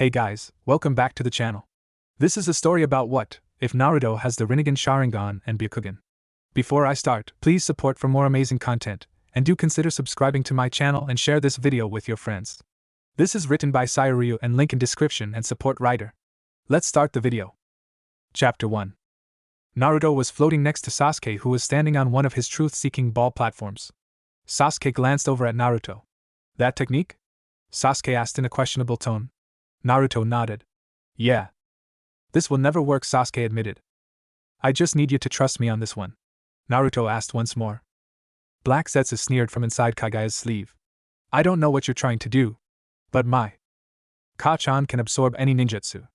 Hey guys, welcome back to the channel. This is a story about what if Naruto has the rinnegan, sharingan, and byakugan. Before I start, please support for more amazing content, and do consider subscribing to my channel and share this video with your friends. This is written by Syareoo and link in description and support writer. Let's start the video. Chapter 1. Naruto was floating next to Sasuke, who was standing on one of his truth-seeking ball platforms. Sasuke glanced over at Naruto. That technique? Sasuke asked in a questionable tone. Naruto nodded. Yeah. This will never work, Sasuke admitted. I just need you to trust me on this one. Naruto asked once more. Black Zetsu sneered from inside Kaguya's sleeve. I don't know what you're trying to do, but my Ka-chan can absorb any ninjutsu.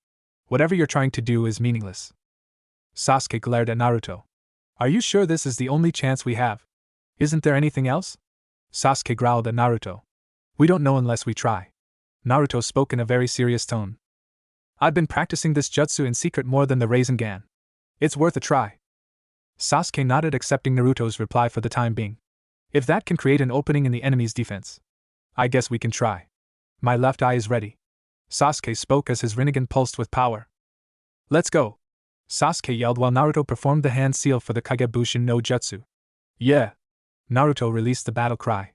Whatever you're trying to do is meaningless. Sasuke glared at Naruto. Are you sure this is the only chance we have? Isn't there anything else? Sasuke growled at Naruto. We don't know unless we try. Naruto spoke in a very serious tone. I've been practicing this jutsu in secret more than the rinnegan. It's worth a try. Sasuke nodded, accepting Naruto's reply for the time being. If that can create an opening in the enemy's defense, I guess we can try. My left eye is ready. Sasuke spoke as his rinnegan pulsed with power. Let's go! Sasuke yelled while Naruto performed the hand seal for the Kagebushin no Jutsu. Yeah! Naruto released the battle cry.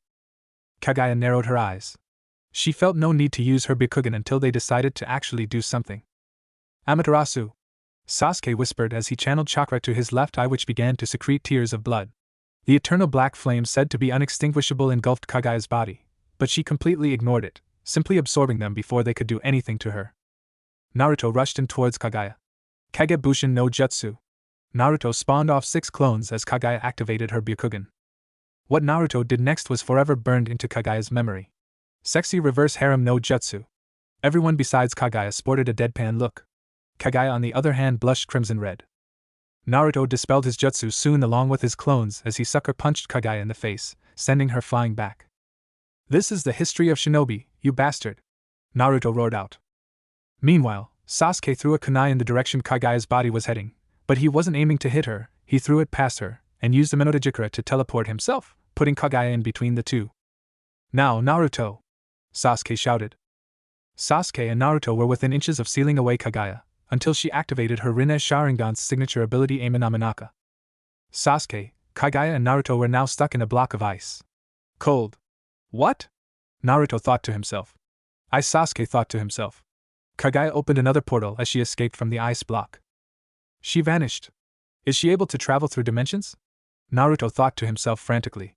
Kaguya narrowed her eyes. She felt no need to use her byakugan until they decided to actually do something. Amaterasu! Sasuke whispered as he channeled chakra to his left eye, which began to secrete tears of blood. The eternal black flame said to be unextinguishable engulfed Kaguya's body, but she completely ignored it, simply absorbing them before they could do anything to her. Naruto rushed in towards Kaguya. Kagebushin no Jutsu. Naruto spawned off 6 clones as Kaguya activated her byakugan. What Naruto did next was forever burned into Kaguya's memory. Sexy reverse harem no jutsu. Everyone besides Kaguya sported a deadpan look. Kaguya on the other hand blushed crimson red. Naruto dispelled his jutsu soon along with his clones as he sucker punched Kaguya in the face, sending her flying back. This is the history of shinobi, you bastard! Naruto roared out. Meanwhile, Sasuke threw a kunai in the direction Kaguya's body was heading, but he wasn't aiming to hit her. He threw it past her, and used the Minotajikura to teleport himself, putting Kaguya in between the two. Now, Naruto! Sasuke shouted. Sasuke and Naruto were within inches of sealing away Kaguya, until she activated her Rinne Sharingan's signature ability Amanamenaka. Sasuke, Kaguya and Naruto were now stuck in a block of ice. Cold. What? Naruto thought to himself. Sasuke thought to himself. Kaguya opened another portal as she escaped from the ice block. She vanished. Is she able to travel through dimensions? Naruto thought to himself frantically.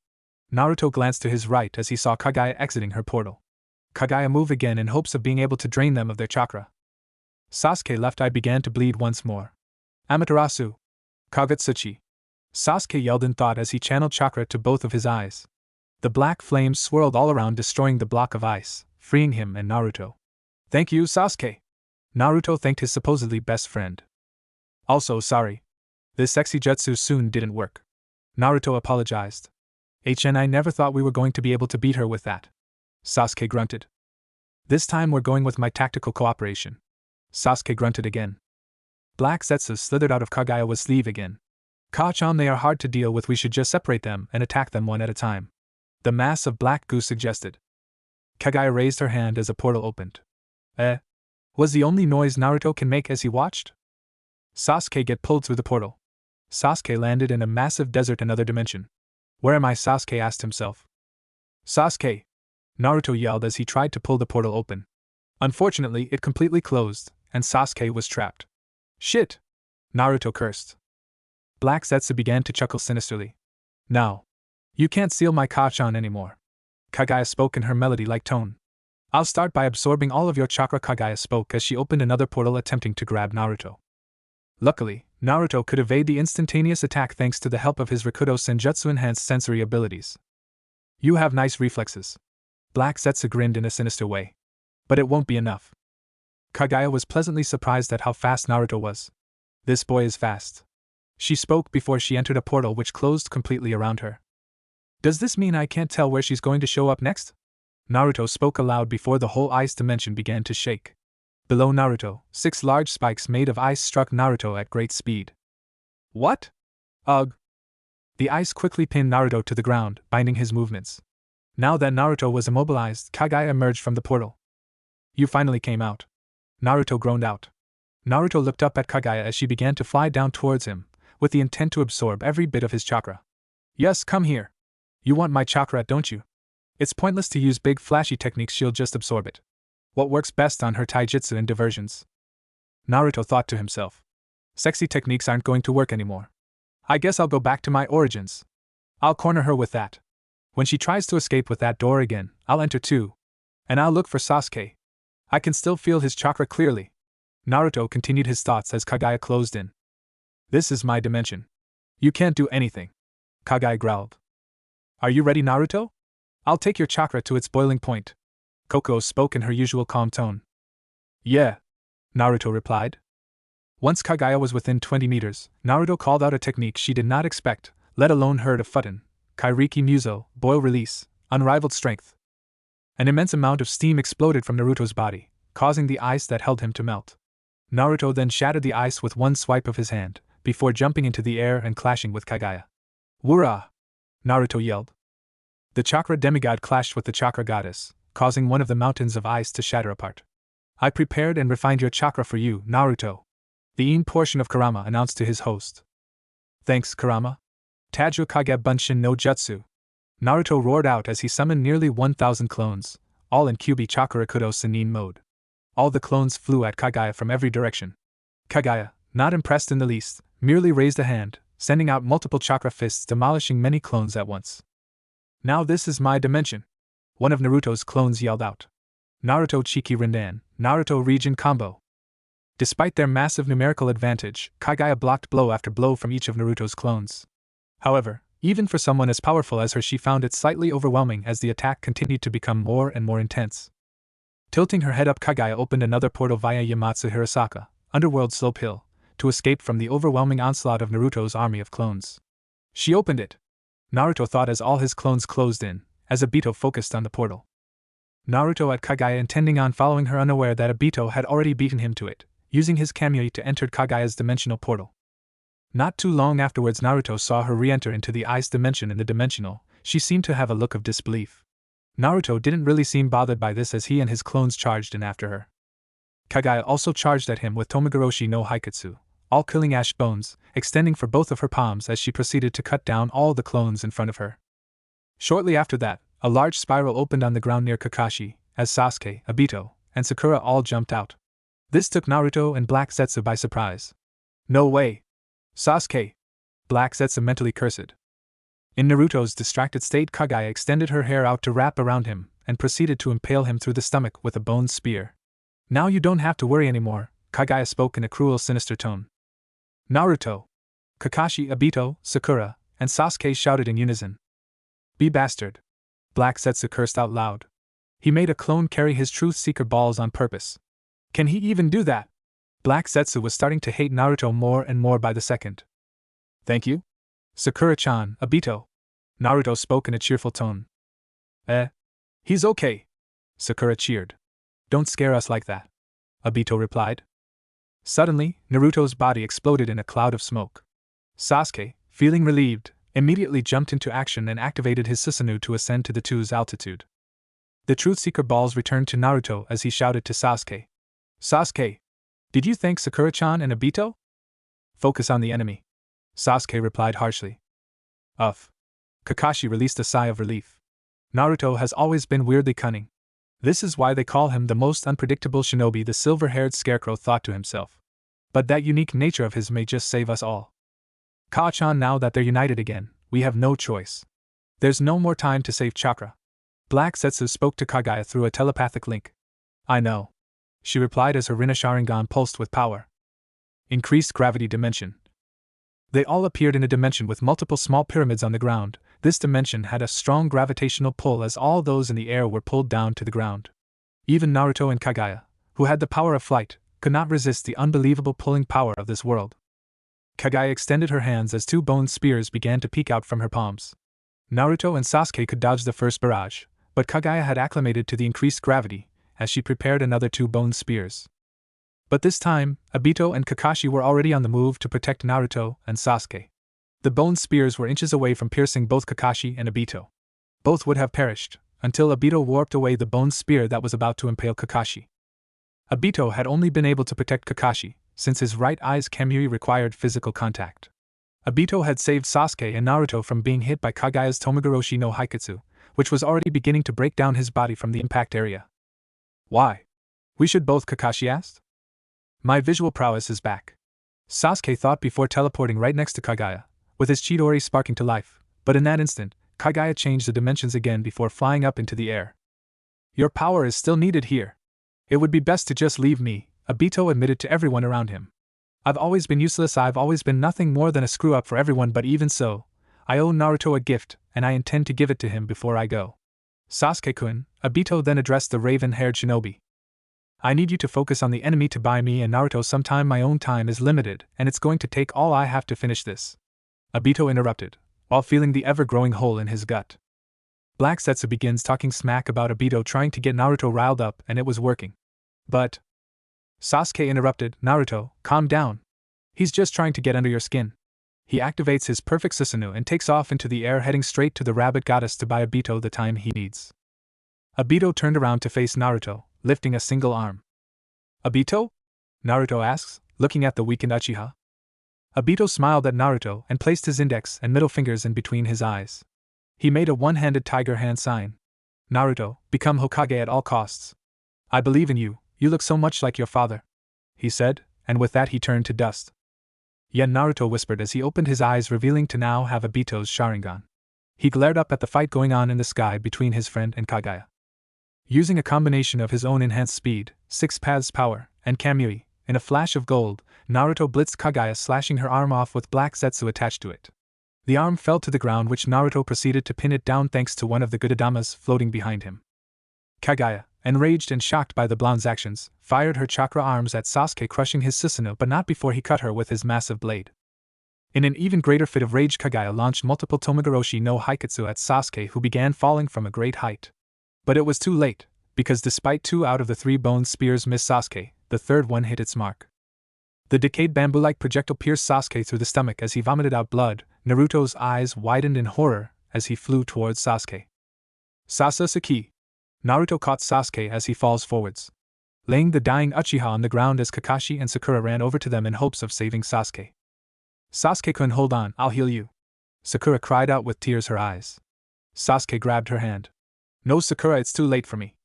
Naruto glanced to his right as he saw Kaguya exiting her portal. Kaguya moved again in hopes of being able to drain them of their chakra. Sasuke's left eye began to bleed once more. Amaterasu! Kagetsuchi! Sasuke yelled in thought as he channeled chakra to both of his eyes. The black flames swirled all around, destroying the block of ice, freeing him and Naruto. Thank you, Sasuke! Naruto thanked his supposedly best friend. Also, sorry. This sexy jutsu soon didn't work. Naruto apologized. I never thought we were going to be able to beat her with that. Sasuke grunted. This time we're going with my tactical cooperation. Sasuke grunted again. Black Zetsu slithered out of Kaguya's sleeve again. Ka-chan, they are hard to deal with, we should just separate them and attack them one at a time. The mass of black goo suggested. Kaguya raised her hand as a portal opened. Was the only noise Naruto can make as he watched? Sasuke get pulled through the portal. Sasuke landed in a massive desert, another dimension. Where am I? Sasuke asked himself. Sasuke! Naruto yelled as he tried to pull the portal open. Unfortunately, it completely closed, and Sasuke was trapped. Shit! Naruto cursed. Black Zetsu began to chuckle sinisterly. Now, you can't seal my Ka-chan anymore. Kaguya spoke in her melody-like tone. I'll start by absorbing all of your chakra, Kaguya spoke as she opened another portal, attempting to grab Naruto. Luckily, Naruto could evade the instantaneous attack thanks to the help of his Rikudo Senjutsu-enhanced sensory abilities. You have nice reflexes. Black Zetsu grinned in a sinister way. But it won't be enough. Kaguya was pleasantly surprised at how fast Naruto was. This boy is fast. She spoke before she entered a portal which closed completely around her. Does this mean I can't tell where she's going to show up next? Naruto spoke aloud before the whole ice dimension began to shake. Below Naruto, 6 large spikes made of ice struck Naruto at great speed. What? Ugh! The ice quickly pinned Naruto to the ground, binding his movements. Now that Naruto was immobilized, Kaguya emerged from the portal. You finally came out. Naruto groaned out. Naruto looked up at Kaguya as she began to fly down towards him, with the intent to absorb every bit of his chakra. Yes, come here. You want my chakra, don't you? It's pointless to use big flashy techniques, she'll just absorb it. What works best on her taijutsu and diversions? Naruto thought to himself. Sexy techniques aren't going to work anymore. I guess I'll go back to my origins. I'll corner her with that. When she tries to escape with that door again, I'll enter too. And I'll look for Sasuke. I can still feel his chakra clearly. Naruto continued his thoughts as Kaguya closed in. This is my dimension. You can't do anything. Kaguya growled. Are you ready, Naruto? I'll take your chakra to its boiling point. Koko spoke in her usual calm tone. Yeah, Naruto replied. Once Kaguya was within 20 meters, Naruto called out a technique she did not expect, let alone heard of Futon, Kairiki Muso, boil release, unrivaled strength. An immense amount of steam exploded from Naruto's body, causing the ice that held him to melt. Naruto then shattered the ice with one swipe of his hand, before jumping into the air and clashing with Kaguya. Wura! Naruto yelled. The chakra demigod clashed with the chakra goddess, causing one of the mountains of ice to shatter apart. I prepared and refined your chakra for you, Naruto. The Yin portion of Kurama announced to his host. Thanks, Kurama. Taju Kage Bunshin no Jutsu. Naruto roared out as he summoned nearly 1,000 clones, all in Kyubi Chakurakudo Sennin mode. All the clones flew at Kaguya from every direction. Kaguya, not impressed in the least, merely raised a hand, sending out multiple chakra fists demolishing many clones at once. Now this is my dimension. One of Naruto's clones yelled out. Naruto Chiki Rinnegan, Naruto Region Combo. Despite their massive numerical advantage, Kaguya blocked blow after blow from each of Naruto's clones. However, even for someone as powerful as her, she found it slightly overwhelming as the attack continued to become more and more intense. Tilting her head up, Kaguya opened another portal via Yamatsu Hirasaka, Underworld Slope Hill, to escape from the overwhelming onslaught of Naruto's army of clones. She opened it. Naruto thought as all his clones closed in, as Obito focused on the portal. Naruto at Kaguya, intending on following her, unaware that Obito had already beaten him to it, using his Kamui to enter Kaguya's dimensional portal. Not too long afterwards, Naruto saw her re-enter into the ice dimension in the dimensional. She seemed to have a look of disbelief. Naruto didn't really seem bothered by this as he and his clones charged in after her. Kaguya also charged at him with Tomagoroshi no Haikatsu, all killing ash bones, extending for both of her palms as she proceeded to cut down all the clones in front of her. Shortly after that, a large spiral opened on the ground near Kakashi, as Sasuke, Obito, and Sakura all jumped out. This took Naruto and Black Zetsu by surprise. No way! Sasuke! Black Zetsu mentally cursed. In Naruto's distracted state, Kaguya extended her hair out to wrap around him, and proceeded to impale him through the stomach with a bone spear. Now you don't have to worry anymore, Kaguya spoke in a cruel, sinister tone. Naruto! Kakashi, Obito, Sakura, and Sasuke shouted in unison. Be bastard! Black Zetsu cursed out loud. He made a clone carry his Truth Seeker balls on purpose. Can he even do that? Black Zetsu was starting to hate Naruto more and more by the second. Thank you? Sakura-chan, Obito. Naruto spoke in a cheerful tone. He's okay. Sakura cheered. Don't scare us like that. Obito replied. Suddenly, Naruto's body exploded in a cloud of smoke. Sasuke, feeling relieved, immediately jumped into action and activated his Susanoo to ascend to the 2's altitude. The Truth Seeker balls returned to Naruto as he shouted to Sasuke. Sasuke! Did you thank Sakura-chan and Obito? Focus on the enemy. Sasuke replied harshly. Uff. Kakashi released a sigh of relief. Naruto has always been weirdly cunning. This is why they call him the most unpredictable shinobi, the silver-haired scarecrow thought to himself. But that unique nature of his may just save us all. Ka-chan, now that they're united again, we have no choice. There's no more time to save chakra. Black Zetsu spoke to Kaguya through a telepathic link. I know. She replied as her Rinnegan Sharingan pulsed with power. Increased gravity dimension. They all appeared in a dimension with multiple small pyramids on the ground. This dimension had a strong gravitational pull as all those in the air were pulled down to the ground. Even Naruto and Kaguya, who had the power of flight, could not resist the unbelievable pulling power of this world. Kaguya extended her hands as 2 bone spears began to peek out from her palms. Naruto and Sasuke could dodge the first barrage, but Kaguya had acclimated to the increased gravity, as she prepared another 2 bone spears. But this time, Obito and Kakashi were already on the move to protect Naruto and Sasuke. The bone spears were inches away from piercing both Kakashi and Obito. Both would have perished, until Obito warped away the bone spear that was about to impale Kakashi. Obito had only been able to protect Kakashi, since his right eye's Kamui required physical contact. Obito had saved Sasuke and Naruto from being hit by Kaguya's Tomogoroshi no Haikatsu, which was already beginning to break down his body from the impact area. Why? We should both, Kakashi asked. My visual prowess is back. Sasuke thought before teleporting right next to Kaguya, with his Chidori sparking to life, but in that instant, Kaguya changed the dimensions again before flying up into the air. Your power is still needed here. It would be best to just leave me, Obito admitted to everyone around him. I've always been useless, I've always been nothing more than a screw-up for everyone, but even so, I owe Naruto a gift, and I intend to give it to him before I go. Sasuke-kun, Obito then addressed the raven-haired shinobi. I need you to focus on the enemy to buy me and Naruto some time. My own time is limited, and it's going to take all I have to finish this. Obito interrupted, while feeling the ever-growing hole in his gut. Black Zetsu begins talking smack about Obito trying to get Naruto riled up, and it was working. But Sasuke interrupted, Naruto, calm down. He's just trying to get under your skin. He activates his perfect Susanoo and takes off into the air, heading straight to the rabbit goddess to buy Obito the time he needs. Obito turned around to face Naruto, lifting a single arm. Obito? Naruto asks, looking at the weakened Uchiha. Obito smiled at Naruto and placed his index and middle fingers in between his eyes. He made a one-handed tiger hand sign. Naruto, become Hokage at all costs. I believe in you, you look so much like your father, he said, and with that he turned to dust. Yet Naruto whispered as he opened his eyes, revealing to now have Obito's Sharingan. He glared up at the fight going on in the sky between his friend and Kaguya. Using a combination of his own enhanced speed, 6 paths power, and Kamui, in a flash of gold, Naruto blitzed Kaguya, slashing her arm off with Black Zetsu attached to it. The arm fell to the ground, which Naruto proceeded to pin it down thanks to one of the Gudadamas floating behind him. Kaguya, enraged and shocked by the blonde's actions, fired her chakra arms at Sasuke, crushing his Susanoo, but not before he cut her with his massive blade. In an even greater fit of rage, Kaguya launched multiple Tomogoroshi no Haikatsu at Sasuke, who began falling from a great height. But it was too late, because despite 2 out of the 3 bone spears missed Sasuke, the third one hit its mark. The decayed bamboo-like projectile pierced Sasuke through the stomach as he vomited out blood. Naruto's eyes widened in horror as he flew towards Sasuke. Sasuke! Naruto caught Sasuke as he falls forwards, laying the dying Uchiha on the ground as Kakashi and Sakura ran over to them in hopes of saving Sasuke. Sasuke-kun, hold on, I'll heal you, Sakura cried out with tears her eyes. Sasuke grabbed her hand. No, Sakura, it's too late for me.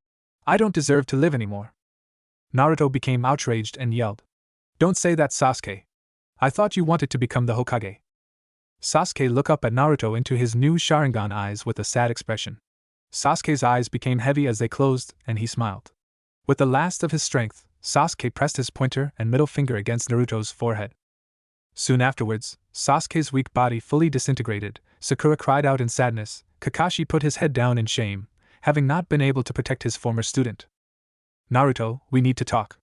I don't deserve to live anymore. Naruto became outraged and yelled. Don't say that, Sasuke. I thought you wanted to become the Hokage. Sasuke looked up at Naruto into his new Sharingan eyes with a sad expression. Sasuke's eyes became heavy as they closed, and he smiled. With the last of his strength, Sasuke pressed his pointer and middle finger against Naruto's forehead. Soon afterwards, Sasuke's weak body fully disintegrated. Sakura cried out in sadness. Kakashi put his head down in shame, having not been able to protect his former student. Naruto, we need to talk.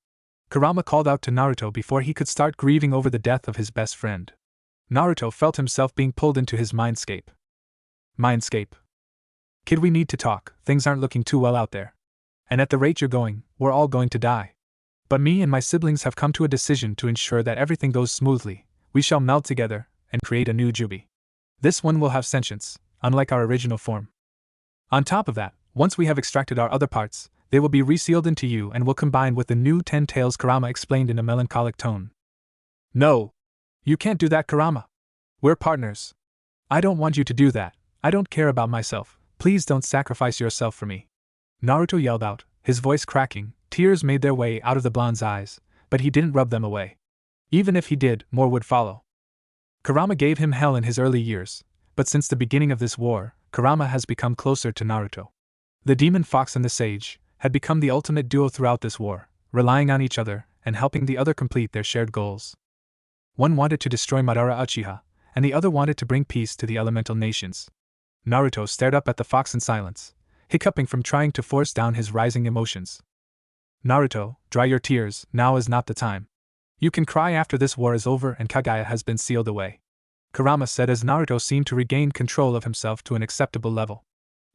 Kurama called out to Naruto before he could start grieving over the death of his best friend. Naruto felt himself being pulled into his mindscape. Mindscape. Kid, we need to talk, things aren't looking too well out there. And at the rate you're going, we're all going to die. But me and my siblings have come to a decision to ensure that everything goes smoothly. We shall meld together and create a new Jubi. This one will have sentience, unlike our original form. On top of that, once we have extracted our other parts, they will be resealed into you and will combine with the new 10 tails, Kurama explained in a melancholic tone. No! You can't do that, Kurama. We're partners. I don't want you to do that. I don't care about myself. Please don't sacrifice yourself for me. Naruto yelled out, his voice cracking. Tears made their way out of the blonde's eyes, but he didn't rub them away. Even if he did, more would follow. Kurama gave him hell in his early years, but since the beginning of this war, Kurama has become closer to Naruto. The demon fox and the sage had become the ultimate duo throughout this war, relying on each other and helping the other complete their shared goals. One wanted to destroy Madara Uchiha, and the other wanted to bring peace to the elemental nations. Naruto stared up at the fox in silence, hiccuping from trying to force down his rising emotions. Naruto, dry your tears, now is not the time. You can cry after this war is over and Kaguya has been sealed away, Kurama said as Naruto seemed to regain control of himself to an acceptable level.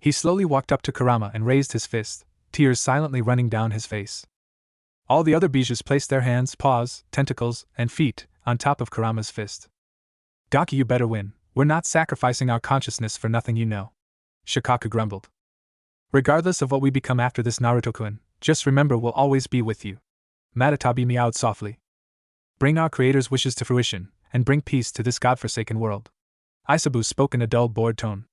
He slowly walked up to Kurama and raised his fist, tears silently running down his face. All the other Bijus placed their hands, paws, tentacles, and feet on top of Kurama's fist. Gaki, you better win. We're not sacrificing our consciousness for nothing, you know, Shikaku grumbled. Regardless of what we become after this, Naruto-kun, just remember we'll always be with you. Matatabi meowed softly. Bring our creator's wishes to fruition, and bring peace to this godforsaken world. Isabu spoke in a dull, bored tone.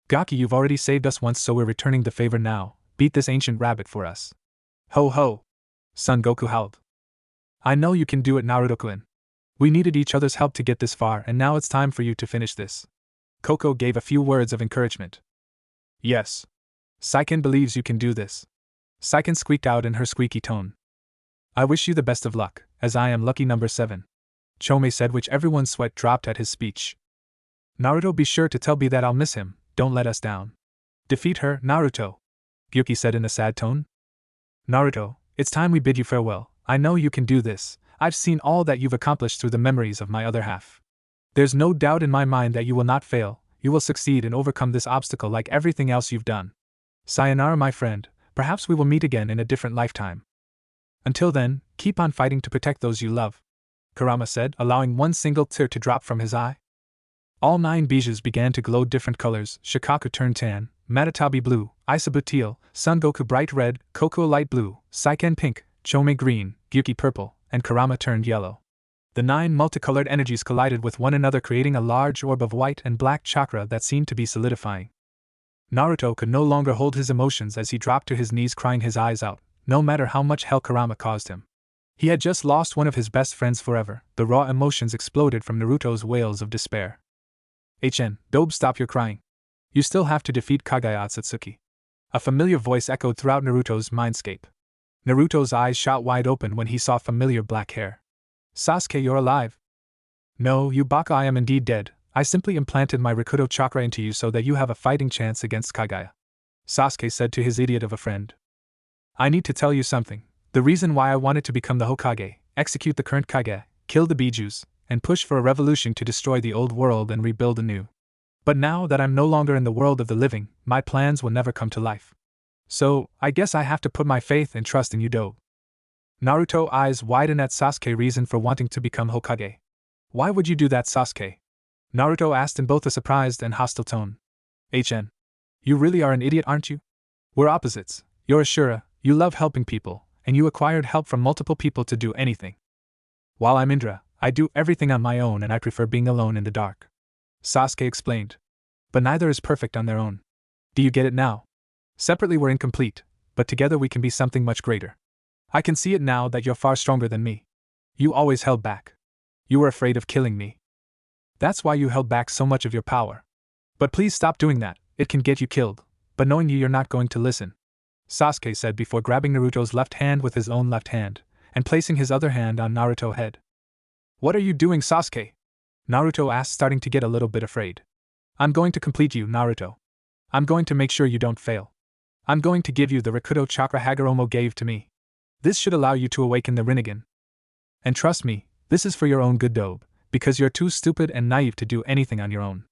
Gaki, you've already saved us once, so we're returning the favor now. Beat this ancient rabbit for us. Ho ho! Son Goku howled. I know you can do it, Naruto-kun. We needed each other's help to get this far, and now it's time for you to finish this. Koko gave a few words of encouragement. Yes. Saiken believes you can do this. Saiken squeaked out in her squeaky tone. I wish you the best of luck, as I am lucky number 7. Chome said, which everyone's sweat dropped at his speech. Naruto, be sure to tell B that I'll miss him, don't let us down. Defeat her, Naruto, Gyuki said in a sad tone. Naruto, it's time we bid you farewell. I know you can do this. I've seen all that you've accomplished through the memories of my other half. There's no doubt in my mind that you will not fail, you will succeed and overcome this obstacle like everything else you've done. Sayonara, my friend, perhaps we will meet again in a different lifetime. Until then, keep on fighting to protect those you love, Kurama said, allowing one single tear to drop from his eye. All 9 bijus began to glow different colors. Shikaku turned tan, Matatabi blue, Isabu teal, Son Goku bright red, Koko light blue, Saiken pink, Chome green, Gyuki purple, and Kurama turned yellow. The 9 multicolored energies collided with one another, creating a large orb of white and black chakra that seemed to be solidifying. Naruto could no longer hold his emotions as he dropped to his knees, crying his eyes out, no matter how much hell Kurama caused him. He had just lost one of his best friends forever. The raw emotions exploded from Naruto's wails of despair. Dobe, stop your crying. You still have to defeat Kaguya Otsutsuki. A familiar voice echoed throughout Naruto's mindscape. Naruto's eyes shot wide open when he saw familiar black hair. Sasuke, you're alive. No, you baka, I am indeed dead. I simply implanted my Rikudo chakra into you so that you have a fighting chance against Kaguya. Sasuke said to his idiot of a friend. I need to tell you something. The reason why I wanted to become the Hokage, execute the current Kage, kill the bijus, and push for a revolution to destroy the old world and rebuild anew. But now that I'm no longer in the world of the living, my plans will never come to life. So, I guess I have to put my faith and trust in you, Dobe. Naruto eyes widened at Sasuke's reason for wanting to become Hokage. Why would you do that, Sasuke? Naruto asked in both a surprised and hostile tone. You really are an idiot, aren't you? We're opposites. You're a Shura, you love helping people, and you acquired help from multiple people to do anything. While I'm Indra, I do everything on my own and I prefer being alone in the dark. Sasuke explained. But neither is perfect on their own. Do you get it now? Separately we're incomplete, but together we can be something much greater. I can see it now that you're far stronger than me. You always held back. You were afraid of killing me. That's why you held back so much of your power. But please stop doing that, it can get you killed, but knowing you're not going to listen. Sasuke said before grabbing Naruto's left hand with his own left hand, and placing his other hand on Naruto's head. What are you doing, Sasuke? Naruto asked, starting to get a little bit afraid. I'm going to complete you, Naruto. I'm going to make sure you don't fail. I'm going to give you the Rikudo chakra Hagoromo gave to me. This should allow you to awaken the rinnegan. And trust me, this is for your own good, Dobe, because you're too stupid and naive to do anything on your own.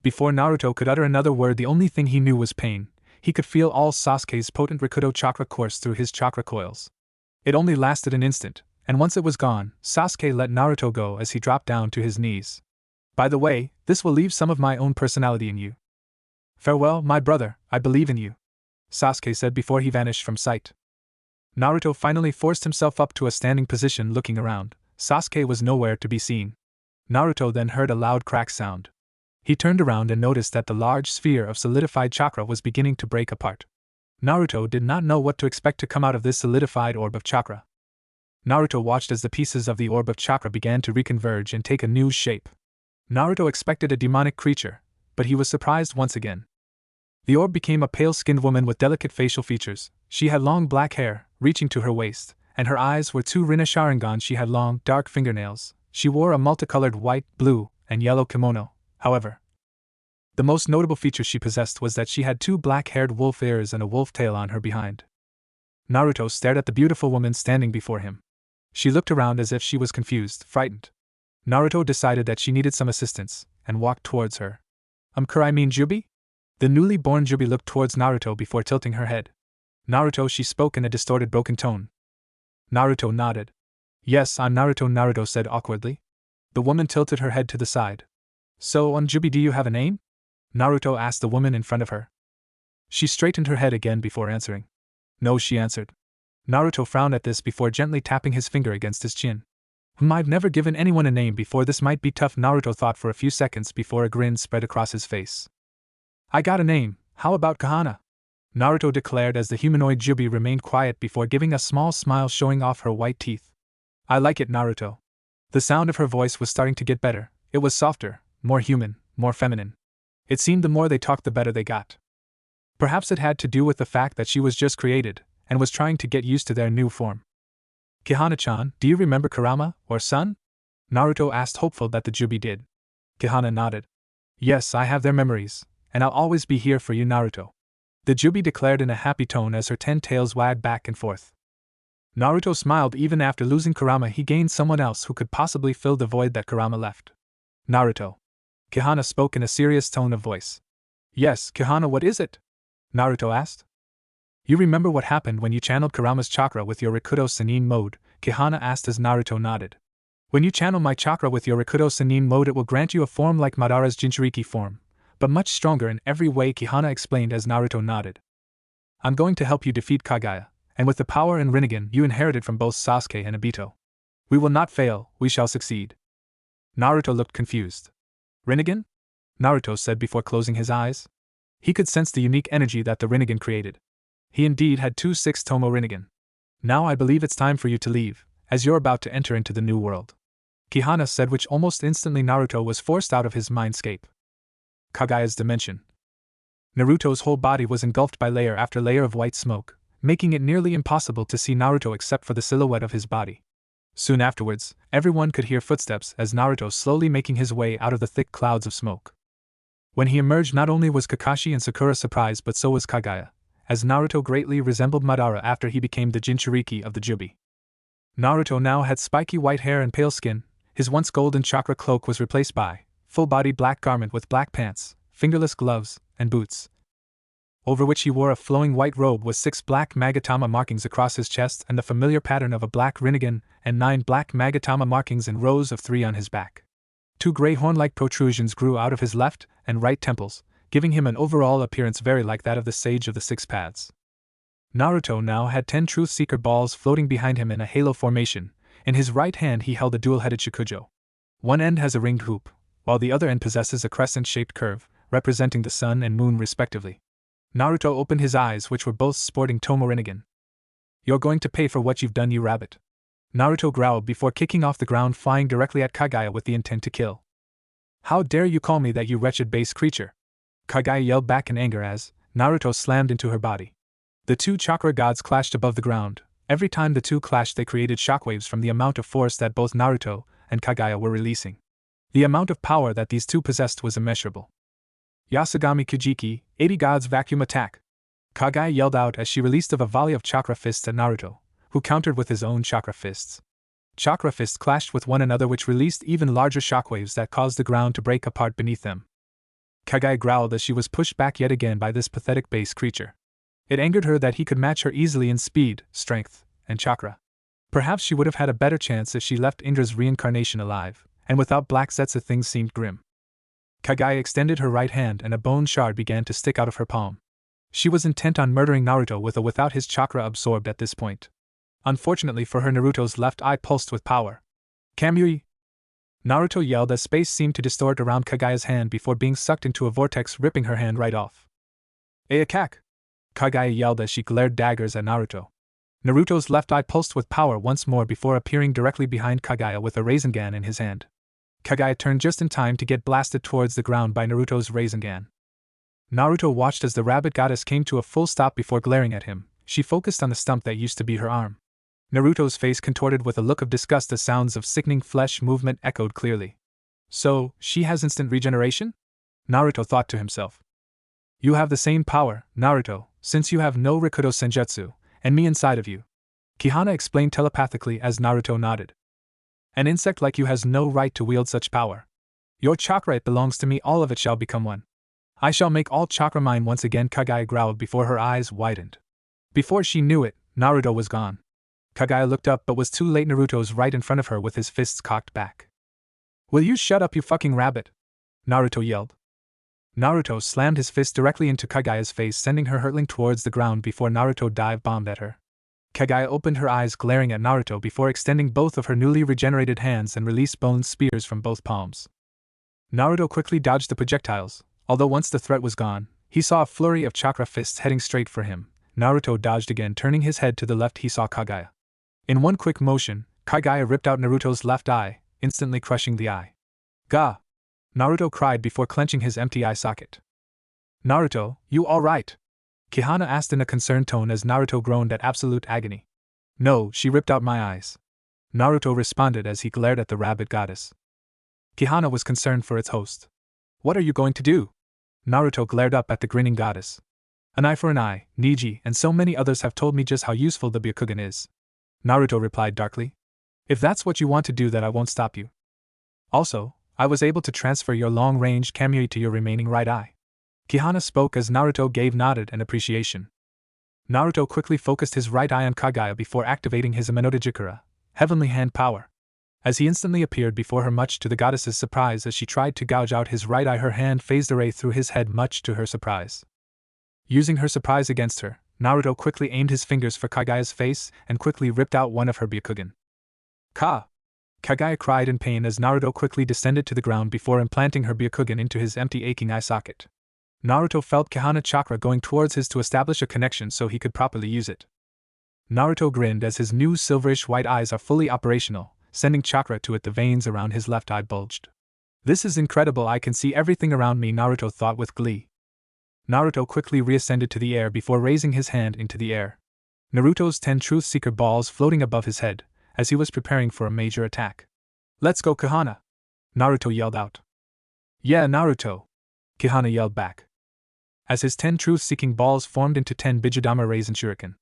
Before Naruto could utter another word, the only thing he knew was pain. He could feel all Sasuke's potent Rikudo chakra course through his chakra coils. It only lasted an instant, and once it was gone, Sasuke let Naruto go as he dropped down to his knees. By the way, this will leave some of my own personality in you. Farewell, my brother, I believe in you, Sasuke said before he vanished from sight. Naruto finally forced himself up to a standing position, looking around. Sasuke was nowhere to be seen. Naruto then heard a loud crack sound. He turned around and noticed that the large sphere of solidified chakra was beginning to break apart. Naruto did not know what to expect to come out of this solidified orb of chakra. Naruto watched as the pieces of the orb of chakra began to reconverge and take a new shape. Naruto expected a demonic creature, but he was surprised once again. The orb became a pale-skinned woman with delicate facial features. She had long black hair, reaching to her waist, and her eyes were 2 rinnegan sharingan. She had long, dark fingernails. She wore a multicolored white, blue, and yellow kimono. However, the most notable feature she possessed was that she had 2 black-haired wolf ears and a wolf tail on her behind. Naruto stared at the beautiful woman standing before him. She looked around as if she was confused, frightened. Naruto decided that she needed some assistance, and walked towards her. I mean Jubi? The newly born Jubi looked towards Naruto before tilting her head. Naruto, she spoke in a distorted, broken tone. Naruto nodded. Yes, I'm Naruto, Naruto said awkwardly. The woman tilted her head to the side. So, Jubi, do you have a name? Naruto asked the woman in front of her. She straightened her head again before answering. No, she answered. Naruto frowned at this before gently tapping his finger against his chin. I've never given anyone a name before, this might be tough, Naruto thought for a few seconds before a grin spread across his face. I got a name, how about Kahana? Naruto declared as the humanoid Jubi remained quiet before giving a small smile showing off her white teeth. I like it, Naruto. The sound of her voice was starting to get better. It was softer, more human, more feminine. It seemed the more they talked the better they got. Perhaps it had to do with the fact that she was just created, and was trying to get used to their new form. Kahana-chan, do you remember Kurama, or son? Naruto asked, hopeful that the Jubi did. Kahana nodded. Yes, I have their memories, and I'll always be here for you, Naruto. The Jubi declared in a happy tone as her 10 tails wagged back and forth. Naruto smiled. Even after losing Kurama, he gained someone else who could possibly fill the void that Kurama left. Naruto. Kahana spoke in a serious tone of voice. Yes, Kahana, what is it? Naruto asked. You remember what happened when you channeled Kurama's chakra with your Rikudo Sennin mode? Kahana asked as Naruto nodded. When you channel my chakra with your Rikudo Sennin mode, it will grant you a form like Madara's Jinchuriki form, but much stronger in every way, Kahana explained as Naruto nodded. I'm going to help you defeat Kaguya, and with the power and rinnegan you inherited from both Sasuke and Obito. We will not fail, we shall succeed. Naruto looked confused. Rinnegan? Naruto said before closing his eyes. He could sense the unique energy that the rinnegan created. He indeed had 2 6-tomo rinnegan. Now I believe it's time for you to leave, as you're about to enter into the new world. Kahana said, which almost instantly Naruto was forced out of his mindscape. Kaguya's dimension. Naruto's whole body was engulfed by layer after layer of white smoke, making it nearly impossible to see Naruto except for the silhouette of his body. Soon afterwards, everyone could hear footsteps as Naruto slowly making his way out of the thick clouds of smoke. When he emerged, not only was Kakashi and Sakura surprised, but so was Kaguya, as Naruto greatly resembled Madara after he became the Jinchuriki of the Jubi. Naruto now had spiky white hair and pale skin. His once golden chakra cloak was replaced by full-body black garment with black pants, fingerless gloves, and boots, over which he wore a flowing white robe with 6 black Magatama markings across his chest and the familiar pattern of a black rinnegan, and 9 black Magatama markings in rows of 3 on his back. 2 gray horn-like protrusions grew out of his left and right temples, giving him an overall appearance very like that of the Sage of the 6 Paths. Naruto now had 10 Truth Seeker balls floating behind him in a halo formation. In his right hand he held a dual-headed Shikujo. One end has a ringed hoop, while the other end possesses a crescent-shaped curve, representing the sun and moon respectively. Naruto opened his eyes, which were both sporting Tomo Rinnegan. You're going to pay for what you've done, you rabbit. Naruto growled before kicking off the ground, flying directly at Kaguya with the intent to kill. How dare you call me that, you wretched base creature? Kaguya yelled back in anger as Naruto slammed into her body. The 2 chakra gods clashed above the ground. Every time the 2 clashed, they created shockwaves from the amount of force that both Naruto and Kaguya were releasing. The amount of power that these 2 possessed was immeasurable. Yasugami Kujiki, 80 Gods Vacuum Attack! Kaguya yelled out as she released a volley of chakra fists at Naruto, who countered with his own chakra fists. Chakra fists clashed with one another, which released even larger shockwaves that caused the ground to break apart beneath them. Kaguya growled as she was pushed back yet again by this pathetic base creature. It angered her that he could match her easily in speed, strength, and chakra. Perhaps she would have had a better chance if she left Indra's reincarnation alive, and without Black Zetsu things seemed grim. Kaguya extended her right hand and a bone shard began to stick out of her palm. She was intent on murdering Naruto with or without his chakra absorbed at this point. Unfortunately for her, Naruto's left eye pulsed with power. Kamui! Naruto yelled as space seemed to distort around Kaguya's hand before being sucked into a vortex, ripping her hand right off. Ayakak! Kaguya yelled as she glared daggers at Naruto. Naruto's left eye pulsed with power once more before appearing directly behind Kaguya with a Rasengan in his hand. Kaguya turned just in time to get blasted towards the ground by Naruto's Rasengan. Naruto watched as the rabbit goddess came to a full stop before glaring at him. She focused on the stump that used to be her arm. Naruto's face contorted with a look of disgust as sounds of sickening flesh movement echoed clearly. So, she has instant regeneration? Naruto thought to himself. You have the same power, Naruto, since you have no Rikudo Senjutsu, and me inside of you. Kahana explained telepathically as Naruto nodded. An insect like you has no right to wield such power. Your chakra, it belongs to me, all of it shall become one. I shall make all chakra mine once again, Kaguya growled before her eyes widened. Before she knew it, Naruto was gone. Kaguya looked up but was too late. Naruto's right in front of her with his fists cocked back. Will you shut up, you fucking rabbit? Naruto yelled. Naruto slammed his fist directly into Kaguya's face, sending her hurtling towards the ground before Naruto dive-bombed at her. Kaguya opened her eyes glaring at Naruto before extending both of her newly regenerated hands and released bone spears from both palms. Naruto quickly dodged the projectiles, although once the threat was gone, he saw a flurry of chakra fists heading straight for him. Naruto dodged again, turning his head to the left. He saw Kaguya. In one quick motion, Kaguya ripped out Naruto's left eye, instantly crushing the eye. Gah! Naruto cried before clenching his empty eye socket. Naruto, you alright? Kihana asked in a concerned tone as Naruto groaned at absolute agony. No, she ripped out my eyes. Naruto responded as he glared at the rabbit goddess. Kihana was concerned for its host. What are you going to do? Naruto glared up at the grinning goddess. An eye for an eye, Neji and so many others have told me just how useful the byakugan is. Naruto replied darkly. If that's what you want to do, then I won't stop you. Also, I was able to transfer your long-range kamui to your remaining right eye. Kihana spoke as Naruto nodded in appreciation. Naruto quickly focused his right eye on Kaguya before activating his Amenotejikura, heavenly hand power. As he instantly appeared before her, much to the goddess's surprise, as she tried to gouge out his right eye, her hand phased a ray through his head, much to her surprise. Using her surprise against her, Naruto quickly aimed his fingers for Kaguya's face and quickly ripped out one of her byakugan. Ka! Kaguya cried in pain as Naruto quickly descended to the ground before implanting her byakugan into his empty aching eye socket. Naruto felt Kihana chakra going towards his to establish a connection so he could properly use it. Naruto grinned as his new silverish white eyes are fully operational, sending chakra to it. The veins around his left eye bulged. This is incredible, I can see everything around me, Naruto thought with glee. Naruto quickly reascended to the air before raising his hand into the air. Naruto's 10 Truth Seeker balls floating above his head, as he was preparing for a major attack. Let's go, Kihana! Naruto yelled out. Yeah, Naruto! Kihana yelled back. As his 10 truth-seeking balls formed into 10 Bijudama Raisin Shuriken.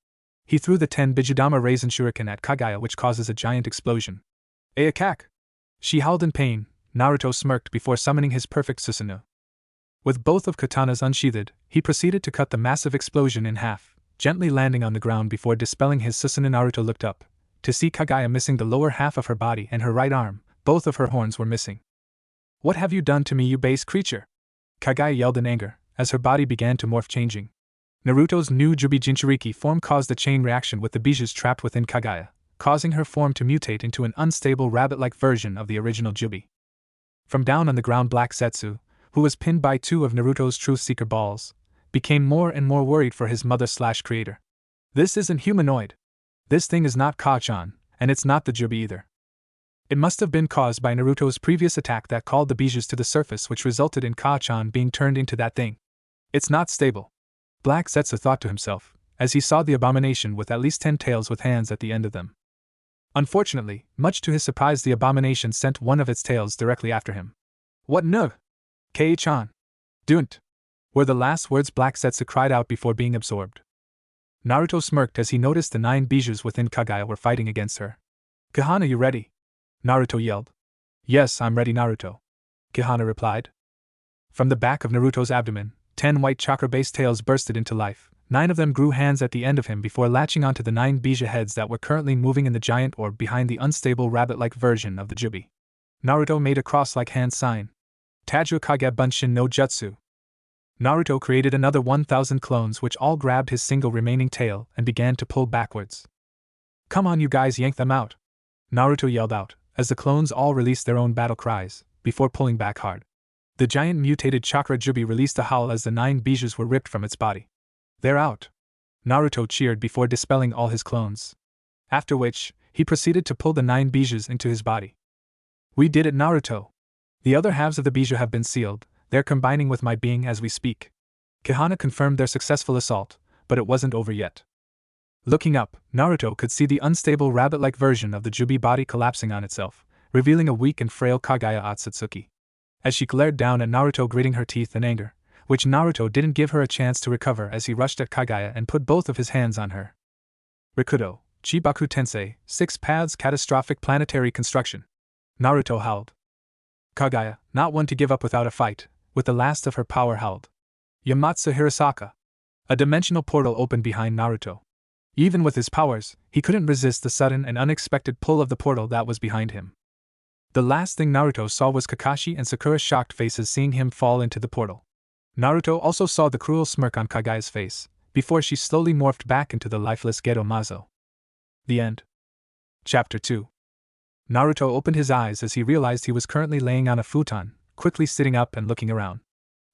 He threw the 10 Bijudama Raisin Shuriken at Kaguya, which causes a giant explosion. Ayakak! She howled in pain. Naruto smirked before summoning his perfect Susanoo. With both of katanas unsheathed, he proceeded to cut the massive explosion in half, gently landing on the ground before dispelling his Susanoo. Naruto looked up, to see Kaguya missing the lower half of her body and her right arm. Both of her horns were missing. What have you done to me, you base creature? Kaguya yelled in anger, as her body began to morph, changing. Naruto's new Jubi Jinchuriki form caused a chain reaction with the bijus trapped within Kaguya, causing her form to mutate into an unstable rabbit-like version of the original Jubi. From down on the ground, Black Zetsu, who was pinned by 2 of Naruto's Truth Seeker balls, became more and more worried for his mother/creator. This isn't humanoid. This thing is not Ka-chan, and it's not the Jubi either. It must have been caused by Naruto's previous attack that called the bijus to the surface, which resulted in Ka-chan being turned into that thing. It's not stable. Black Zetsu thought to himself, as he saw the abomination with at least 10 tails with hands at the end of them. Unfortunately, much to his surprise, the abomination sent one of its tails directly after him. What no? Kei-chan. Don't! Were the last words Black Zetsu cried out before being absorbed. Naruto smirked as he noticed the 9 bijus within Kaguya were fighting against her. Kihana, you ready? Naruto yelled. Yes, I'm ready, Naruto. Kihana replied. From the back of Naruto's abdomen, 10 white chakra-based tails bursted into life. 9 of them grew hands at the end of him before latching onto the 9 bija heads that were currently moving in the giant orb behind the unstable rabbit-like version of the Jubi. Naruto made a cross-like hand sign. Taju Kage Bunshin no Jutsu. Naruto created another 1,000 clones which all grabbed his single remaining tail and began to pull backwards. Come on, you guys, yank them out! Naruto yelled out, as the clones all released their own battle cries, before pulling back hard. The giant mutated chakra Jubi released a howl as the 9 bijus were ripped from its body. They're out! Naruto cheered before dispelling all his clones. After which, he proceeded to pull the 9 bijus into his body. We did it, Naruto! The other halves of the bija have been sealed, they're combining with my being as we speak. Kihana confirmed their successful assault, but it wasn't over yet. Looking up, Naruto could see the unstable rabbit-like version of the Jubi body collapsing on itself, revealing a weak and frail Kaguya Otsutsuki. As she glared down at Naruto, gritting her teeth in anger, which Naruto didn't give her a chance to recover as he rushed at Kaguya and put both of his hands on her. Rikudo, Chibaku Tensei, 6 paths catastrophic planetary construction. Naruto howled. Kaguya, not one to give up without a fight, with the last of her power howled. Yamatsu Hirasaka. A dimensional portal opened behind Naruto. Even with his powers, he couldn't resist the sudden and unexpected pull of the portal that was behind him. The last thing Naruto saw was Kakashi and Sakura's shocked faces seeing him fall into the portal. Naruto also saw the cruel smirk on Kaguya's face, before she slowly morphed back into the lifeless Geto Mazo. The end. Chapter 2. Naruto opened his eyes as he realized he was currently laying on a futon, quickly sitting up and looking around.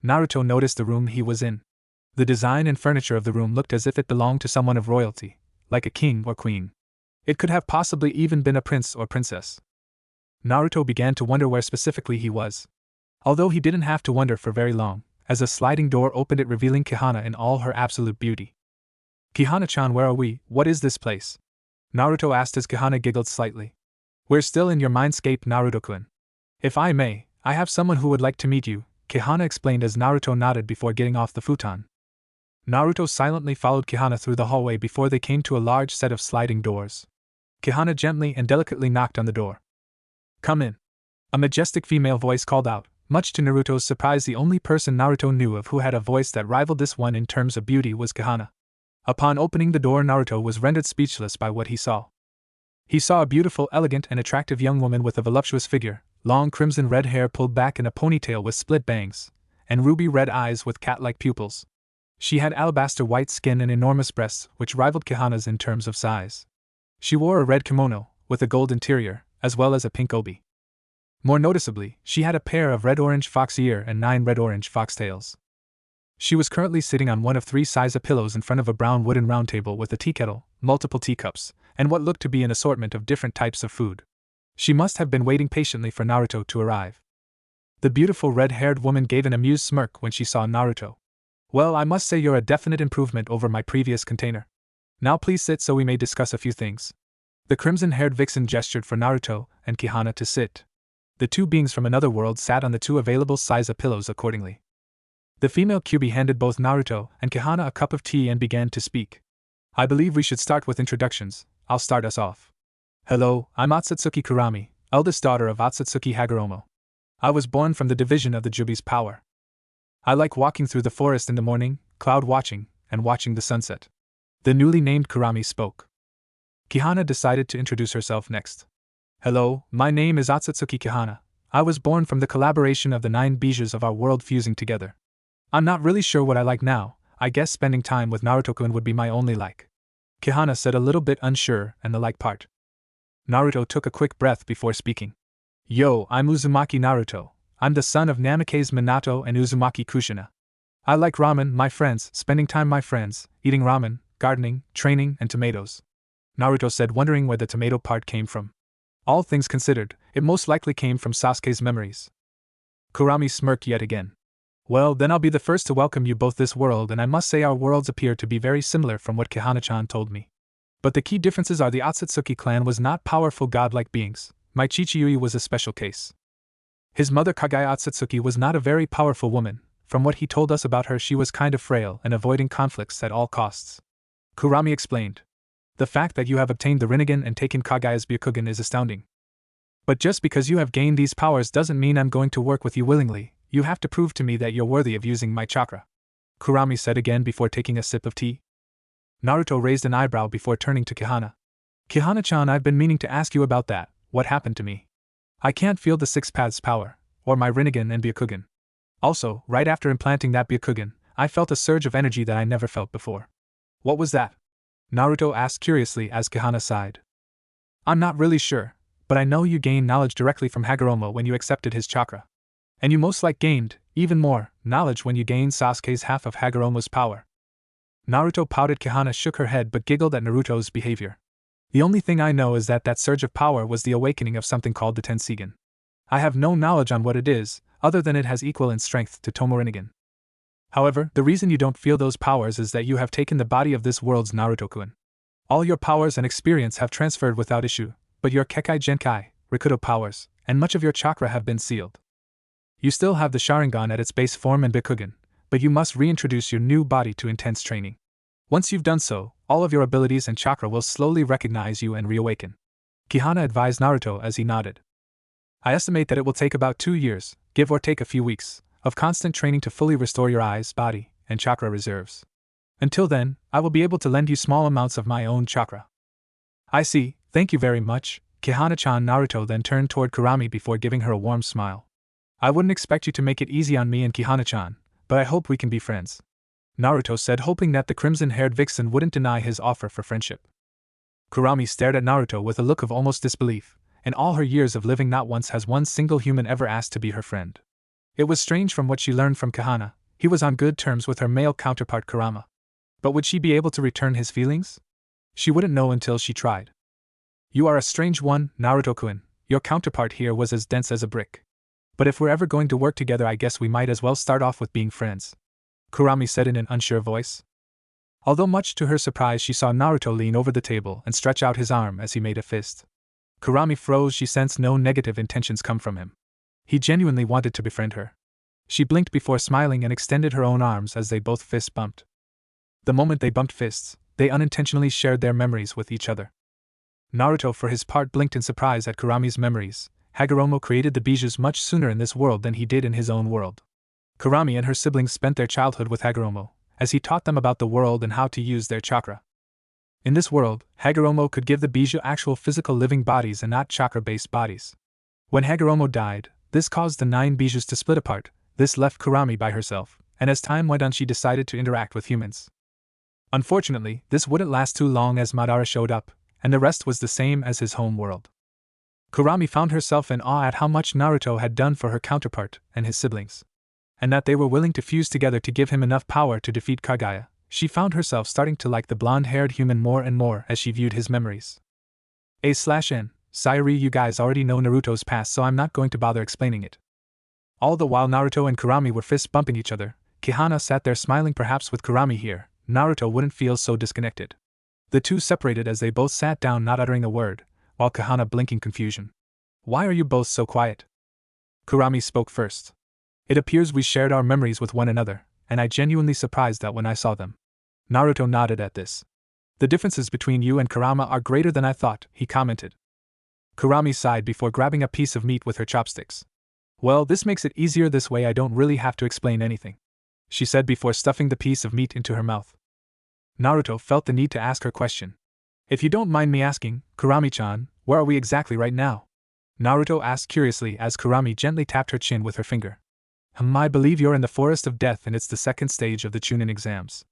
Naruto noticed the room he was in. The design and furniture of the room looked as if it belonged to someone of royalty, like a king or queen. It could have possibly even been a prince or princess. Naruto began to wonder where specifically he was. Although he didn't have to wonder for very long, as a sliding door opened, it revealing Kihana in all her absolute beauty. "Kihana-chan, where are we? What is this place?" Naruto asked as Kihana giggled slightly. "We're still in your Mindscape, Naruto-kun. If I may, I have someone who would like to meet you," Kihana explained as Naruto nodded before getting off the futon. Naruto silently followed Kihana through the hallway before they came to a large set of sliding doors. Kihana gently and delicately knocked on the door. "Come in." A majestic female voice called out. Much to Naruto's surprise, the only person Naruto knew of who had a voice that rivaled this one in terms of beauty was Kihana. Upon opening the door, Naruto was rendered speechless by what he saw. He saw a beautiful, elegant, and attractive young woman with a voluptuous figure, long crimson red hair pulled back in a ponytail with split bangs, and ruby red eyes with cat-like pupils. She had alabaster white skin and enormous breasts, which rivaled Kihana's in terms of size. She wore a red kimono, with a gold interior, as well as a pink obi. More noticeably, she had a pair of red-orange fox ear and 9 red-orange foxtails. She was currently sitting on one of 3 size of pillows in front of a brown wooden round table with a tea kettle, multiple teacups, and what looked to be an assortment of different types of food. She must have been waiting patiently for Naruto to arrive. The beautiful red-haired woman gave an amused smirk when she saw Naruto. "Well, I must say you're a definite improvement over my previous container. Now please sit so we may discuss a few things." The crimson-haired vixen gestured for Naruto and Kihana to sit. The two beings from another world sat on the 2 available size of pillows accordingly. The female Kyuubi handed both Naruto and Kihana a cup of tea and began to speak. "I believe we should start with introductions. I'll start us off. Hello, I'm Otsutsuki Kurami, eldest daughter of Otsutsuki Hagoromo. I was born from the division of the Jubi's power. I like walking through the forest in the morning, cloud watching, and watching the sunset." The newly named Kurami spoke. Kihana decided to introduce herself next. "Hello, my name is Otsutsuki Kihana. I was born from the collaboration of the 9 bijus of our world fusing together. I'm not really sure what I like now. I guess spending time with Naruto-kun would be my only like." Kihana said, a little bit unsure, and the like part. Naruto took a quick breath before speaking. "Yo, I'm Uzumaki Naruto. I'm the son of Namikaze Minato and Uzumaki Kushina. I like ramen, my friends, spending time my friends, eating ramen, gardening, training, and tomatoes." Naruto said, wondering where the tomato part came from. All things considered, it most likely came from Sasuke's memories. Kurami smirked yet again. "Well, then I'll be the first to welcome you both this world, and I must say our worlds appear to be very similar from what Kihana-chan told me. But the key differences are the Otsutsuki clan was not powerful godlike beings. My Chichiyui was a special case. His mother Kaguya Otsutsuki was not a very powerful woman. From what he told us about her, she was kind of frail and avoiding conflicts at all costs." Kurami explained. "The fact that you have obtained the rinnegan and taken Kaguya's byakugan is astounding. But just because you have gained these powers doesn't mean I'm going to work with you willingly. You have to prove to me that you're worthy of using my chakra," Kurami said again before taking a sip of tea. Naruto raised an eyebrow before turning to Kihana. "Kihana-chan, I've been meaning to ask you about that. What happened to me? I can't feel the 6 paths power, or my rinnegan and byakugan. Also, right after implanting that byakugan, I felt a surge of energy that I never felt before." "What was that?" Naruto asked curiously as Kihana sighed. "I'm not really sure, but I know you gained knowledge directly from Hagoromo when you accepted his chakra. And you most like gained, even more, knowledge when you gained Sasuke's half of Hagoromo's power." Naruto pouted. Kihana shook her head but giggled at Naruto's behavior. "The only thing I know is that surge of power was the awakening of something called the Tenseigan. I have no knowledge on what it is, other than it has equal in strength to Tomorinnegan. However, the reason you don't feel those powers is that you have taken the body of this world's Naruto-kun. All your powers and experience have transferred without issue, but your Kekai Genkai, Rikudo powers, and much of your chakra have been sealed. You still have the Sharingan at its base form and byakugan, but you must reintroduce your new body to intense training. Once you've done so, all of your abilities and chakra will slowly recognize you and reawaken," Kihana advised Naruto as he nodded. "I estimate that it will take about 2 years, give or take a few weeks, of constant training to fully restore your eyes, body, and chakra reserves. Until then, I will be able to lend you small amounts of my own chakra." "I see, thank you very much, Kihana-chan." Naruto then turned toward Kurami before giving her a warm smile. "I wouldn't expect you to make it easy on me and Kihana-chan, but I hope we can be friends," Naruto said, hoping that the crimson-haired vixen wouldn't deny his offer for friendship. Kurami stared at Naruto with a look of almost disbelief. In all her years of living, not once has one single human ever asked to be her friend. It was strange from what she learned from Kahana. He was on good terms with her male counterpart Kurama. But would she be able to return his feelings? She wouldn't know until she tried. You are a strange one, Naruto-kun. Your counterpart here was as dense as a brick. But if we're ever going to work together, I guess we might as well start off with being friends, Kurami said in an unsure voice. Although much to her surprise she saw Naruto lean over the table and stretch out his arm as he made a fist. Kurami froze. She sensed no negative intentions come from him. He genuinely wanted to befriend her. She blinked before smiling and extended her own arms as they both fist bumped. The moment they bumped fists, they unintentionally shared their memories with each other. Naruto for his part blinked in surprise at Kurami's memories. Hagoromo created the bijus much sooner in this world than he did in his own world. Kurami and her siblings spent their childhood with Hagoromo, as he taught them about the world and how to use their chakra. In this world, Hagoromo could give the biju actual physical living bodies and not chakra-based bodies. When Hagoromo died, this caused the 9 bijus to split apart. This left Kurami by herself, and as time went on she decided to interact with humans. Unfortunately, this wouldn't last too long as Madara showed up, and the rest was the same as his home world. Kurami found herself in awe at how much Naruto had done for her counterpart and his siblings, and that they were willing to fuse together to give him enough power to defeat Kaguya. She found herself starting to like the blonde-haired human more and more as she viewed his memories. A/N, Syareoo, you guys already know Naruto's past, so I'm not going to bother explaining it. All the while Naruto and Kurami were fist-bumping each other, Kahana sat there smiling. Perhaps with Kurami here, Naruto wouldn't feel so disconnected. The two separated as they both sat down, not uttering a word, while Kahana blinking confusion. Why are you both so quiet? Kurami spoke first. It appears we shared our memories with one another, and I genuinely surprised that when I saw them. Naruto nodded at this. The differences between you and Kurama are greater than I thought, he commented. Kurami sighed before grabbing a piece of meat with her chopsticks. Well, this makes it easier this way, I don't really have to explain anything, she said before stuffing the piece of meat into her mouth. Naruto felt the need to ask her question. If you don't mind me asking, Kurami-chan, where are we exactly right now? Naruto asked curiously as Kurami gently tapped her chin with her finger. I believe you're in the forest of death and it's the second stage of the Chunin exams.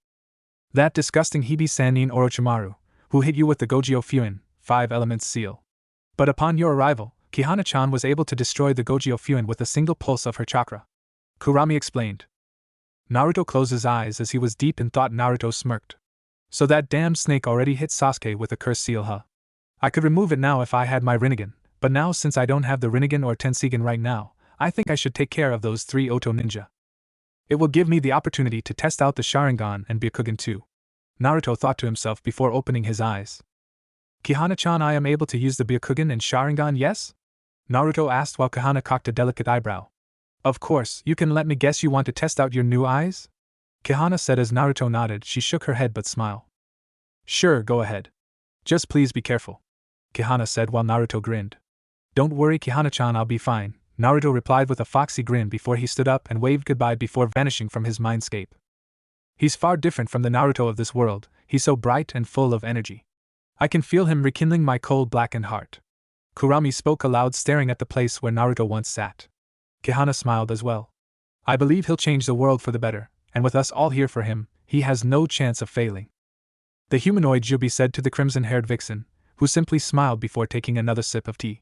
That disgusting Hibi-Sannin Orochimaru, who hit you with the Gojyo Fuin, 5 elements seal. But upon your arrival, Kahana-chan was able to destroy the Gojyo Fuin with a single pulse of her chakra, Kurami explained. Naruto closed his eyes as he was deep in thought. Naruto smirked. So that damn snake already hit Sasuke with a curse seal, huh? I could remove it now if I had my rinnegan, but now since I don't have the rinnegan or tensegan right now, I think I should take care of those 3 Oto ninja. It will give me the opportunity to test out the sharingan and byakugan too, Naruto thought to himself before opening his eyes. Kahana-chan, I am able to use the byakugan and sharingan, yes? Naruto asked while Kahana cocked a delicate eyebrow. Of course, you can let me guess you want to test out your new eyes? Kahana said as Naruto nodded. She shook her head but smiled. Sure, go ahead. Just please be careful, Kahana said while Naruto grinned. Don't worry, Kahana-chan, I'll be fine, Naruto replied with a foxy grin before he stood up and waved goodbye before vanishing from his mindscape. He's far different from the Naruto of this world. He's so bright and full of energy. I can feel him rekindling my cold blackened heart. Kurami spoke aloud, staring at the place where Naruto once sat. Kahana smiled as well. I believe he'll change the world for the better, and with us all here for him, he has no chance of failing. The humanoid Jubi said to the crimson-haired vixen, who simply smiled before taking another sip of tea.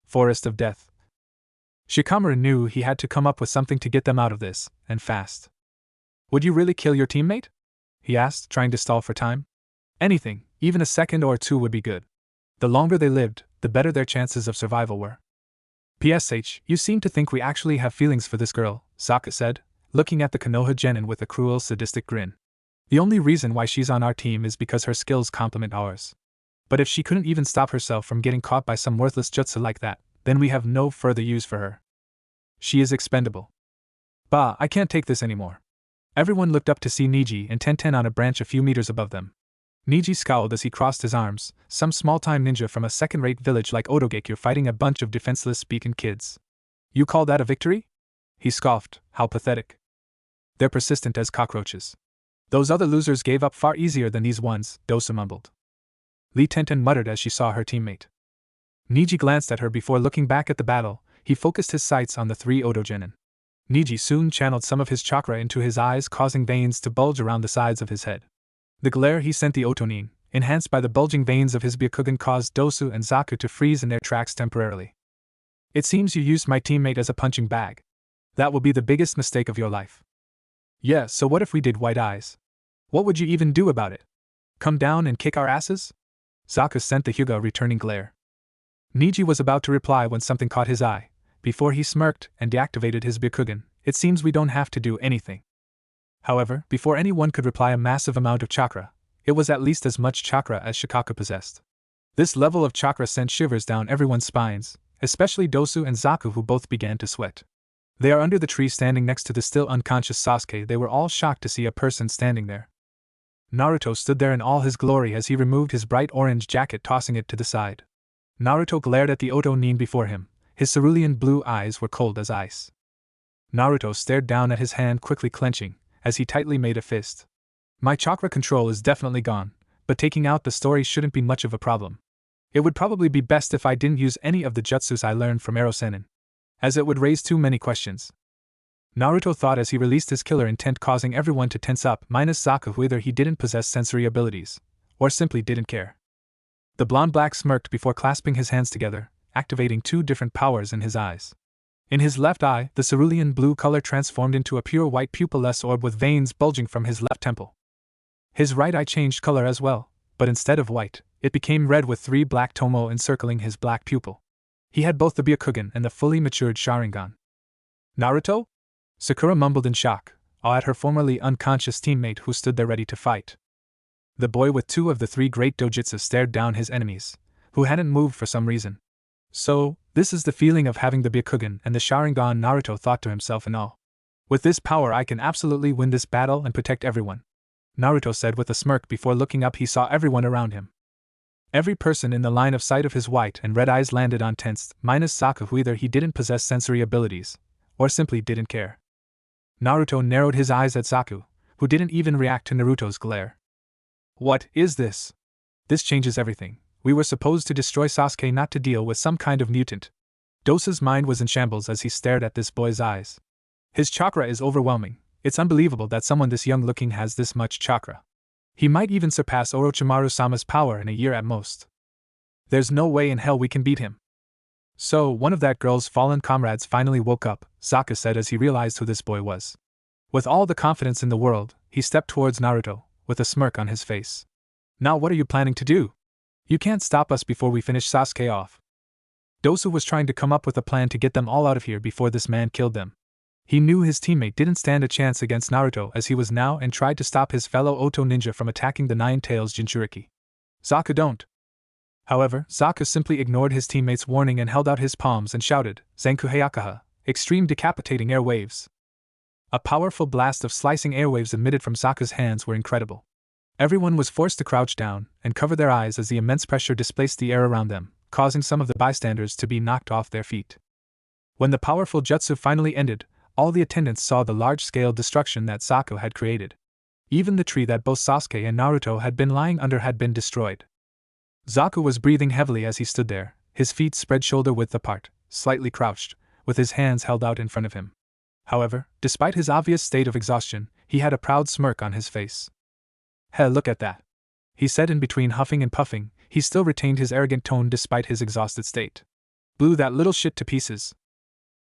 Forest of Death. Shikamaru knew he had to come up with something to get them out of this, and fast. Would you really kill your teammate? He asked, trying to stall for time. Anything, even a second or 2 would be good. The longer they lived, the better their chances of survival were. PSH, you seem to think we actually have feelings for this girl, Sokka said, looking at the Konoha genin with a cruel, sadistic grin. The only reason why she's on our team is because her skills complement ours. But if she couldn't even stop herself from getting caught by some worthless jutsu like that, then we have no further use for her. She is expendable. Bah, I can't take this anymore. Everyone looked up to see Neji and Tenten on a branch a few meters above them. Neji scowled as he crossed his arms, some small-time ninja from a second-rate village like Otogekyo fighting a bunch of defenseless beacon kids. You call that a victory? He scoffed, how pathetic. They're persistent as cockroaches. Those other losers gave up far easier than these ones, Dosa mumbled. Lee Tenten muttered as she saw her teammate. Neji glanced at her before looking back at the battle. He focused his sights on the 3 Oto genin. Neji soon channeled some of his chakra into his eyes, causing veins to bulge around the sides of his head. The glare he sent the Otonin, enhanced by the bulging veins of his byakugan, caused Dosu and Zaku to freeze in their tracks temporarily. It seems you used my teammate as a punching bag. That will be the biggest mistake of your life. Yeah, so what if we did white eyes? What would you even do about it? Come down and kick our asses? Zaku sent the Hyuga a returning glare. Neji was about to reply when something caught his eye. Before he smirked and deactivated his byakugan, it seems we don't have to do anything. However, before anyone could reply, a massive amount of chakra, it was at least as much chakra as Shikaku possessed. This level of chakra sent shivers down everyone's spines, especially Dosu and Zaku, who both began to sweat. They are under the tree standing next to the still unconscious Sasuke. They were all shocked to see a person standing there. Naruto stood there in all his glory as he removed his bright orange jacket, tossing it to the side. Naruto glared at the Oto-nin before him. His cerulean blue eyes were cold as ice. Naruto stared down at his hand, quickly clenching, as he tightly made a fist. My chakra control is definitely gone, but taking out the story shouldn't be much of a problem. It would probably be best if I didn't use any of the jutsus I learned from Erosenin, as it would raise too many questions. Naruto thought as he released his killer intent, causing everyone to tense up, minus Zaku, who either he didn't possess sensory abilities, or simply didn't care. The blonde-black smirked before clasping his hands together, activating two different powers in his eyes. In his left eye, the cerulean blue color transformed into a pure white pupilless orb with veins bulging from his left temple. His right eye changed color as well, but instead of white, it became red with 3 black tomo encircling his black pupil. He had both the byakugan and the fully matured sharingan. Naruto? Sakura mumbled in shock, awe at her formerly unconscious teammate who stood there ready to fight. The boy with 2 of the 3 great dojutsu stared down his enemies, who hadn't moved for some reason. So, this is the feeling of having the byakugan and the sharingan, Naruto thought to himself in awe. With this power I can absolutely win this battle and protect everyone, Naruto said with a smirk before looking up. He saw everyone around him. Every person in the line of sight of his white and red eyes landed on tensed, minus Zaku, who either he didn't possess sensory abilities, or simply didn't care. Naruto narrowed his eyes at Zaku, who didn't even react to Naruto's glare. What is this? This changes everything. We were supposed to destroy Sasuke, not to deal with some kind of mutant. Dosa's mind was in shambles as he stared at this boy's eyes. His chakra is overwhelming. It's unbelievable that someone this young looking has this much chakra. He might even surpass Orochimaru-sama's power in a year at most. There's no way in hell we can beat him. So, one of that girl's fallen comrades finally woke up, Zaku said as he realized who this boy was. With all the confidence in the world, he stepped towards Naruto, with a smirk on his face. Now what are you planning to do? You can't stop us before we finish Sasuke off. Dosu was trying to come up with a plan to get them all out of here before this man killed them. He knew his teammate didn't stand a chance against Naruto as he was now and tried to stop his fellow Oto ninja from attacking the Nine Tails Jinchuriki. Zaku don't. However, Zaku simply ignored his teammate's warning and held out his palms and shouted, Zenku Hayakaha, extreme decapitating air waves. A powerful blast of slicing airwaves emitted from Zaku's hands were incredible. Everyone was forced to crouch down and cover their eyes as the immense pressure displaced the air around them, causing some of the bystanders to be knocked off their feet. When the powerful jutsu finally ended, all the attendants saw the large-scale destruction that Zaku had created. Even the tree that both Sasuke and Naruto had been lying under had been destroyed. Zaku was breathing heavily as he stood there, his feet spread shoulder-width apart, slightly crouched, with his hands held out in front of him. However, despite his obvious state of exhaustion, he had a proud smirk on his face. Hey, look at that, he said in between huffing and puffing. He still retained his arrogant tone despite his exhausted state. Blew that little shit to pieces.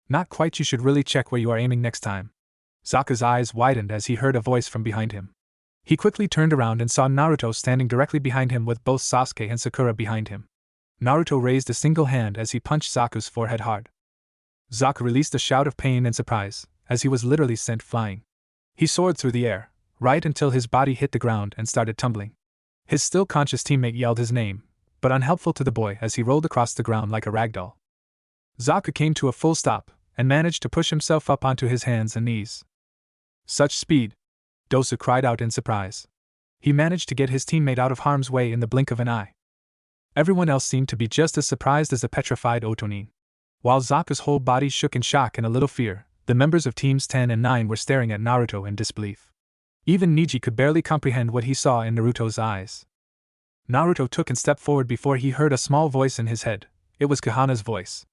Not quite. You should really check where you are aiming next time. Zaku's eyes widened as he heard a voice from behind him. He quickly turned around and saw Naruto standing directly behind him with both Sasuke and Sakura behind him. Naruto raised a single hand as he punched Zaku's forehead hard. Zaku released a shout of pain and surprise, as he was literally sent flying. He soared through the air, right until his body hit the ground and started tumbling. His still conscious teammate yelled his name, but unhelpful to the boy as he rolled across the ground like a ragdoll. Zaku came to a full stop, and managed to push himself up onto his hands and knees. Such speed! Dosu cried out in surprise. He managed to get his teammate out of harm's way in the blink of an eye. Everyone else seemed to be just as surprised as the petrified Otonin. While Zaku's whole body shook in shock and a little fear, the members of Teams 10 and 9 were staring at Naruto in disbelief. Even Neji could barely comprehend what he saw in Naruto's eyes. Naruto took a step forward before he heard a small voice in his head. It was Kahana's voice.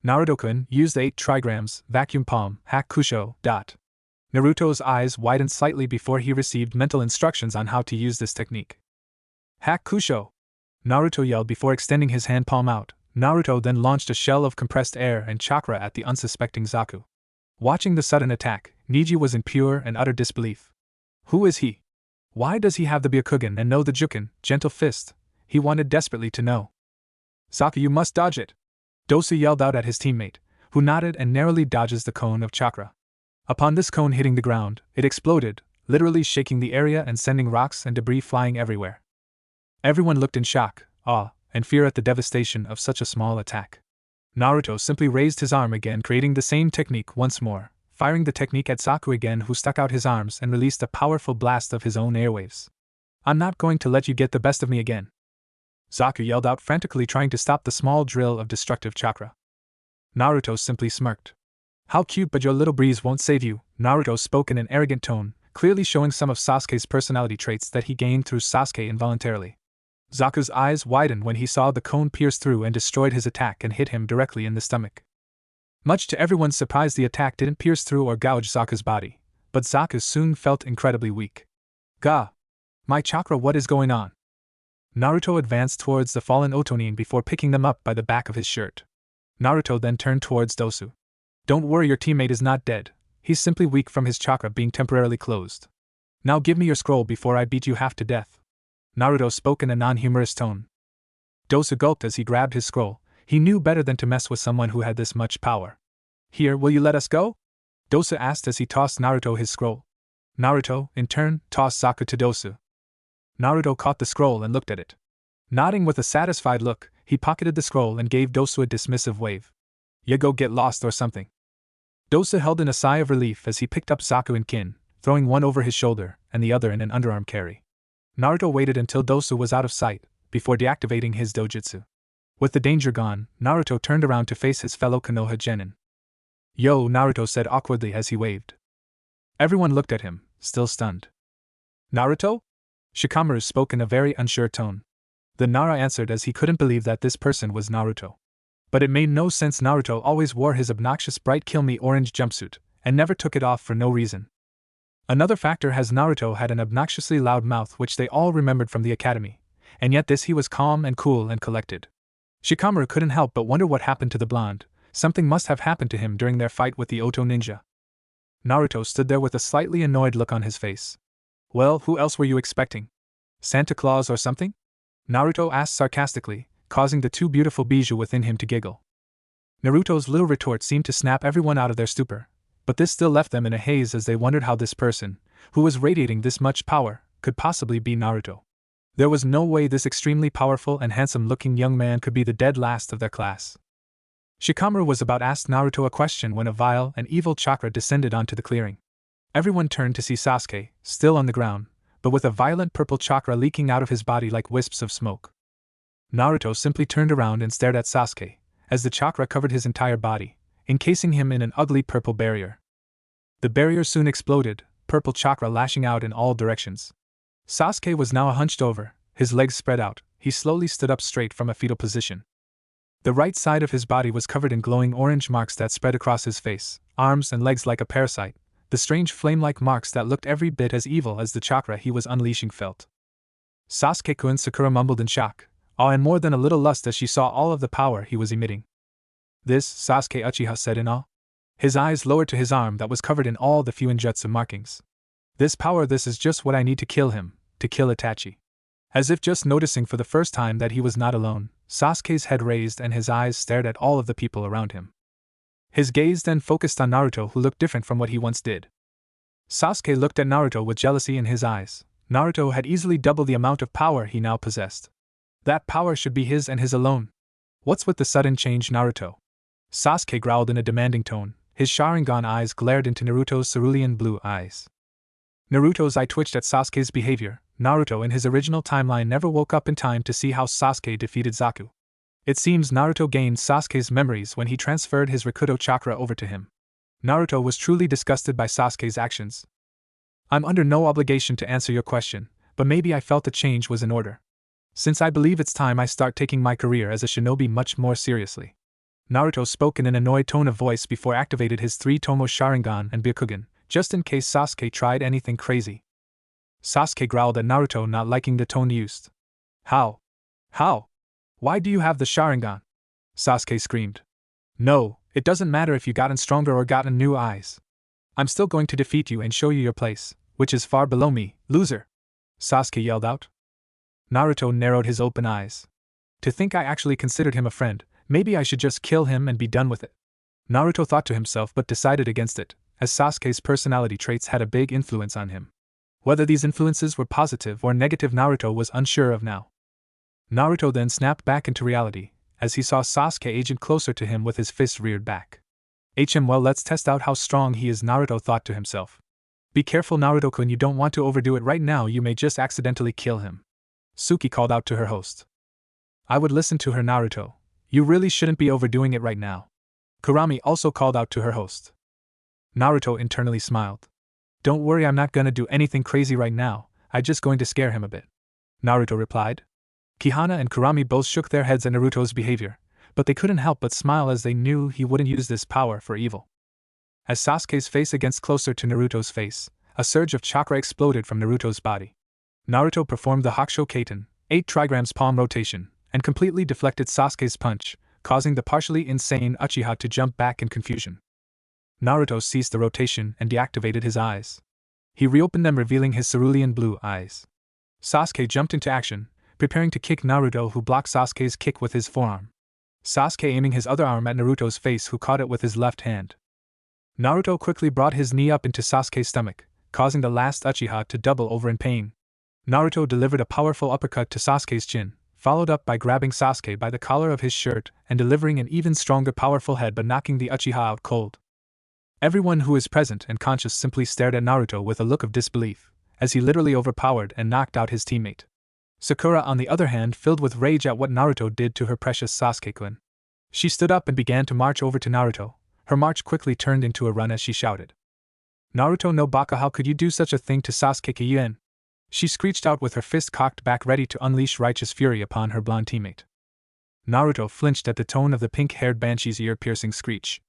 Naruto-kun, use the 8 trigrams, vacuum palm, hack kusho, dot. Naruto's eyes widened slightly before he received mental instructions on how to use this technique. Hakusho! Naruto yelled before extending his hand palm out. Naruto then launched a shell of compressed air and chakra at the unsuspecting Zaku. Watching the sudden attack, Neji was in pure and utter disbelief. Who is he? Why does he have the byakugan and know the juken, gentle fist? He wanted desperately to know. Zaku, you must dodge it! Dosu yelled out at his teammate, who nodded and narrowly dodges the cone of chakra. Upon this cone hitting the ground, it exploded, literally shaking the area and sending rocks and debris flying everywhere. Everyone looked in shock, awe, and fear at the devastation of such a small attack. Naruto simply raised his arm again, creating the same technique once more, firing the technique at Zaku again, who stuck out his arms and released a powerful blast of his own airwaves. I'm not going to let you get the best of me again. Zaku yelled out frantically, trying to stop the small drill of destructive chakra. Naruto simply smirked. How cute, but your little breeze won't save you, Naruto spoke in an arrogant tone, clearly showing some of Sasuke's personality traits that he gained through Sasuke involuntarily. Zaku's eyes widened when he saw the cone pierce through and destroyed his attack and hit him directly in the stomach. Much to everyone's surprise, the attack didn't pierce through or gouge Zaku's body, but Zaku soon felt incredibly weak. Gah! My chakra, what is going on? Naruto advanced towards the fallen Otonin before picking them up by the back of his shirt. Naruto then turned towards Dosu. Don't worry, your teammate is not dead, he's simply weak from his chakra being temporarily closed. Now give me your scroll before I beat you half to death. Naruto spoke in a non-humorous tone. Dosu gulped as he grabbed his scroll. He knew better than to mess with someone who had this much power. Here, will you let us go? Dosu asked as he tossed Naruto his scroll. Naruto, in turn, tossed Zaku to Dosu. Naruto caught the scroll and looked at it. Nodding with a satisfied look, he pocketed the scroll and gave Dosu a dismissive wave. Ya go get lost or something. Dosu held in a sigh of relief as he picked up Zaku and Kin, throwing one over his shoulder and the other in an underarm carry. Naruto waited until Dosu was out of sight, before deactivating his dojutsu. With the danger gone, Naruto turned around to face his fellow Konoha genin. Yo, Naruto said awkwardly as he waved. Everyone looked at him, still stunned. Naruto? Shikamaru spoke in a very unsure tone. The Nara answered as he couldn't believe that this person was Naruto. But it made no sense. Naruto always wore his obnoxious bright kill-me orange jumpsuit, and never took it off for no reason. Another factor has Naruto had an obnoxiously loud mouth which they all remembered from the academy, and yet this he was calm and cool and collected. Shikamaru couldn't help but wonder what happened to the blonde. Something must have happened to him during their fight with the Oto ninja. Naruto stood there with a slightly annoyed look on his face. Well, who else were you expecting? Santa Claus or something? Naruto asked sarcastically, causing the two beautiful bijou within him to giggle. Naruto's little retort seemed to snap everyone out of their stupor, but this still left them in a haze as they wondered how this person, who was radiating this much power, could possibly be Naruto. There was no way this extremely powerful and handsome-looking young man could be the dead last of their class. Shikamaru was about to ask Naruto a question when a vile and evil chakra descended onto the clearing. Everyone turned to see Sasuke, still on the ground, but with a violent purple chakra leaking out of his body like wisps of smoke. Naruto simply turned around and stared at Sasuke, as the chakra covered his entire body, encasing him in an ugly purple barrier. The barrier soon exploded, purple chakra lashing out in all directions. Sasuke was now hunched over, his legs spread out. He slowly stood up straight from a fetal position. The right side of his body was covered in glowing orange marks that spread across his face, arms and legs like a parasite, the strange flame-like marks that looked every bit as evil as the chakra he was unleashing felt. Sasuke-kun, Sakura mumbled in shock, awe and more than a little lust as she saw all of the power he was emitting. This, Sasuke Uchiha said in awe. His eyes lowered to his arm that was covered in all the Fuinjutsu markings. This power, this is just what I need to kill him, to kill Itachi. As if just noticing for the first time that he was not alone, Sasuke's head raised and his eyes stared at all of the people around him. His gaze then focused on Naruto, who looked different from what he once did. Sasuke looked at Naruto with jealousy in his eyes. Naruto had easily double the amount of power he now possessed. That power should be his and his alone. What's with the sudden change, Naruto? Sasuke growled in a demanding tone. His Sharingan eyes glared into Naruto's cerulean blue eyes. Naruto's eye twitched at Sasuke's behavior. Naruto in his original timeline never woke up in time to see how Sasuke defeated Zaku. It seems Naruto gained Sasuke's memories when he transferred his Rikudo chakra over to him. Naruto was truly disgusted by Sasuke's actions. I'm under no obligation to answer your question, but maybe I felt a change was in order. Since I believe it's time I start taking my career as a shinobi much more seriously. Naruto spoke in an annoyed tone of voice before activated his 3 Tomo Sharingan and Byakugan, just in case Sasuke tried anything crazy. Sasuke growled at Naruto, not liking the tone used. How? How? Why do you have the Sharingan? Sasuke screamed. No, it doesn't matter if you gotten stronger or gotten new eyes. I'm still going to defeat you and show you your place, which is far below me, loser! Sasuke yelled out. Naruto narrowed his open eyes. To think I actually considered him a friend, maybe I should just kill him and be done with it. Naruto thought to himself but decided against it, as Sasuke's personality traits had a big influence on him. Whether these influences were positive or negative Naruto was unsure of now. Naruto then snapped back into reality, as he saw Sasuke edging closer to him with his fists reared back. Well, let's test out how strong he is, Naruto thought to himself. Be careful, Naruto-kun, you don't want to overdo it right now, you may just accidentally kill him. Suki called out to her host. I would listen to her, Naruto. You really shouldn't be overdoing it right now. Kurami also called out to her host. Naruto internally smiled. Don't worry, I'm not gonna do anything crazy right now, I'm just going to scare him a bit. Naruto replied. Kihana and Kurami both shook their heads at Naruto's behavior, but they couldn't help but smile as they knew he wouldn't use this power for evil. As Sasuke's face against closer to Naruto's face, a surge of chakra exploded from Naruto's body. Naruto performed the Hakusho Kaiten, 8 trigrams palm rotation, and completely deflected Sasuke's punch, causing the partially insane Uchiha to jump back in confusion. Naruto ceased the rotation and deactivated his eyes. He reopened them, revealing his cerulean blue eyes. Sasuke jumped into action, preparing to kick Naruto, who blocked Sasuke's kick with his forearm. Sasuke aiming his other arm at Naruto's face, who caught it with his left hand. Naruto quickly brought his knee up into Sasuke's stomach, causing the last Uchiha to double over in pain. Naruto delivered a powerful uppercut to Sasuke's chin, followed up by grabbing Sasuke by the collar of his shirt and delivering an even stronger powerful headbutt, knocking the Uchiha out cold. Everyone who is present and conscious simply stared at Naruto with a look of disbelief, as he literally overpowered and knocked out his teammate. Sakura, on the other hand, filled with rage at what Naruto did to her precious Sasuke-kun. She stood up and began to march over to Naruto. Her march quickly turned into a run as she shouted. Naruto no baka, how could you do such a thing to Sasuke-kun? She screeched out with her fist cocked back, ready to unleash righteous fury upon her blonde teammate. Naruto flinched at the tone of the pink-haired banshee's ear-piercing screech.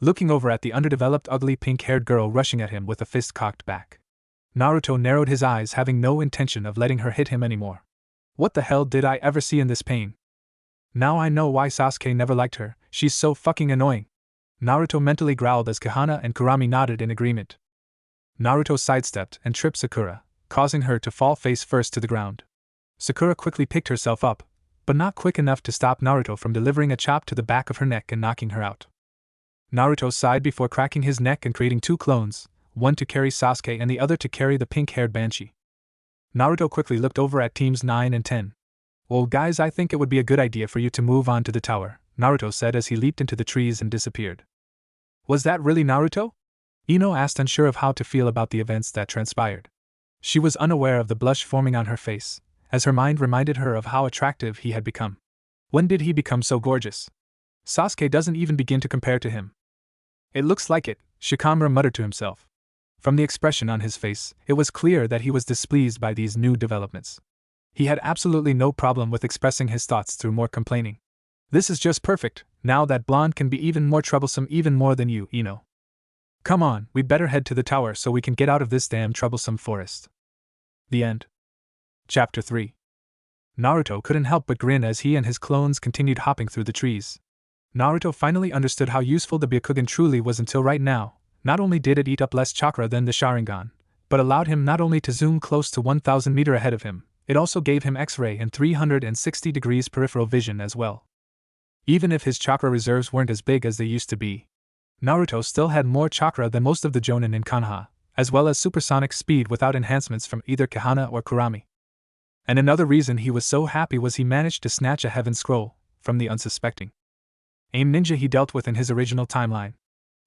Looking over at the underdeveloped, ugly pink-haired girl rushing at him with a fist cocked back, Naruto narrowed his eyes, having no intention of letting her hit him anymore. What the hell did I ever see in this pain? Now I know why Sasuke never liked her, she's so fucking annoying. Naruto mentally growled as Kihana and Kurami nodded in agreement. Naruto sidestepped and tripped Sakura, causing her to fall face first to the ground. Sakura quickly picked herself up, but not quick enough to stop Naruto from delivering a chop to the back of her neck and knocking her out. Naruto sighed before cracking his neck and creating 2 clones, one to carry Sasuke and the other to carry the pink-haired banshee. Naruto quickly looked over at teams 9 and 10. Well guys, I think it would be a good idea for you to move on to the tower, Naruto said as he leaped into the trees and disappeared. Was that really Naruto? Ino asked, unsure of how to feel about the events that transpired. She was unaware of the blush forming on her face, as her mind reminded her of how attractive he had become. When did he become so gorgeous? Sasuke doesn't even begin to compare to him. It looks like it, Shikamaru muttered to himself. From the expression on his face, it was clear that he was displeased by these new developments. He had absolutely no problem with expressing his thoughts through more complaining. This is just perfect, now that blonde can be even more troublesome, even more than you, Ino. Come on, we'd better head to the tower so we can get out of this damn troublesome forest. The end. Chapter 3. Naruto couldn't help but grin as he and his clones continued hopping through the trees. Naruto finally understood how useful the byakugan truly was until right now. Not only did it eat up less chakra than the Sharingan, but allowed him not only to zoom close to 1,000 meters ahead of him, it also gave him X-ray and 360 degrees peripheral vision as well. Even if his chakra reserves weren't as big as they used to be, Naruto still had more chakra than most of the Jonin in Konoha, as well as supersonic speed without enhancements from either Kihana or Kurami. And another reason he was so happy was he managed to snatch a heaven scroll from the unsuspecting AIM ninja he dealt with in his original timeline.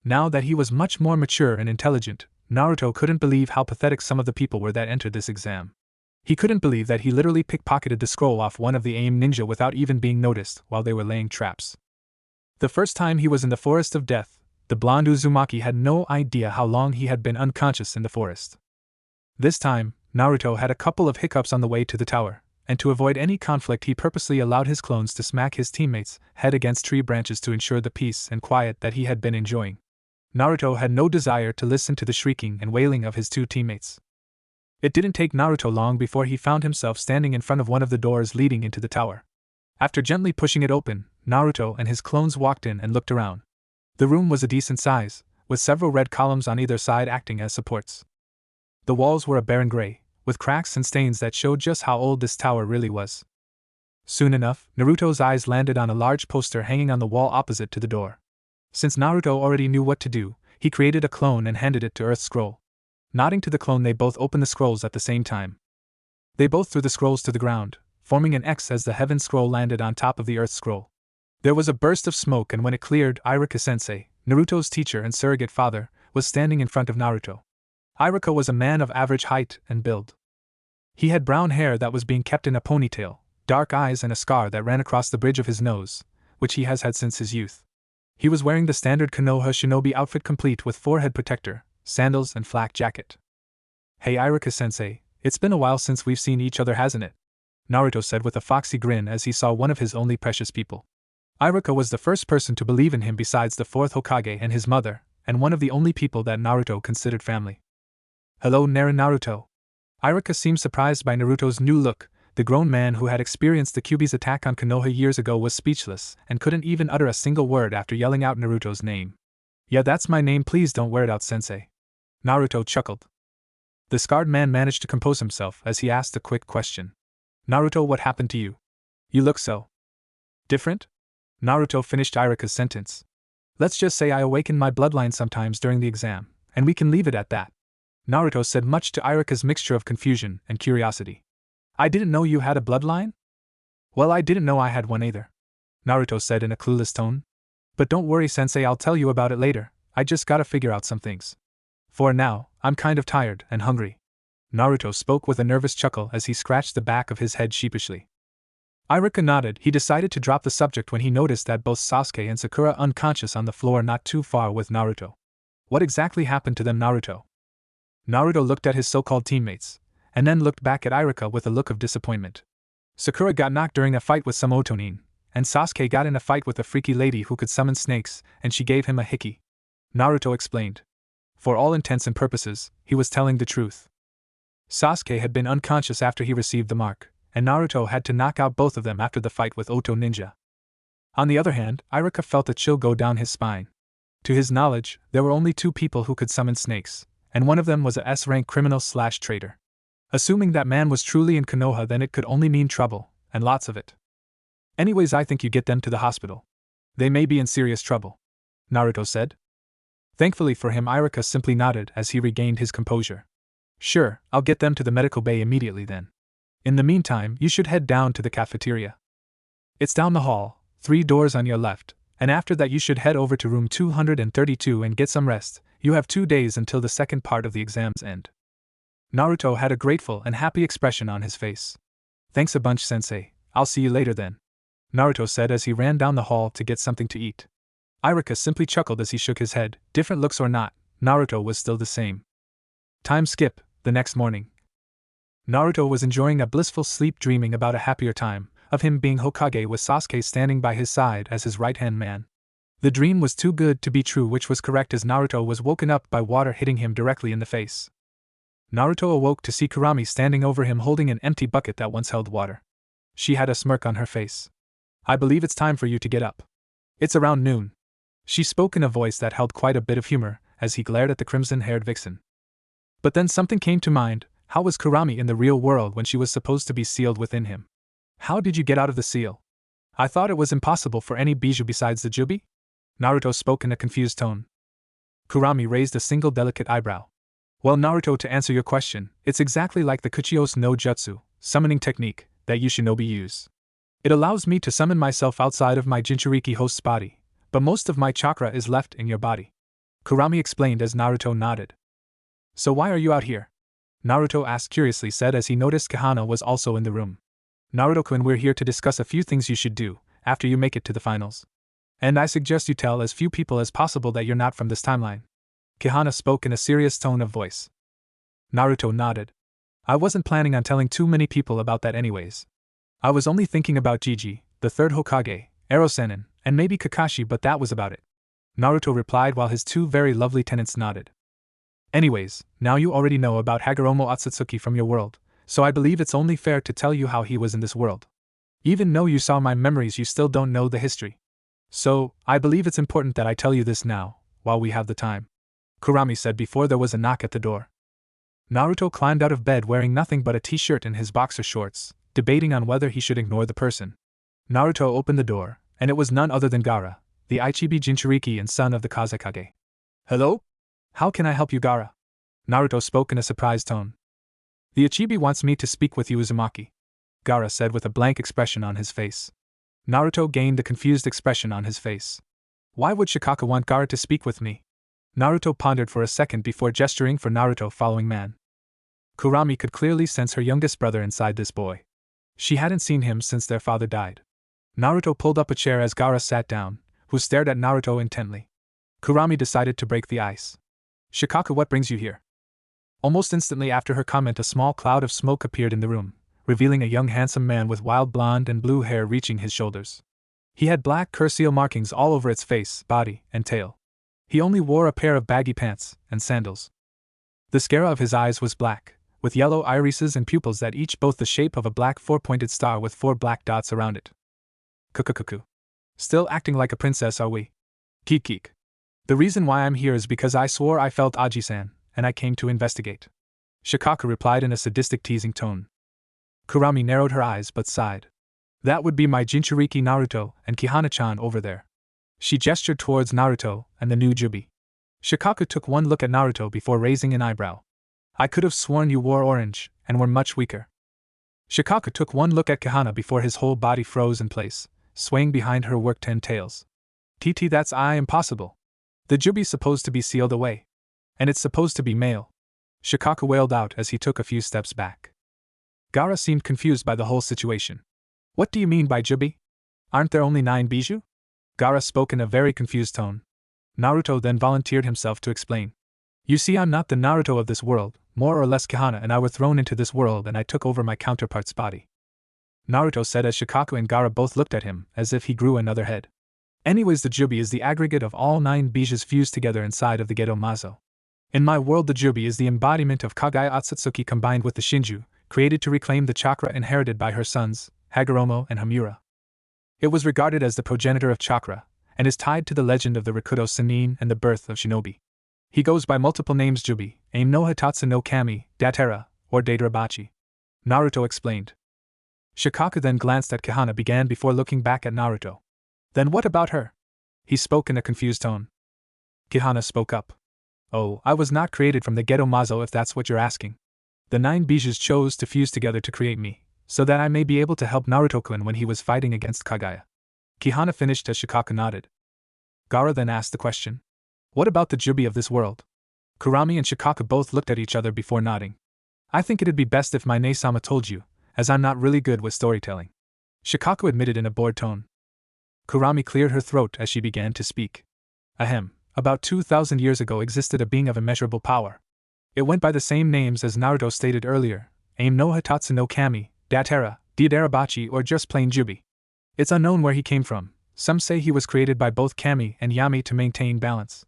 Now that he was much more mature and intelligent, Naruto couldn't believe how pathetic some of the people were that entered this exam. He couldn't believe that he literally pickpocketed the scroll off one of the AIM ninja without even being noticed while they were laying traps. The first time he was in the Forest of Death, the blonde Uzumaki had no idea how long he had been unconscious in the forest. This time, Naruto had a couple of hiccups on the way to the tower, and to avoid any conflict he purposely allowed his clones to smack his teammates' head against tree branches to ensure the peace and quiet that he had been enjoying. Naruto had no desire to listen to the shrieking and wailing of his 2 teammates. It didn't take Naruto long before he found himself standing in front of one of the doors leading into the tower. After gently pushing it open, Naruto and his clones walked in and looked around. The room was a decent size, with several red columns on either side acting as supports. The walls were a barren gray, with cracks and stains that showed just how old this tower really was. Soon enough, Naruto's eyes landed on a large poster hanging on the wall opposite to the door. Since Naruto already knew what to do, he created a clone and handed it to Earth Scroll. Nodding to the clone, they both opened the scrolls at the same time. They both threw the scrolls to the ground, forming an X as the Heaven Scroll landed on top of the Earth Scroll. There was a burst of smoke, and when it cleared, Iruka-sensei, Naruto's teacher and surrogate father, was standing in front of Naruto. Iruka was a man of average height and build. He had brown hair that was being kept in a ponytail, dark eyes, and a scar that ran across the bridge of his nose, which he has had since his youth. He was wearing the standard Konoha shinobi outfit complete with forehead protector, sandals, and flak jacket. "Hey Iruka-sensei, it's been a while since we've seen each other, hasn't it?" Naruto said with a foxy grin as he saw one of his only precious people. Iruka was the first person to believe in him besides the fourth Hokage and his mother, and one of the only people that Naruto considered family. "Hello Naruto." Iruka seemed surprised by Naruto's new look. The grown man who had experienced the Kyuubi's attack on Konoha years ago was speechless and couldn't even utter a single word after yelling out Naruto's name. "Yeah, that's my name, please don't wear it out, sensei." Naruto chuckled. The scarred man managed to compose himself as he asked a quick question. "Naruto, what happened to you? You look so different?" Naruto finished Iruka's sentence. "Let's just say I awaken my bloodline sometimes during the exam, and we can leave it at that," Naruto said, much to Iruka's mixture of confusion and curiosity. "I didn't know you had a bloodline?" "Well, I didn't know I had one either," Naruto said in a clueless tone. "But don't worry, sensei, I'll tell you about it later. I just gotta figure out some things. For now, I'm kind of tired and hungry." Naruto spoke with a nervous chuckle as he scratched the back of his head sheepishly. Iruka nodded. He decided to drop the subject when he noticed that both Sasuke and Sakura unconscious on the floor not too far with Naruto. What exactly happened to them, Naruto? Naruto looked at his so-called teammates, and then looked back at Iruka with a look of disappointment. Sakura got knocked during a fight with some Otonin, and Sasuke got in a fight with a freaky lady who could summon snakes, and she gave him a hickey. Naruto explained. For all intents and purposes, he was telling the truth. Sasuke had been unconscious after he received the mark, and Naruto had to knock out both of them after the fight with Oto Ninja. On the other hand, Iruka felt a chill go down his spine. To his knowledge, there were only two people who could summon snakes, and one of them was a S-rank criminal/traitor. Assuming that man was truly in Konoha, then it could only mean trouble, and lots of it. "Anyways, I think you get them to the hospital. They may be in serious trouble," Naruto said. Thankfully for him, Iruka simply nodded as he regained his composure. "Sure, I'll get them to the medical bay immediately then. In the meantime, you should head down to the cafeteria. It's down the hall, 3 doors on your left, and after that you should head over to room 232 and get some rest. You have 2 days until the second part of the exams end." Naruto had a grateful and happy expression on his face. "Thanks a bunch, sensei. I'll see you later then," Naruto said as he ran down the hall to get something to eat. Iruka simply chuckled as he shook his head. Different looks or not, Naruto was still the same. Time skip, the next morning. Naruto was enjoying a blissful sleep, dreaming about a happier time, of him being Hokage with Sasuke standing by his side as his right-hand man. The dream was too good to be true, which was correct as Naruto was woken up by water hitting him directly in the face. Naruto awoke to see Kurami standing over him holding an empty bucket that once held water. She had a smirk on her face. "I believe it's time for you to get up. It's around noon." She spoke in a voice that held quite a bit of humor as he glared at the crimson-haired vixen. But then something came to mind. How was Kurami in the real world when she was supposed to be sealed within him? "How did you get out of the seal? I thought it was impossible for any bijou besides the jubi?" Naruto spoke in a confused tone. Kurami raised a single delicate eyebrow. "Well, Naruto, to answer your question, it's exactly like the Kuchiyos no Jutsu, summoning technique, that you shinobi use. It allows me to summon myself outside of my Jinchuriki host's body, but most of my chakra is left in your body," Kurami explained as Naruto nodded. "So why are you out here?" Naruto asked curiously, said as he noticed Kahana was also in the room. "Naruto-kun, we're here to discuss a few things you should do after you make it to the finals. And I suggest you tell as few people as possible that you're not from this timeline." Kahana spoke in a serious tone of voice. Naruto nodded. "I wasn't planning on telling too many people about that anyways. I was only thinking about Jiji, the third Hokage, Ero-sennin, and maybe Kakashi, but that was about it," Naruto replied while his 2 very lovely tenants nodded. Anyways, now you already know about Hagoromo Otsutsuki from your world, so I believe it's only fair to tell you how he was in this world. Even though you saw my memories, you still don't know the history. So, I believe it's important that I tell you this now, while we have the time. Kurami said before there was a knock at the door. Naruto climbed out of bed wearing nothing but a t-shirt and his boxer shorts, debating on whether he should ignore the person. Naruto opened the door, and it was none other than Gaara, the Ichibi Jinchuriki and son of the Kazekage. Hello? How can I help you, Gaara? Naruto spoke in a surprised tone. The Ichibi wants me to speak with you, Uzumaki, Gaara said with a blank expression on his face. Naruto gained a confused expression on his face. Why would Shikaka want Gaara to speak with me? Naruto pondered for a second before gesturing for Naruto following man. Kurami could clearly sense her youngest brother inside this boy. She hadn't seen him since their father died. Naruto pulled up a chair as Gaara sat down, who stared at Naruto intently. Kurami decided to break the ice. Shikaka, what brings you here? Almost instantly after her comment, a small cloud of smoke appeared in the room, revealing a young handsome man with wild blonde and blue hair reaching his shoulders. He had black curcial markings all over its face, body, and tail. He only wore a pair of baggy pants and sandals. The sclera of his eyes was black, with yellow irises and pupils that each both the shape of a black four-pointed star with 4 black dots around it. Kukukuku. Still acting like a princess, are we? Keek keek. The reason why I'm here is because I swore I felt Aji-san, and I came to investigate. Shikaka replied in a sadistic teasing tone. Kurami narrowed her eyes but sighed. That would be my Jinchuriki Naruto and Kihana-chan over there. She gestured towards Naruto and the new Jubi. Shikaka took one look at Naruto before raising an eyebrow. I could have sworn you wore orange and were much weaker. Shikaka took one look at Kihana before his whole body froze in place, swaying behind her work 10 tails. TT, that's impossible. The Jubi's supposed to be sealed away. And it's supposed to be male. Shikaka wailed out as he took a few steps back. Gaara seemed confused by the whole situation. What do you mean by Jubi? Aren't there only 9 bijou? Gaara spoke in a very confused tone. Naruto then volunteered himself to explain. You see, I'm not the Naruto of this world, more or less Kihana and I were thrown into this world and I took over my counterpart's body. Naruto said as Shikaka and Gaara both looked at him as if he grew another head. Anyways, the Jubi is the aggregate of all 9 bijous fused together inside of the Gedo Mazo. In my world, the Jubi is the embodiment of Kaguya Otsutsuki combined with the Shinju, created to reclaim the chakra inherited by her sons, Hagoromo and Hamura. It was regarded as the progenitor of chakra, and is tied to the legend of the Rikudo Sannin and the birth of shinobi. He goes by multiple names: Jubi, Aim no Hitatsu no Kami, Datera, or Datarabachi. Naruto explained. Shikaka then glanced at Kihana began before looking back at Naruto. Then what about her? He spoke in a confused tone. Kihana spoke up. Oh, I was not created from the Gedo Mazo if that's what you're asking. The 9 bijous chose to fuse together to create me, so that I may be able to help Naruto-kun when he was fighting against Kaguya. Kihana finished as Shikaka nodded. Gaara then asked the question. What about the Jubi of this world? Kurami and Shikaka both looked at each other before nodding. I think it'd be best if my Ne-sama told you, as I'm not really good with storytelling. Shikaka admitted in a bored tone. Kurami cleared her throat as she began to speak. Ahem, about 2,000 years ago existed a being of immeasurable power. It went by the same names as Naruto stated earlier, Aim no Hitatsu no Kami, Datera, Datarabachi, or just plain Jubi. It's unknown where he came from. Some say he was created by both Kami and Yami to maintain balance.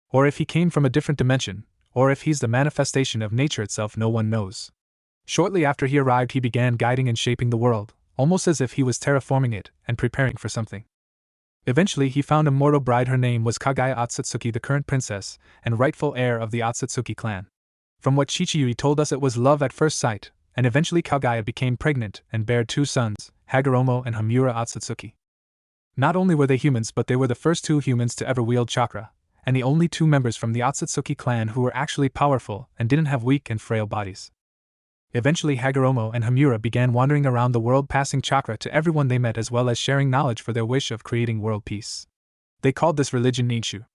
Or if he came from a different dimension, or if he's the manifestation of nature itself, no one knows. Shortly after he arrived, he began guiding and shaping the world, almost as if he was terraforming it and preparing for something. Eventually he found a mortal bride. Her name was Kaguya Otsutsuki, the current princess and rightful heir of the Otsutsuki clan. From what Chichiyui told us, it was love at first sight, and eventually Kaguya became pregnant and bared 2 sons, Hagoromo and Hamura Otsutsuki. Not only were they humans, but they were the first 2 humans to ever wield chakra, and the only 2 members from the Otsutsuki clan who were actually powerful and didn't have weak and frail bodies. Eventually Hagoromo and Hamura began wandering around the world passing chakra to everyone they met, as well as sharing knowledge for their wish of creating world peace. They called this religion Ninshu.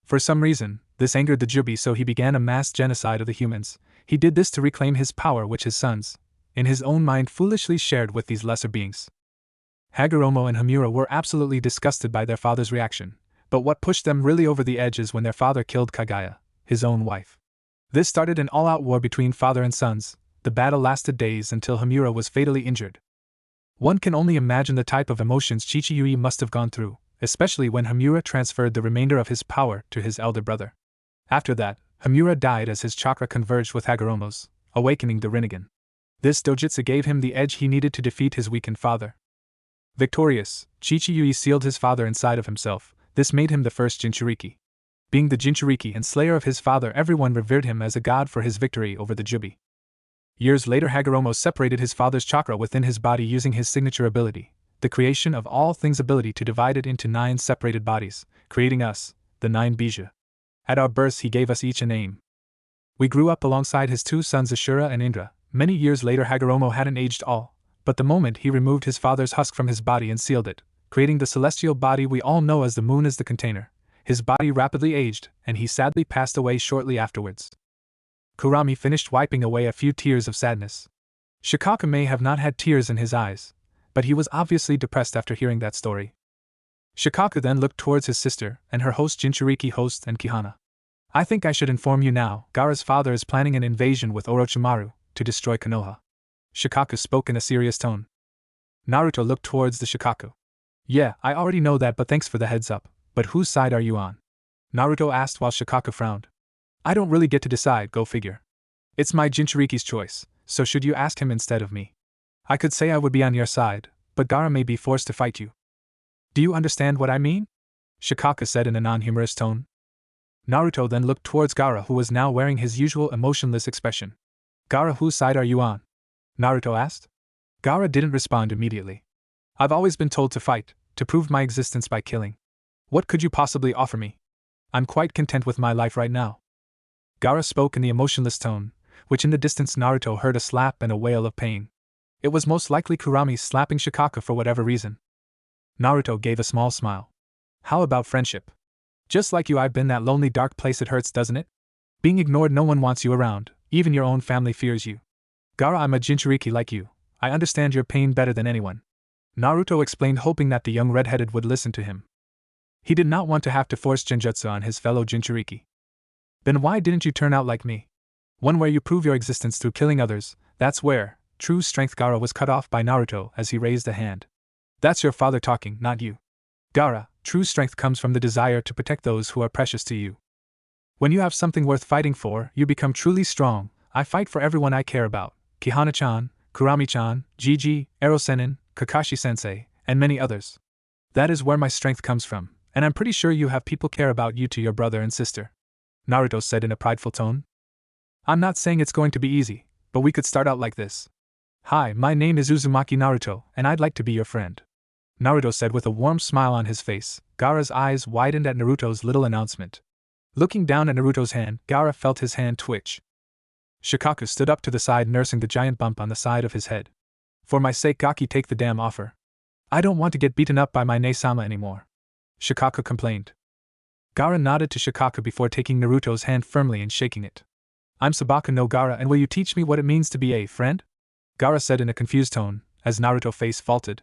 For some reason, this angered the Jubi, so he began a mass genocide of the humans. He did this to reclaim his power, which his sons, in his own mind, foolishly shared with these lesser beings. Hagoromo and Hamura were absolutely disgusted by their father's reaction, but what pushed them really over the edge is when their father killed Kaguya, his own wife. This started an all-out war between father and sons. The battle lasted days until Hamura was fatally injured. One can only imagine the type of emotions Chichiyui must have gone through, especially when Hamura transferred the remainder of his power to his elder brother. After that, Hamura died as his chakra converged with Hagoromo's, awakening the rinnegan. This dojutsu gave him the edge he needed to defeat his weakened father. Victorious, Chichiyui sealed his father inside of himself. This made him the first Jinchuriki. Being the Jinchuriki and slayer of his father, everyone revered him as a god for his victory over the Jubi. Years later, Hagoromo separated his father's chakra within his body using his signature ability, the creation of all things ability, to divide it into 9 separated bodies, creating us, the 9 Bija. At our births he gave us each a name. We grew up alongside his 2 sons Ashura and Indra. Many years later Hagoromo hadn't aged all, but the moment he removed his father's husk from his body and sealed it, creating the celestial body we all know as the moon as the container, his body rapidly aged, and he sadly passed away shortly afterwards. Kurami finished wiping away a few tears of sadness. Shikaku may have not had tears in his eyes, but he was obviously depressed after hearing that story. Shikaku then looked towards his sister and her host Jinchuriki host and Kihana. I think I should inform you now, Gaara's father is planning an invasion with Orochimaru to destroy Konoha. Shikaku spoke in a serious tone. Naruto looked towards the Shikaku. Yeah, I already know that, but thanks for the heads up. But whose side are you on? Naruto asked while Shikaku frowned. I don't really get to decide, go figure. It's my Jinchuriki's choice, so should you ask him instead of me? I could say I would be on your side, but Gaara may be forced to fight you. Do you understand what I mean? Shikaku said in a non-humorous tone. Naruto then looked towards Gaara, who was now wearing his usual emotionless expression. Gaara, whose side are you on? Naruto asked. Gaara didn't respond immediately. I've always been told to fight, to prove my existence by killing. What could you possibly offer me? I'm quite content with my life right now. Gaara spoke in the emotionless tone, which in the distance Naruto heard a slap and a wail of pain. It was most likely Kurami slapping Shikaku for whatever reason. Naruto gave a small smile. How about friendship? Just like you, I've been that lonely dark place. It hurts, doesn't it? Being ignored, no one wants you around, even your own family fears you. Gaara, I'm a Jinchuriki like you. I understand your pain better than anyone. Naruto explained, hoping that the young redheaded would listen to him. He did not want to have to force genjutsu on his fellow Jinchuriki. Then why didn't you turn out like me? One where you prove your existence through killing others, that's where true strength. Gaara was cut off by Naruto as he raised a hand. That's your father talking, not you. Gaara, true strength comes from the desire to protect those who are precious to you. When you have something worth fighting for, you become truly strong. I fight for everyone I care about. Kihana-chan, Kurami-chan, Jiji, Ero-sennin, Kakashi-sensei, and many others. That is where my strength comes from, and I'm pretty sure you have people care about you to your brother and sister. Naruto said in a prideful tone. I'm not saying it's going to be easy, but we could start out like this. Hi, my name is Uzumaki Naruto, and I'd like to be your friend. Naruto said with a warm smile on his face. Gaara's eyes widened at Naruto's little announcement. Looking down at Naruto's hand, Gaara felt his hand twitch. Shikaku stood up to the side, nursing the giant bump on the side of his head. For my sake, Gaki, take the damn offer. I don't want to get beaten up by my Ne-sama anymore. Shikaku complained. Gaara nodded to Shikaku before taking Naruto's hand firmly and shaking it. I'm Sabaku no Gaara, and will you teach me what it means to be a friend? Gaara said in a confused tone, as Naruto's face faltered.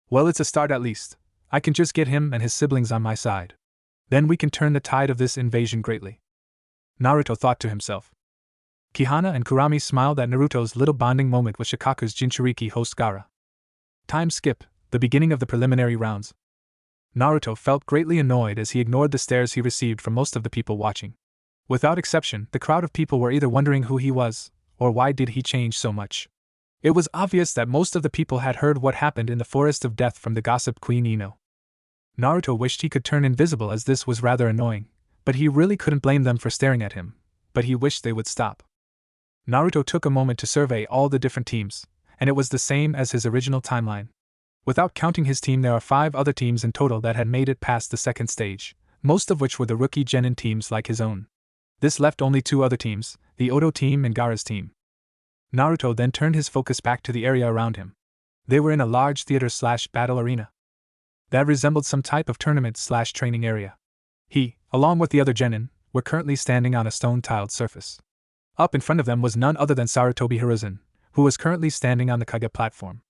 Well, it's a start at least. I can just get him and his siblings on my side. Then we can turn the tide of this invasion greatly. Naruto thought to himself. Kihana and Kurami smiled at Naruto's little bonding moment with Shikaku's Jinchuriki host Gaara. Time skip, the beginning of the preliminary rounds. Naruto felt greatly annoyed as he ignored the stares he received from most of the people watching. Without exception, the crowd of people were either wondering who he was, or why did he change so much. It was obvious that most of the people had heard what happened in the Forest of Death from the gossip Queen Ino. Naruto wished he could turn invisible, as this was rather annoying, but he really couldn't blame them for staring at him, but he wished they would stop. Naruto took a moment to survey all the different teams, and it was the same as his original timeline. Without counting his team, there are 5 other teams in total that had made it past the second stage, most of which were the rookie genin teams like his own. This left only 2 other teams, the Odo team and Gaara's team. Naruto then turned his focus back to the area around him. They were in a large theater/battle arena that resembled some type of tournament/training area. He, along with the other genin, were currently standing on a stone-tiled surface. Up in front of them was none other than Sarutobi Hiruzen, who was currently standing on the Kage platform.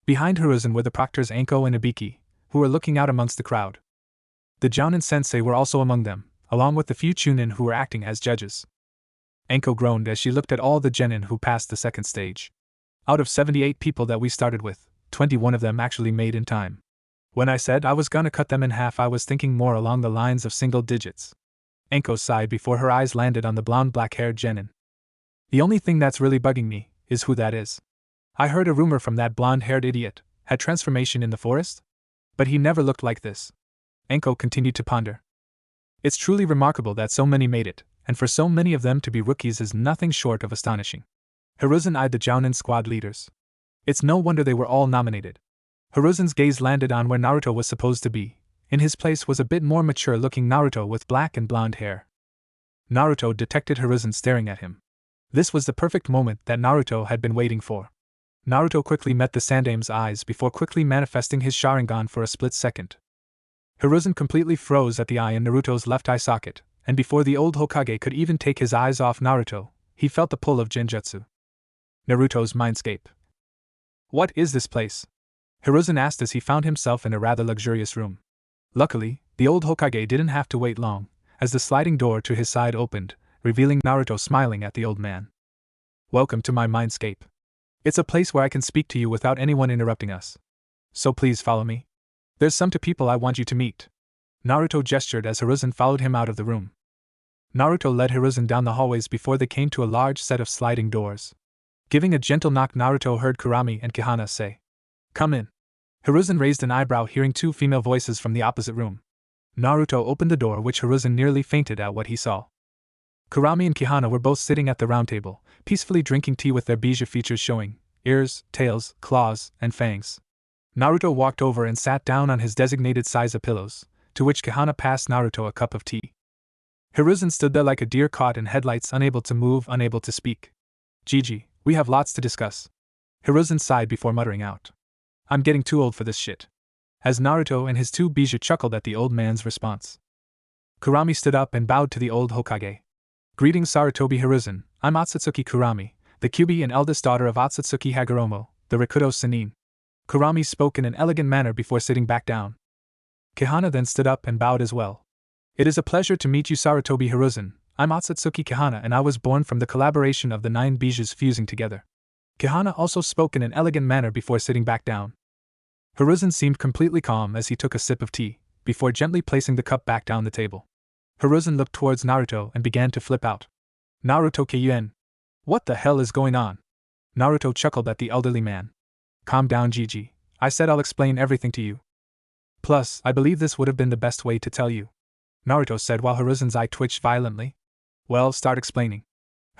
Behind Hiruzen were the proctors Anko and Ibiki, who were looking out amongst the crowd. The Jounin sensei were also among them, along with the few Chunin who were acting as judges. Anko groaned as she looked at all the genin who passed the second stage. Out of 78 people that we started with, 21 of them actually made in time. When I said I was gonna cut them in half, I was thinking more along the lines of single digits. Anko sighed before her eyes landed on the blonde black-haired genin. The only thing that's really bugging me is who that is. I heard a rumor from that blonde-haired idiot had transformation in the forest? But he never looked like this. Anko continued to ponder. It's truly remarkable that so many made it, and for so many of them to be rookies is nothing short of astonishing. Hiruzen eyed the Jounin squad leaders. It's no wonder they were all nominated. Hiruzen's gaze landed on where Naruto was supposed to be. In his place was a bit more mature-looking Naruto with black and blonde hair. Naruto detected Hiruzen staring at him. This was the perfect moment that Naruto had been waiting for. Naruto quickly met the Sandame's eyes before quickly manifesting his Sharingan for a split second. Hiruzen completely froze at the eye in Naruto's left eye socket, and before the old Hokage could even take his eyes off Naruto, he felt the pull of Genjutsu. Naruto's Mindscape. What is this place? Hiruzen asked as he found himself in a rather luxurious room. Luckily, the old Hokage didn't have to wait long, as the sliding door to his side opened, revealing Naruto smiling at the old man. Welcome to my Mindscape. It's a place where I can speak to you without anyone interrupting us. So please follow me. There's some people I want you to meet. Naruto gestured as Hiruzen followed him out of the room. Naruto led Hiruzen down the hallways before they came to a large set of sliding doors. Giving a gentle knock, Naruto heard Kurami and Kihana say, "Come in." Hiruzen raised an eyebrow hearing two female voices from the opposite room. Naruto opened the door, which Hiruzen nearly fainted at what he saw. Kurami and Kihana were both sitting at the round table, peacefully drinking tea with their bijou features showing ears, tails, claws, and fangs. Naruto walked over and sat down on his designated size of pillows, to which Kihana passed Naruto a cup of tea. Hiruzen stood there like a deer caught in headlights, unable to move, unable to speak. "Gigi, we have lots to discuss." Hiruzen sighed before muttering out, "I'm getting too old for this shit." As Naruto and his two bijou chuckled at the old man's response. Kurami stood up and bowed to the old Hokage. "Greetings Sarutobi Hiruzen, I'm Otsutsuki Kurami, the Kyubi and eldest daughter of Otsutsuki Hagoromo, the Rikudo Sennin." Kurami spoke in an elegant manner before sitting back down. Kihana then stood up and bowed as well. "It is a pleasure to meet you Sarutobi Hiruzen, I'm Otsutsuki Kihana and I was born from the collaboration of the 9 bijous fusing together." Kihana also spoke in an elegant manner before sitting back down. Hiruzen seemed completely calm as he took a sip of tea, before gently placing the cup back down the table. Hiruzen looked towards Naruto and began to flip out. "Naruto Kyuen. What the hell is going on?" Naruto chuckled at the elderly man. "Calm down Gigi, I said I'll explain everything to you. Plus, I believe this would have been the best way to tell you," Naruto said while Hiruzen's eye twitched violently. "Well, start explaining."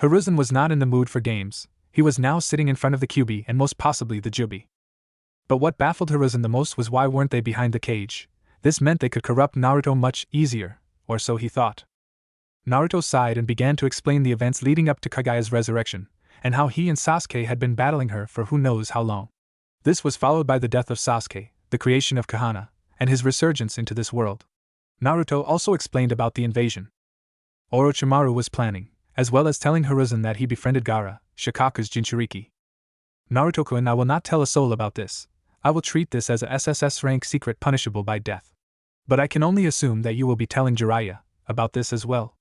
Hiruzen was not in the mood for games. He was now sitting in front of the Kyubi and most possibly the Jubi. But what baffled Hiruzen the most was why weren't they behind the cage? This meant they could corrupt Naruto much easier, or so he thought. Naruto sighed and began to explain the events leading up to Kaguya's resurrection, and how he and Sasuke had been battling her for who knows how long. This was followed by the death of Sasuke, the creation of Kahana, and his resurgence into this world. Naruto also explained about the invasion Orochimaru was planning, as well as telling Hiruzen that he befriended Gaara, Shikaku's Jinchuriki. "Naruto-kun, I will not tell a soul about this. I will treat this as a SSS rank secret punishable by death. But I can only assume that you will be telling Jiraiya about this as well."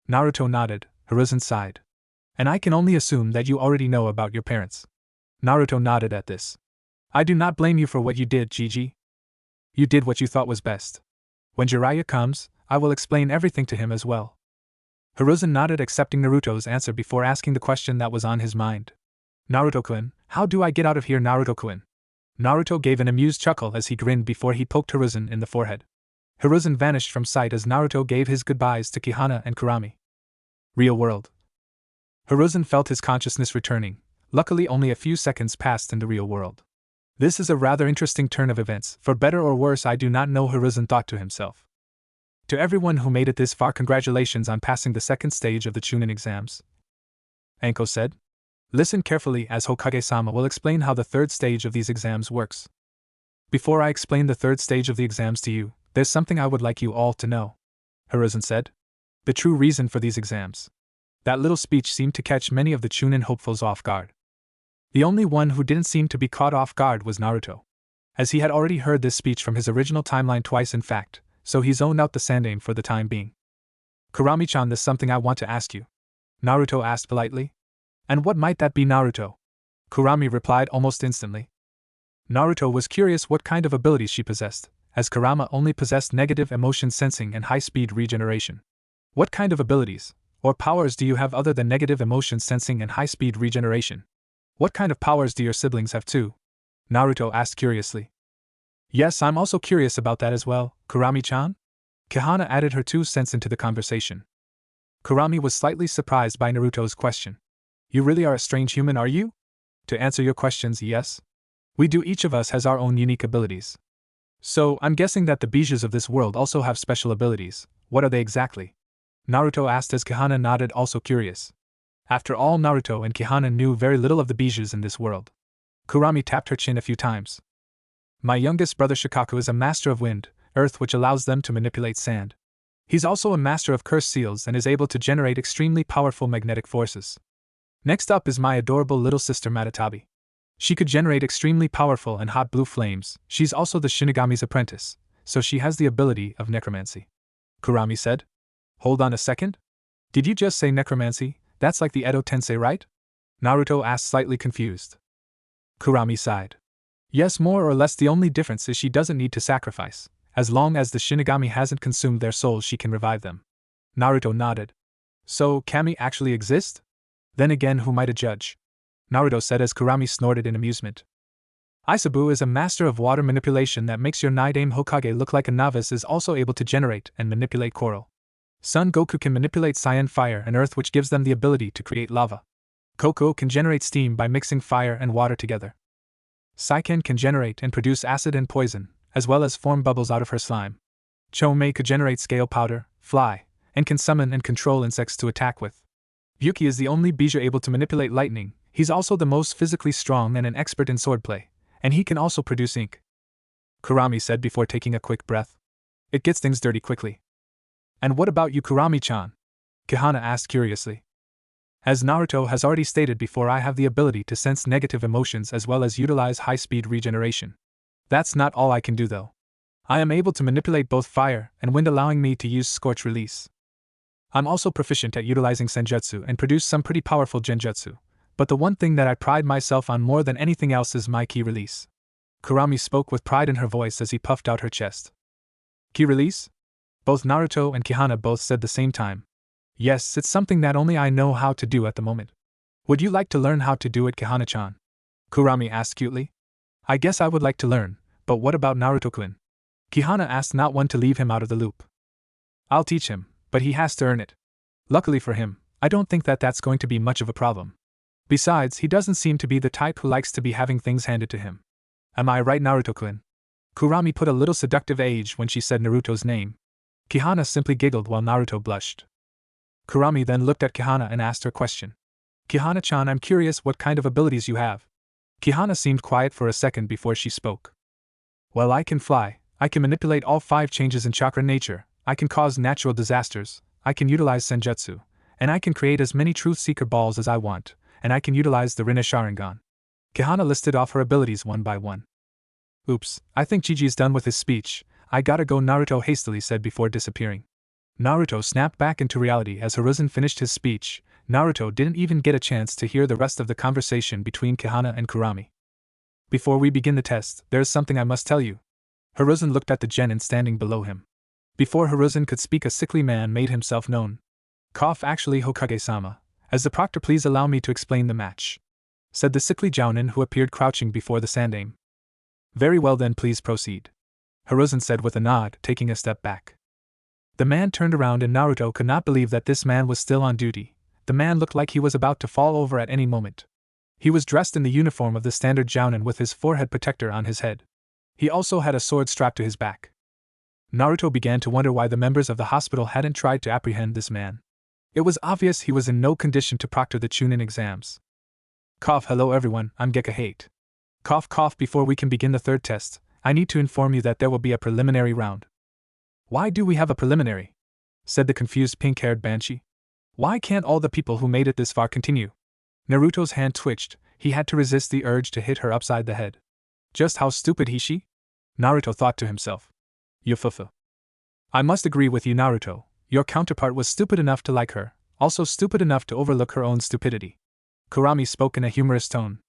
Naruto nodded. Hiruzen sighed. "And I can only assume that you already know about your parents." Naruto nodded at this. "I do not blame you for what you did, Gigi. You did what you thought was best. When Jiraiya comes, I will explain everything to him as well." Hiruzen nodded, accepting Naruto's answer before asking the question that was on his mind. "Naruto-kun, how do I get out of here, Naruto-kun?" Naruto gave an amused chuckle as he grinned before he poked Hiruzen in the forehead. Hiruzen vanished from sight as Naruto gave his goodbyes to Kihana and Kurami. Real world. Hiruzen felt his consciousness returning. Luckily, only a few seconds passed in the real world. "This is a rather interesting turn of events, for better or worse I do not know," Hiruzen thought to himself. "To everyone who made it this far, congratulations on passing the second stage of the Chunin exams," Anko said. "Listen carefully as Hokage-sama will explain how the third stage of these exams works. Before I explain the third stage of the exams to you, there's something I would like you all to know," Hiruzen said. "The true reason for these exams." That little speech seemed to catch many of the Chunin hopefuls off guard. The only one who didn't seem to be caught off guard was Naruto, as he had already heard this speech from his original timeline twice in fact, so he zoned out the Sandame for the time being. "Kurami-chan, there's something I want to ask you," Naruto asked politely. "And what might that be, Naruto?" Kurami replied almost instantly. Naruto was curious what kind of abilities she possessed, as Kurama only possessed negative emotion sensing and high-speed regeneration. What kind of abilities or powers do you have other than negative emotion sensing and high-speed regeneration? What kind of powers do your siblings have too? Naruto asked curiously. Yes, I'm also curious about that as well, Kurami-chan? Kahana added her 2 cents into the conversation. Kurami was slightly surprised by Naruto's question. You really are a strange human, are you? To answer your questions, yes. We do, each of us has our own unique abilities. So, I'm guessing that the Bijus of this world also have special abilities. What are they exactly? Naruto asked as Kahana nodded, also curious. After all, Naruto and Kahana knew very little of the Bijus in this world. Kurami tapped her chin a few times. My youngest brother Shikaku is a master of wind, earth, which allows them to manipulate sand. He's also a master of cursed seals and is able to generate extremely powerful magnetic forces. Next up is my adorable little sister Matatabi. She could generate extremely powerful and hot blue flames. She's also the Shinigami's apprentice, so she has the ability of necromancy. Kurami said. Hold on a second? Did you just say necromancy? That's like the Edo Tensei, right? Naruto asked, slightly confused. Kurami sighed. Yes, more or less the only difference is she doesn't need to sacrifice. As long as the Shinigami hasn't consumed their souls, she can revive them. Naruto nodded. So, Kami actually exist? Then again, who might judge? Naruto said as Kurami snorted in amusement. Isabu is a master of water manipulation that makes your Nidaime Hokage look like a novice, is also able to generate and manipulate coral. Son Goku can manipulate cyan fire and earth, which gives them the ability to create lava. Koko can generate steam by mixing fire and water together. Saiken can generate and produce acid and poison, as well as form bubbles out of her slime. Chomei could generate scale powder, fly, and can summon and control insects to attack with. Yuki is the only Biju able to manipulate lightning. He's also the most physically strong and an expert in swordplay, and he can also produce ink. Kurami said before taking a quick breath. It gets things dirty quickly. And what about you, Kurami-chan? Kahana asked curiously. As Naruto has already stated before, I have the ability to sense negative emotions as well as utilize high-speed regeneration. That's not all I can do though. I am able to manipulate both fire and wind, allowing me to use Scorch Release. I'm also proficient at utilizing Senjutsu and produce some pretty powerful Genjutsu, but the one thing that I pride myself on more than anything else is my Ki Release. Kurami spoke with pride in her voice as he puffed out her chest. Ki Release? Both Naruto and Kahana both said the same time. Yes, it's something that only I know how to do at the moment. Would you like to learn how to do it, Kahana-chan? Kurami asked cutely. I guess I would like to learn, but what about Naruto-kun? Kahana asked, not one to leave him out of the loop. I'll teach him, but he has to earn it. Luckily for him, I don't think that that's going to be much of a problem. Besides, he doesn't seem to be the type who likes to be having things handed to him. Am I right, Naruto-kun? Kurami put a little seductive edge when she said Naruto's name. Kahana simply giggled while Naruto blushed. Kurami then looked at Kahana and asked her question. Kahana-chan, I'm curious what kind of abilities you have. Kahana seemed quiet for a second before she spoke. Well, I can fly, I can manipulate all 5 changes in chakra nature, I can cause natural disasters, I can utilize Senjutsu, and I can create as many Truth Seeker balls as I want, and I can utilize the sharingan. Kahana listed off her abilities one by one. Oops, I think Gigi's done with his speech. I gotta go, Naruto hastily said before disappearing. Naruto snapped back into reality as Hiruzen finished his speech. Naruto didn't even get a chance to hear the rest of the conversation between Kahana and Kurami. Before we begin the test, there's something I must tell you. Hiruzen looked at the genin standing below him. Before Hiruzen could speak, a sickly man made himself known. Cough, actually, Hokage-sama. As the proctor, please allow me to explain the match, said the sickly jounin who appeared crouching before the sandaime. Very well then, please proceed, Hiruzen said with a nod, taking a step back. The man turned around and Naruto could not believe that this man was still on duty. The man looked like he was about to fall over at any moment. He was dressed in the uniform of the standard jounin with his forehead protector on his head. He also had a sword strapped to his back. Naruto began to wonder why the members of the hospital hadn't tried to apprehend this man. It was obvious he was in no condition to proctor the Chunin exams. Cough, hello everyone, I'm Gekahate. Cough, cough, before we can begin the third test, I need to inform you that there will be a preliminary round. Why do we have a preliminary? Said the confused pink-haired banshee. Why can't all the people who made it this far continue? Naruto's hand twitched, he had to resist the urge to hit her upside the head. Just how stupid is she? Naruto thought to himself. Yufufu. I must agree with you, Naruto. Your counterpart was stupid enough to like her, also stupid enough to overlook her own stupidity. Kurami spoke in a humorous tone.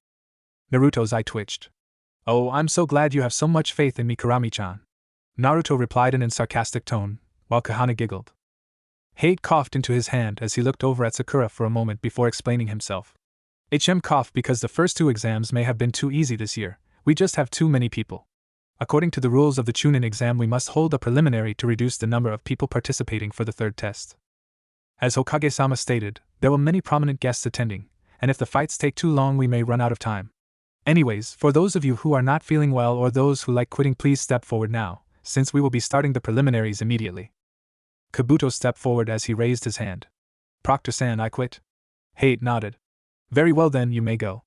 Naruto's eye twitched. Oh, I'm so glad you have so much faith in me, Kurami-chan. Naruto replied in a sarcastic tone, while Kahana giggled. Hate coughed into his hand as he looked over at Sakura for a moment before explaining himself. Coughed because the first 2 exams may have been too easy this year, we just have too many people. According to the rules of the Chunin exam, we must hold a preliminary to reduce the number of people participating for the 3rd test. As Hokage-sama stated, there will many prominent guests attending, and if the fights take too long we may run out of time. Anyways, for those of you who are not feeling well or those who like quitting, please step forward now, since we will be starting the preliminaries immediately. Kabuto stepped forward as he raised his hand. Proctor-san, I quit. Hate nodded. Very well then, you may go.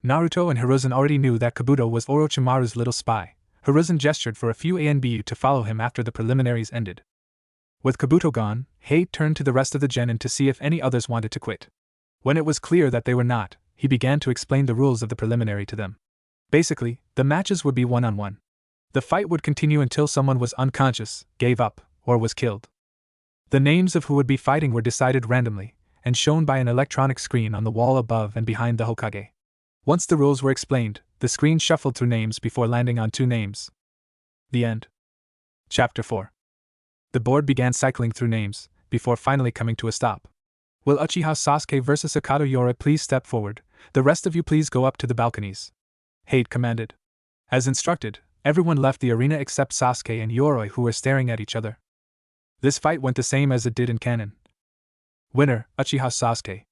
Naruto and Hiruzen already knew that Kabuto was Orochimaru's little spy. Hiruzen gestured for a few ANBU to follow him after the preliminaries ended. With Kabuto gone, Hate turned to the rest of the genin to see if any others wanted to quit. When it was clear that they were not, he began to explain the rules of the preliminary to them. Basically, the matches would be one-on-one. The fight would continue until someone was unconscious, gave up, or was killed. The names of who would be fighting were decided randomly, and shown by an electronic screen on the wall above and behind the Hokage. Once the rules were explained, the screen shuffled through names before landing on 2 names. The end. Chapter 4. The board began cycling through names, before finally coming to a stop. Will Uchiha Sasuke vs Akato Yore please step forward? The rest of you please go up to the balconies. Hate commanded. As instructed, everyone left the arena except Sasuke and Yoroi, who were staring at each other. This fight went the same as it did in canon. Winner, Uchiha Sasuke.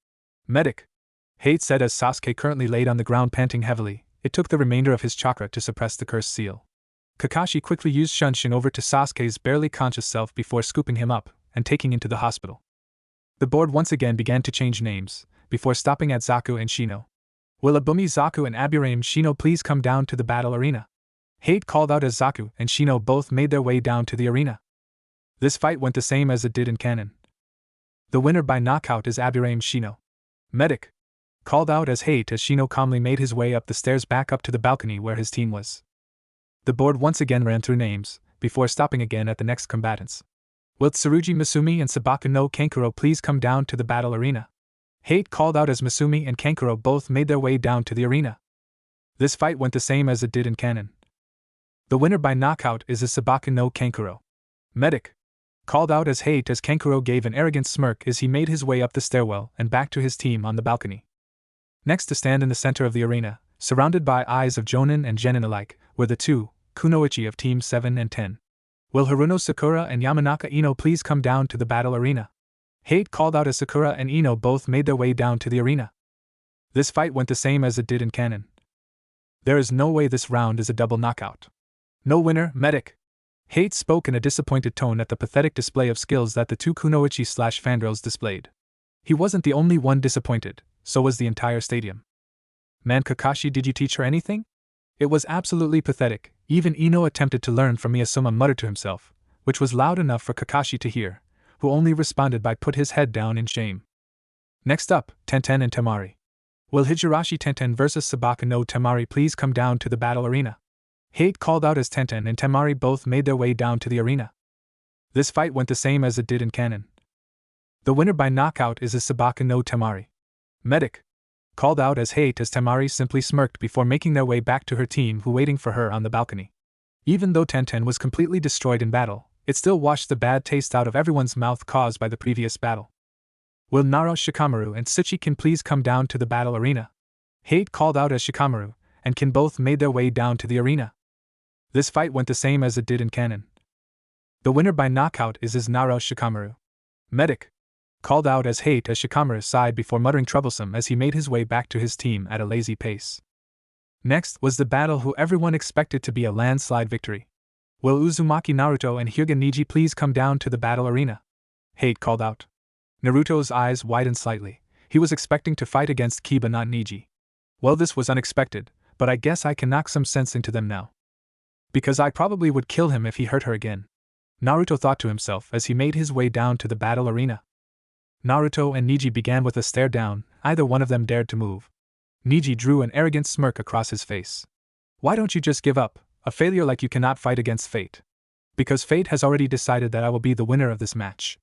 Medic. Hate said as Sasuke currently laid on the ground panting heavily. It took the remainder of his chakra to suppress the cursed seal. Kakashi quickly used Shunshin over to Sasuke's barely conscious self before scooping him up and taking him to the hospital. The board once again began to change names, before stopping at Zaku and Shino. Will Abumi Zaku and Aburame Shino please come down to the battle arena? Hate called out as Zaku and Shino both made their way down to the arena. This fight went the same as it did in canon. The winner by knockout is Aburame Shino. Medic. Called out as Hate as Shino calmly made his way up the stairs back up to the balcony where his team was. The board once again ran through names, before stopping again at the next combatants. Will Tsurugi Masumi and Sabaku no Kankuro please come down to the battle arena? Hate called out as Masumi and Kankuro both made their way down to the arena. This fight went the same as it did in canon. The winner by knockout is Sabaku no Kankuro. Medic. Called out as Hate as Kankuro gave an arrogant smirk as he made his way up the stairwell and back to his team on the balcony. Next to stand in the center of the arena, surrounded by eyes of Jonin and Genin alike, were the 2 Kunoichi of Team 7 and 10. Will Haruno Sakura and Yamanaka Ino please come down to the battle arena? Hate called out as Sakura and Ino both made their way down to the arena. This fight went the same as it did in canon. There is no way this round is a double knockout. No winner, Medic. Hate spoke in a disappointed tone at the pathetic display of skills that the 2 Kunoichi/fangirls displayed. He wasn't the only one disappointed, so was the entire stadium. Man, Kakashi, did you teach her anything? It was absolutely pathetic. Even Ino attempted to learn from Miyasuma muttered to himself, which was loud enough for Kakashi to hear, who only responded by put his head down in shame. Next up, Tenten and Temari. Will Higurashi Tenten vs Sabaku no Temari please come down to the battle arena? Hate called out as Tenten and Temari both made their way down to the arena. This fight went the same as it did in canon. The winner by knockout is Sabaku no Temari. Medic. Called out as Hate as Temari simply smirked before making their way back to her team who waiting for her on the balcony. Even though Tenten was completely destroyed in battle, it still washed the bad taste out of everyone's mouth caused by the previous battle. Will Naro Shikamaru and Tsuchikin please come down to the battle arena? Hate called out as Shikamaru and Kin both made their way down to the arena. This fight went the same as it did in canon. The winner by knockout is Naro Shikamaru. Medic. Called out as Hate as Shikamaru sighed before muttering troublesome as he made his way back to his team at a lazy pace. Next was the battle who everyone expected to be a landslide victory. Will Uzumaki Naruto and Hyuga Neji please come down to the battle arena? Hate called out. Naruto's eyes widened slightly. He was expecting to fight against Kiba, not Neji. Well, this was unexpected, but I guess I can knock some sense into them now. Because I probably would kill him if he hurt her again. Naruto thought to himself as he made his way down to the battle arena. Naruto and Neji began with a stare down, neither one of them dared to move. Neji drew an arrogant smirk across his face. Why don't you just give up, a failure like you cannot fight against fate? Because fate has already decided that I will be the winner of this match.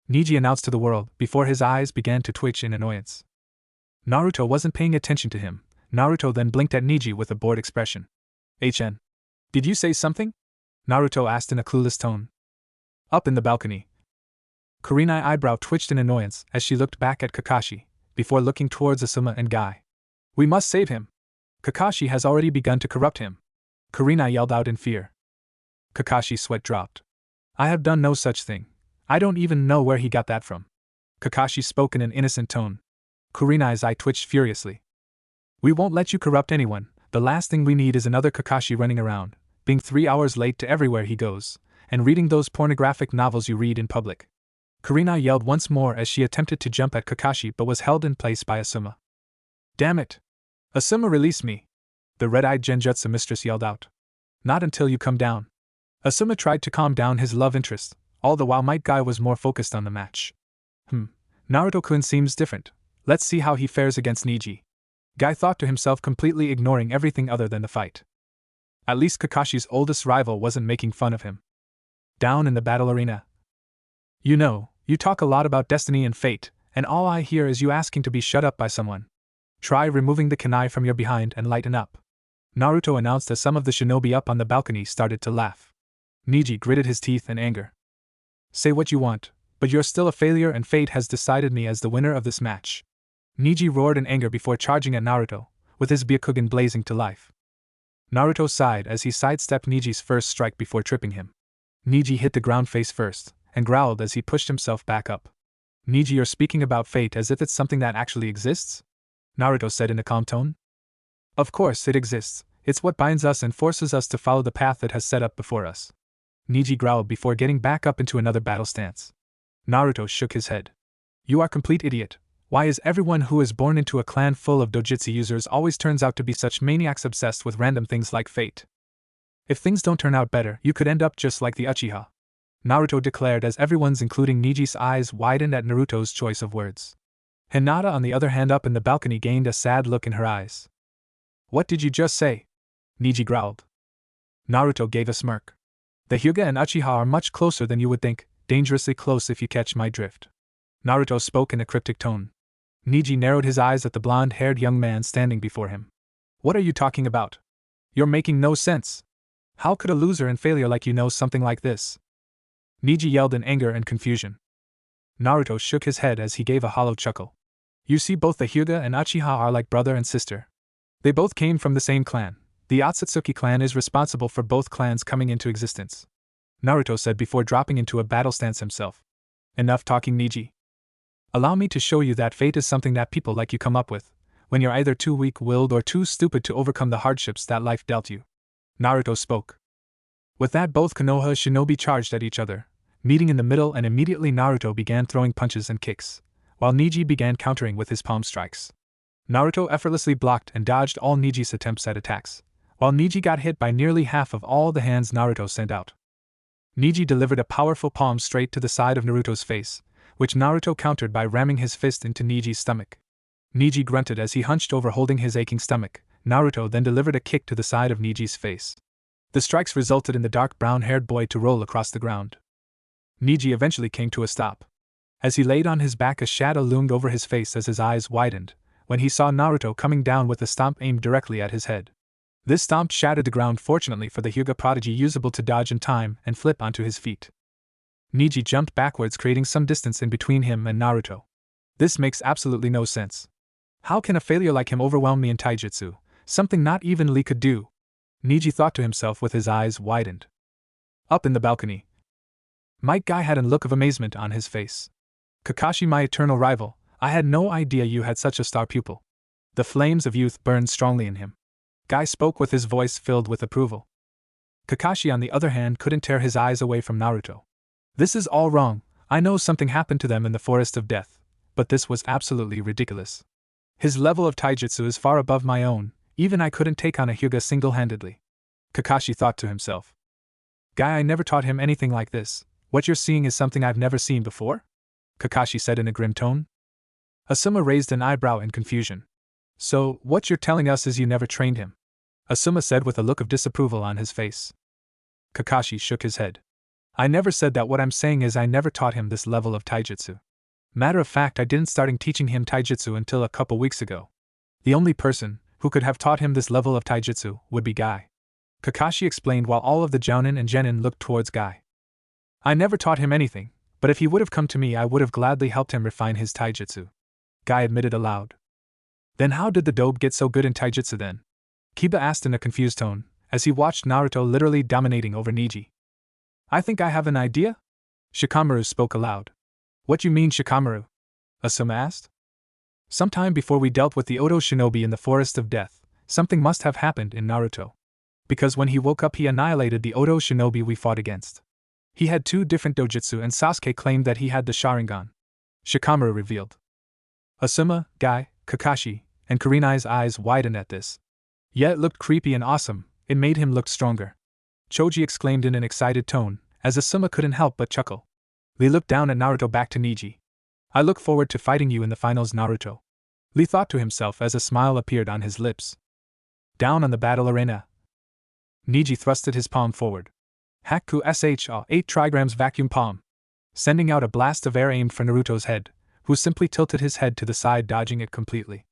Neji announced to the world before his eyes began to twitch in annoyance. Naruto wasn't paying attention to him. Naruto then blinked at Neji with a bored expression. HN. Did you say something? Naruto asked in a clueless tone. Up in the balcony. Kurina's eyebrow twitched in annoyance as she looked back at Kakashi, before looking towards Asuma and Guy. We must save him. Kakashi has already begun to corrupt him. Kurina yelled out in fear. Kakashi's sweat dropped. I have done no such thing. I don't even know where he got that from. Kakashi spoke in an innocent tone. Kurina's eye twitched furiously. We won't let you corrupt anyone. The last thing we need is another Kakashi running around, being 3 hours late to everywhere he goes, and reading those pornographic novels you read in public. Kurina yelled once more as she attempted to jump at Kakashi but was held in place by Asuma. Damn it! Asuma, release me! The red-eyed genjutsu mistress yelled out. Not until you come down. Asuma tried to calm down his love interest, all the while Might Guy was more focused on the match. Naruto-kun seems different. Let's see how he fares against Neji. Guy thought to himself, completely ignoring everything other than the fight. At least Kakashi's oldest rival wasn't making fun of him. Down in the battle arena. You know, you talk a lot about destiny and fate, and all I hear is you asking to be shut up by someone. Try removing the kunai from your behind and lighten up. Naruto announced as some of the shinobi up on the balcony started to laugh. Neji gritted his teeth in anger. Say what you want, but you're still a failure and fate has decided me as the winner of this match. Neji roared in anger before charging at Naruto, with his byakugan blazing to life. Naruto sighed as he sidestepped Neji's first strike before tripping him. Neji hit the ground face first, and growled as he pushed himself back up. Neji, you're speaking about fate as if it's something that actually exists? Naruto said in a calm tone. Of course it exists, it's what binds us and forces us to follow the path it has set up before us. Neji growled before getting back up into another battle stance. Naruto shook his head. You are complete idiot. Why is everyone who is born into a clan full of dojutsu users always turns out to be such maniacs obsessed with random things like fate? If things don't turn out better, you could end up just like the Uchiha. Naruto declared as everyone's including Neji's eyes widened at Naruto's choice of words. Hinata on the other hand up in the balcony gained a sad look in her eyes. What did you just say? Neji growled. Naruto gave a smirk. The Hyuga and Uchiha are much closer than you would think, dangerously close if you catch my drift. Naruto spoke in a cryptic tone. Neji narrowed his eyes at the blonde-haired young man standing before him. What are you talking about? You're making no sense. How could a loser and failure like you know something like this? Neji yelled in anger and confusion. Naruto shook his head as he gave a hollow chuckle. You see, both the Hyuga and Uchiha are like brother and sister. They both came from the same clan. The Otsutsuki clan is responsible for both clans coming into existence. Naruto said before dropping into a battle stance himself. Enough talking, Neji. Allow me to show you that fate is something that people like you come up with, when you're either too weak-willed or too stupid to overcome the hardships that life dealt you. Naruto spoke. With that, both Konoha shinobi charged at each other, meeting in the middle, and immediately Naruto began throwing punches and kicks, while Neji began countering with his palm strikes. Naruto effortlessly blocked and dodged all Neji's attempts at attacks, while Neji got hit by nearly half of all the hands Naruto sent out. Neji delivered a powerful palm straight to the side of Naruto's face, which Naruto countered by ramming his fist into Neji's stomach. Neji grunted as he hunched over holding his aching stomach. Naruto then delivered a kick to the side of Neji's face. The strikes resulted in the dark brown-haired boy to roll across the ground. Neji eventually came to a stop. As he laid on his back, a shadow loomed over his face as his eyes widened, when he saw Naruto coming down with a stomp aimed directly at his head. This stomp shattered the ground, fortunately for the Hyuga prodigy, usable to dodge in time and flip onto his feet. Neji jumped backwards, creating some distance in between him and Naruto. This makes absolutely no sense. How can a failure like him overwhelm me in taijutsu, something not even Lee could do? Neji thought to himself with his eyes widened. Up in the balcony, Might Guy had a look of amazement on his face. Kakashi, my eternal rival, I had no idea you had such a star pupil. The flames of youth burned strongly in him. Guy spoke with his voice filled with approval. Kakashi, on the other hand, couldn't tear his eyes away from Naruto. This is all wrong. I know something happened to them in the Forest of Death, but this was absolutely ridiculous. His level of taijutsu is far above my own, even I couldn't take on a Hyuga single-handedly. Kakashi thought to himself. Guy, I never taught him anything like this. What you're seeing is something I've never seen before? Kakashi said in a grim tone. Asuma raised an eyebrow in confusion. So, what you're telling us is you never trained him? Asuma said with a look of disapproval on his face. Kakashi shook his head. I never said that. What I'm saying is I never taught him this level of taijutsu. Matter of fact, I didn't start teaching him taijutsu until a couple weeks ago. The only person who could have taught him this level of taijutsu would be Guy. Kakashi explained while all of the Jounin and Genin looked towards Guy. I never taught him anything, But if he would have come to me, I would have gladly helped him refine his taijutsu. Guy admitted aloud. Then how did the dobe get so good in taijutsu then? Kiba asked in a confused tone, as he watched Naruto literally dominating over Neji. I think I have an idea? Shikamaru spoke aloud. What you mean, Shikamaru? Asuma asked. Sometime before we dealt with the Odo shinobi in the Forest of Death, something must have happened in Naruto. Because when he woke up he annihilated the Odo shinobi we fought against. He had 2 different dojutsu and Sasuke claimed that he had the Sharingan. Shikamaru revealed. Asuma, Guy, Kakashi, and Kurenai's eyes widened at this. Yet it looked creepy and awesome, it made him look stronger. Choji exclaimed in an excited tone, as Asuma couldn't help but chuckle. Lee looked down at Naruto back to Neji. I look forward to fighting you in the finals, Naruto. Lee thought to himself as a smile appeared on his lips. Down on the battle arena. Neji thrusted his palm forward. Haku SHA 8 trigrams vacuum palm. Sending out a blast of air aimed for Naruto's head, who simply tilted his head to the side, dodging it completely.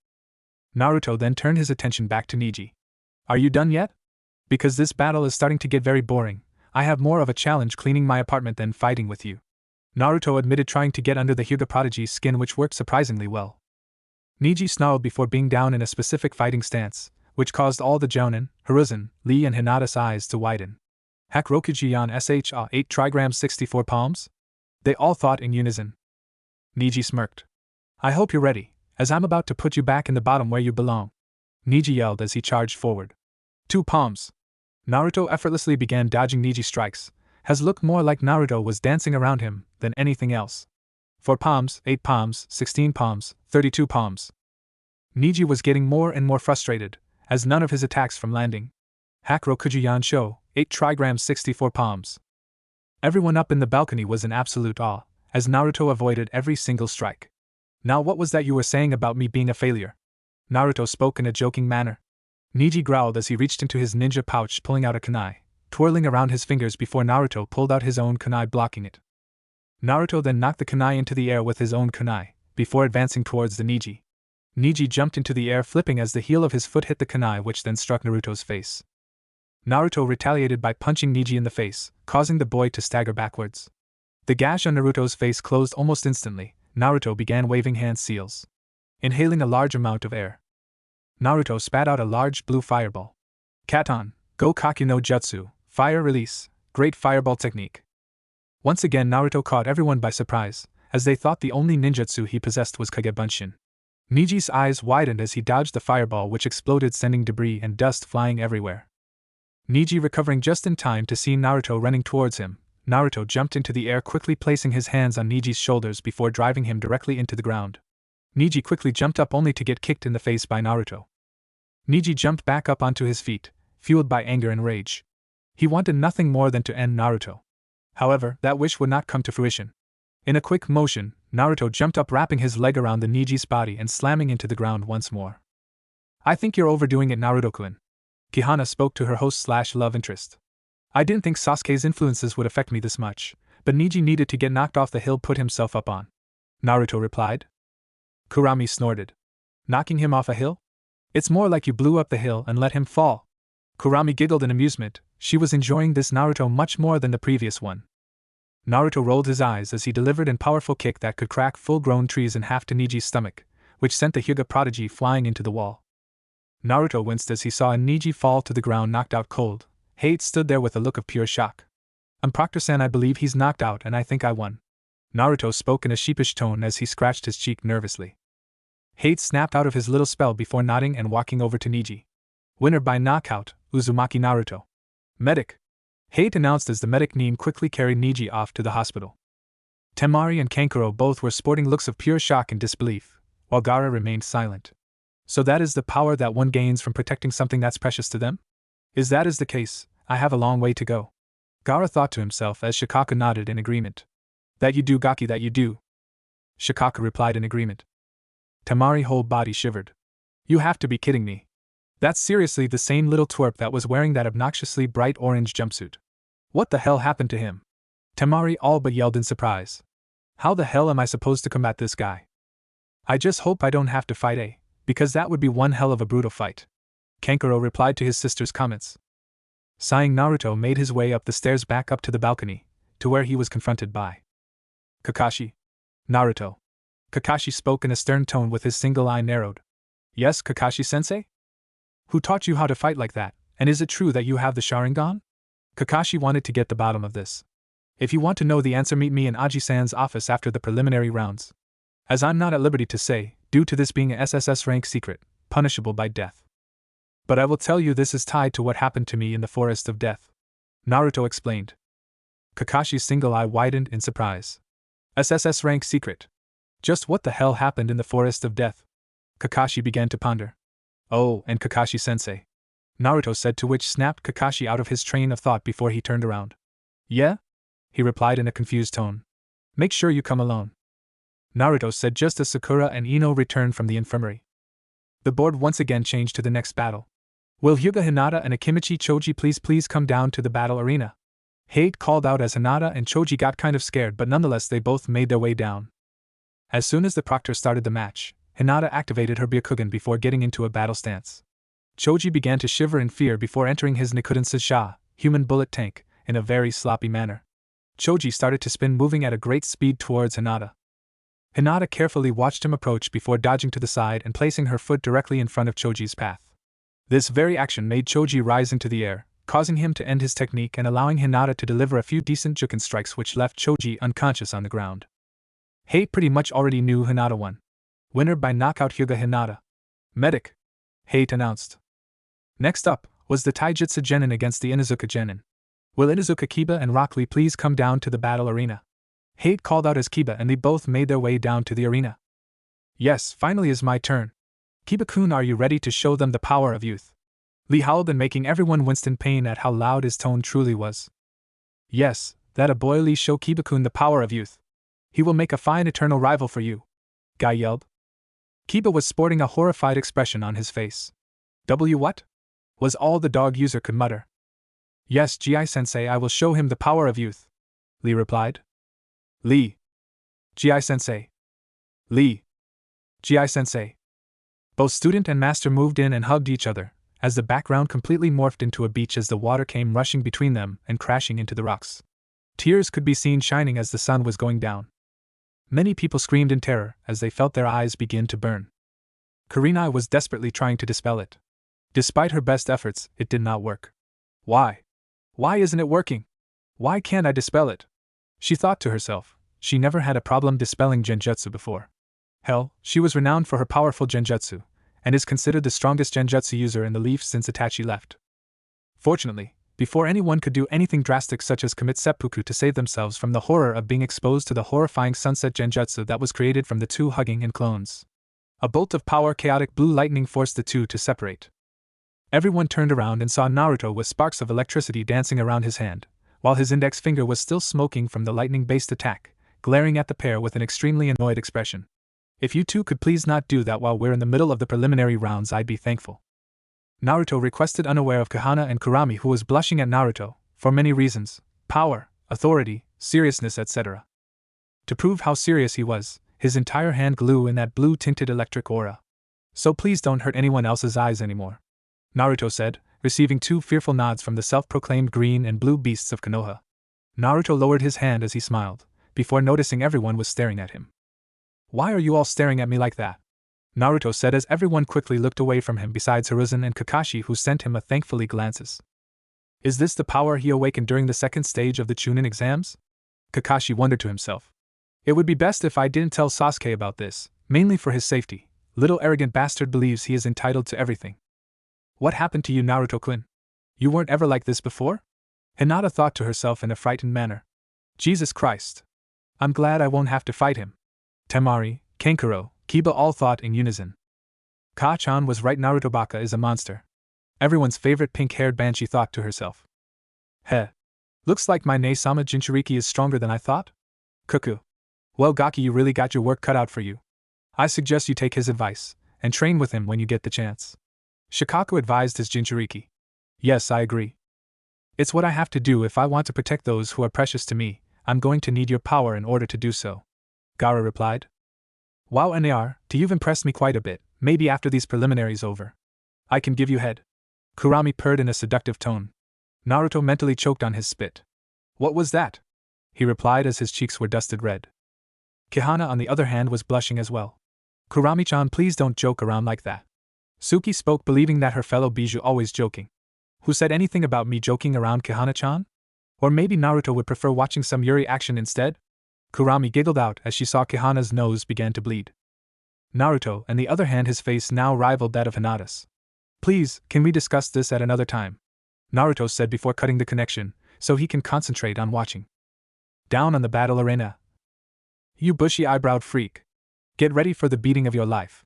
Naruto then turned his attention back to Neji. Are you done yet? Because this battle is starting to get very boring, I have more of a challenge cleaning my apartment than fighting with you. Naruto admitted, trying to get under the Hyuga prodigy's skin, which worked surprisingly well. Neji snarled before being down in a specific fighting stance, which caused all the Jounin, Hiruzen, Lee and Hinata's eyes to widen. Hack Rokujian SHA 8 trigrams 64 palms? They all thought in unison. Neji smirked. I hope you're ready, as I'm about to put you back in the bottom where you belong. Neji yelled as he charged forward. 2 palms. Naruto effortlessly began dodging Neji's strikes, as looked more like Naruto was dancing around him than anything else. 4 palms, 8 palms, 16 palms, 32 palms. Neji was getting more and more frustrated, as none of his attacks from landing. Hack Rokujian Sho, 8 trigrams 64 palms. Everyone up in the balcony was in absolute awe, as Naruto avoided every single strike. Now what was that you were saying about me being a failure? Naruto spoke in a joking manner. Neji growled as he reached into his ninja pouch, pulling out a kunai, twirling around his fingers before Naruto pulled out his own kunai, blocking it. Naruto then knocked the kunai into the air with his own kunai, before advancing towards the Neji. Neji jumped into the air, flipping as the heel of his foot hit the kunai, which then struck Naruto's face. Naruto retaliated by punching Neji in the face, causing the boy to stagger backwards. The gash on Naruto's face closed almost instantly. Naruto began waving hand seals, inhaling a large amount of air. Naruto spat out a large blue fireball. Katon, Go Kaku no Jutsu, Fire Release, Great Fireball Technique. Once again Naruto caught everyone by surprise, as they thought the only ninjutsu he possessed was Kage Bunshin. Neji's eyes widened as he dodged the fireball, which exploded, sending debris and dust flying everywhere. Neji recovering just in time to see Naruto running towards him, Naruto jumped into the air, quickly placing his hands on Neji's shoulders before driving him directly into the ground. Neji quickly jumped up only to get kicked in the face by Naruto. Neji jumped back up onto his feet, fueled by anger and rage. He wanted nothing more than to end Naruto. However, that wish would not come to fruition. In a quick motion, Naruto jumped up, wrapping his leg around the Neji's body and slamming into the ground once more. I think you're overdoing it, Naruto-kun. Kihana spoke to her host/love interest. I didn't think Sasuke's influences would affect me this much, but Neji needed to get knocked off the hill put himself up on. Naruto replied. Kurami snorted. Knocking him off a hill? It's more like you blew up the hill and let him fall. Kurami giggled in amusement. She was enjoying this Naruto much more than the previous one. Naruto rolled his eyes as he delivered a powerful kick that could crack full-grown trees in half to Neji's stomach, which sent the Hyuga prodigy flying into the wall. Naruto winced as he saw Neji fall to the ground, knocked out cold. Hate stood there with a look of pure shock. Proctor-san, I believe he's knocked out and I think I won. Naruto spoke in a sheepish tone as he scratched his cheek nervously. Hate snapped out of his little spell before nodding and walking over to Neji. Winner by knockout, Uzumaki Naruto. Medic. Hate announced as the medic Neem quickly carried Neji off to the hospital. Temari and Kankuro both were sporting looks of pure shock and disbelief, while Gaara remained silent. So that is the power that one gains from protecting something that's precious to them? If that is the case, I have a long way to go. Gaara thought to himself as Shikaka nodded in agreement. That you do, Gaki, that you do. Shikaka replied in agreement. Temari's whole body shivered. You have to be kidding me. That's seriously the same little twerp that was wearing that obnoxiously bright orange jumpsuit. What the hell happened to him? Temari all but yelled in surprise. How the hell am I supposed to combat this guy? I just hope I don't have to fight because that would be one hell of a brutal fight. Kankuro replied to his sister's comments. Sighing, Naruto made his way up the stairs back up to the balcony, to where he was confronted by Kakashi. Naruto. Kakashi spoke in a stern tone with his single eye narrowed. Yes, Kakashi-sensei? Who taught you how to fight like that, and is it true that you have the Sharingan? Kakashi wanted to get the bottom of this. If you want to know the answer, meet me in Aji-san's office after the preliminary rounds. As I'm not at liberty to say, due to this being a SSS rank secret, punishable by death. But I will tell you this is tied to what happened to me in the Forest of Death. Naruto explained. Kakashi's single eye widened in surprise. SSS rank secret. Just what the hell happened in the Forest of Death? Kakashi began to ponder. Oh, and Kakashi-sensei. Naruto said, to which snapped Kakashi out of his train of thought before he turned around. Yeah? He replied in a confused tone. Make sure you come alone. Naruto said just as Sakura and Ino returned from the infirmary. The board once again changed to the next battle. Will Hyuga Hinata and Akimichi Choji please come down to the battle arena? Hate called out as Hinata and Choji got kind of scared, but nonetheless they both made their way down. As soon as the proctor started the match, Hinata activated her byakugan before getting into a battle stance. Choji began to shiver in fear before entering his Nikuden Sasha, human bullet tank, in a very sloppy manner. Choji started to spin, moving at a great speed towards Hinata. Hinata carefully watched him approach before dodging to the side and placing her foot directly in front of Choji's path. This very action made Choji rise into the air, causing him to end his technique and allowing Hinata to deliver a few decent juken strikes which left Choji unconscious on the ground. Hate pretty much already knew Hinata won. Winner by knockout Hyuga Hinata. Medic, Hate announced. Next up was the Taijutsu Genin against the Inuzuka Genin. Will Inuzuka Kiba and Rock Lee please come down to the battle arena? Hate called out as Kiba and Lee both made their way down to the arena. Yes, finally is my turn. Kiba-kun, are you ready to show them the power of youth? Lee howled and making everyone wince in pain at how loud his tone truly was. Yes, that a boy Lee show Kiba-kun the power of youth. He will make a fine eternal rival for you, Guy yelled. Kiba was sporting a horrified expression on his face. What? Was all the dog user could mutter. Yes, Gi-sensei, I will show him the power of youth, Lee replied. Lee. Gi-sensei. Lee. Gi-sensei. Both student and master moved in and hugged each other, as the background completely morphed into a beach as the water came rushing between them and crashing into the rocks. Tears could be seen shining as the sun was going down. Many people screamed in terror as they felt their eyes begin to burn. Kurenai was desperately trying to dispel it. Despite her best efforts, it did not work. Why? Why isn't it working? Why can't I dispel it? She thought to herself. She never had a problem dispelling genjutsu before. Hell, she was renowned for her powerful genjutsu, and is considered the strongest genjutsu user in the Leaf since Itachi left. Fortunately, before anyone could do anything drastic such as commit seppuku to save themselves from the horror of being exposed to the horrifying sunset genjutsu that was created from the two hugging and clones. A bolt of power chaotic blue lightning forced the two to separate. Everyone turned around and saw Naruto with sparks of electricity dancing around his hand, while his index finger was still smoking from the lightning-based attack, glaring at the pair with an extremely annoyed expression. If you two could please not do that while we're in the middle of the preliminary rounds, I'd be thankful, Naruto requested, unaware of Kahana and Kurami, who was blushing at Naruto, for many reasons: power, authority, seriousness, etc. To prove how serious he was, his entire hand glue in that blue-tinted electric aura. So please don't hurt anyone else's eyes anymore, Naruto said, receiving two fearful nods from the self-proclaimed green and blue beasts of Konoha. Naruto lowered his hand as he smiled, before noticing everyone was staring at him. Why are you all staring at me like that? Naruto said as everyone quickly looked away from him besides Hiruzen and Kakashi, who sent him a thankfully glances. Is this the power he awakened during the second stage of the Chunin exams? Kakashi wondered to himself. It would be best if I didn't tell Sasuke about this, mainly for his safety. Little arrogant bastard believes he is entitled to everything. What happened to you, Naruto-kun? You weren't ever like this before? Hinata thought to herself in a frightened manner. Jesus Christ. I'm glad I won't have to fight him. Temari, Kankuro, Kiba all thought in unison. Ka-chan was right, Naruto Baka is a monster. Everyone's favorite pink-haired banshee thought to herself. Heh. Looks like my Ne-sama Jinchuriki is stronger than I thought? Cuckoo. Well, Gaki, you really got your work cut out for you. I suggest you take his advice, and train with him when you get the chance. Shikaku advised his Jinchuriki. Yes, I agree. It's what I have to do if I want to protect those who are precious to me. I'm going to need your power in order to do so, Gaara replied. Wow, Nar, you've impressed me quite a bit. Maybe after these preliminaries over, I can give you head. Kurami purred in a seductive tone. Naruto mentally choked on his spit. What was that? He replied as his cheeks were dusted red. Kihana, on the other hand, was blushing as well. Kurami-chan, please don't joke around like that. Suki spoke, believing that her fellow bijou always joking. Who said anything about me joking around, Kihana-chan? Or maybe Naruto would prefer watching some Yuri action instead? Kurami giggled out as she saw Kihana's nose began to bleed. Naruto, on the other hand, his face now rivaled that of Hinata's. Please, can we discuss this at another time? Naruto said before cutting the connection, so he can concentrate on watching. Down on the battle arena. You bushy-eyebrowed freak. Get ready for the beating of your life.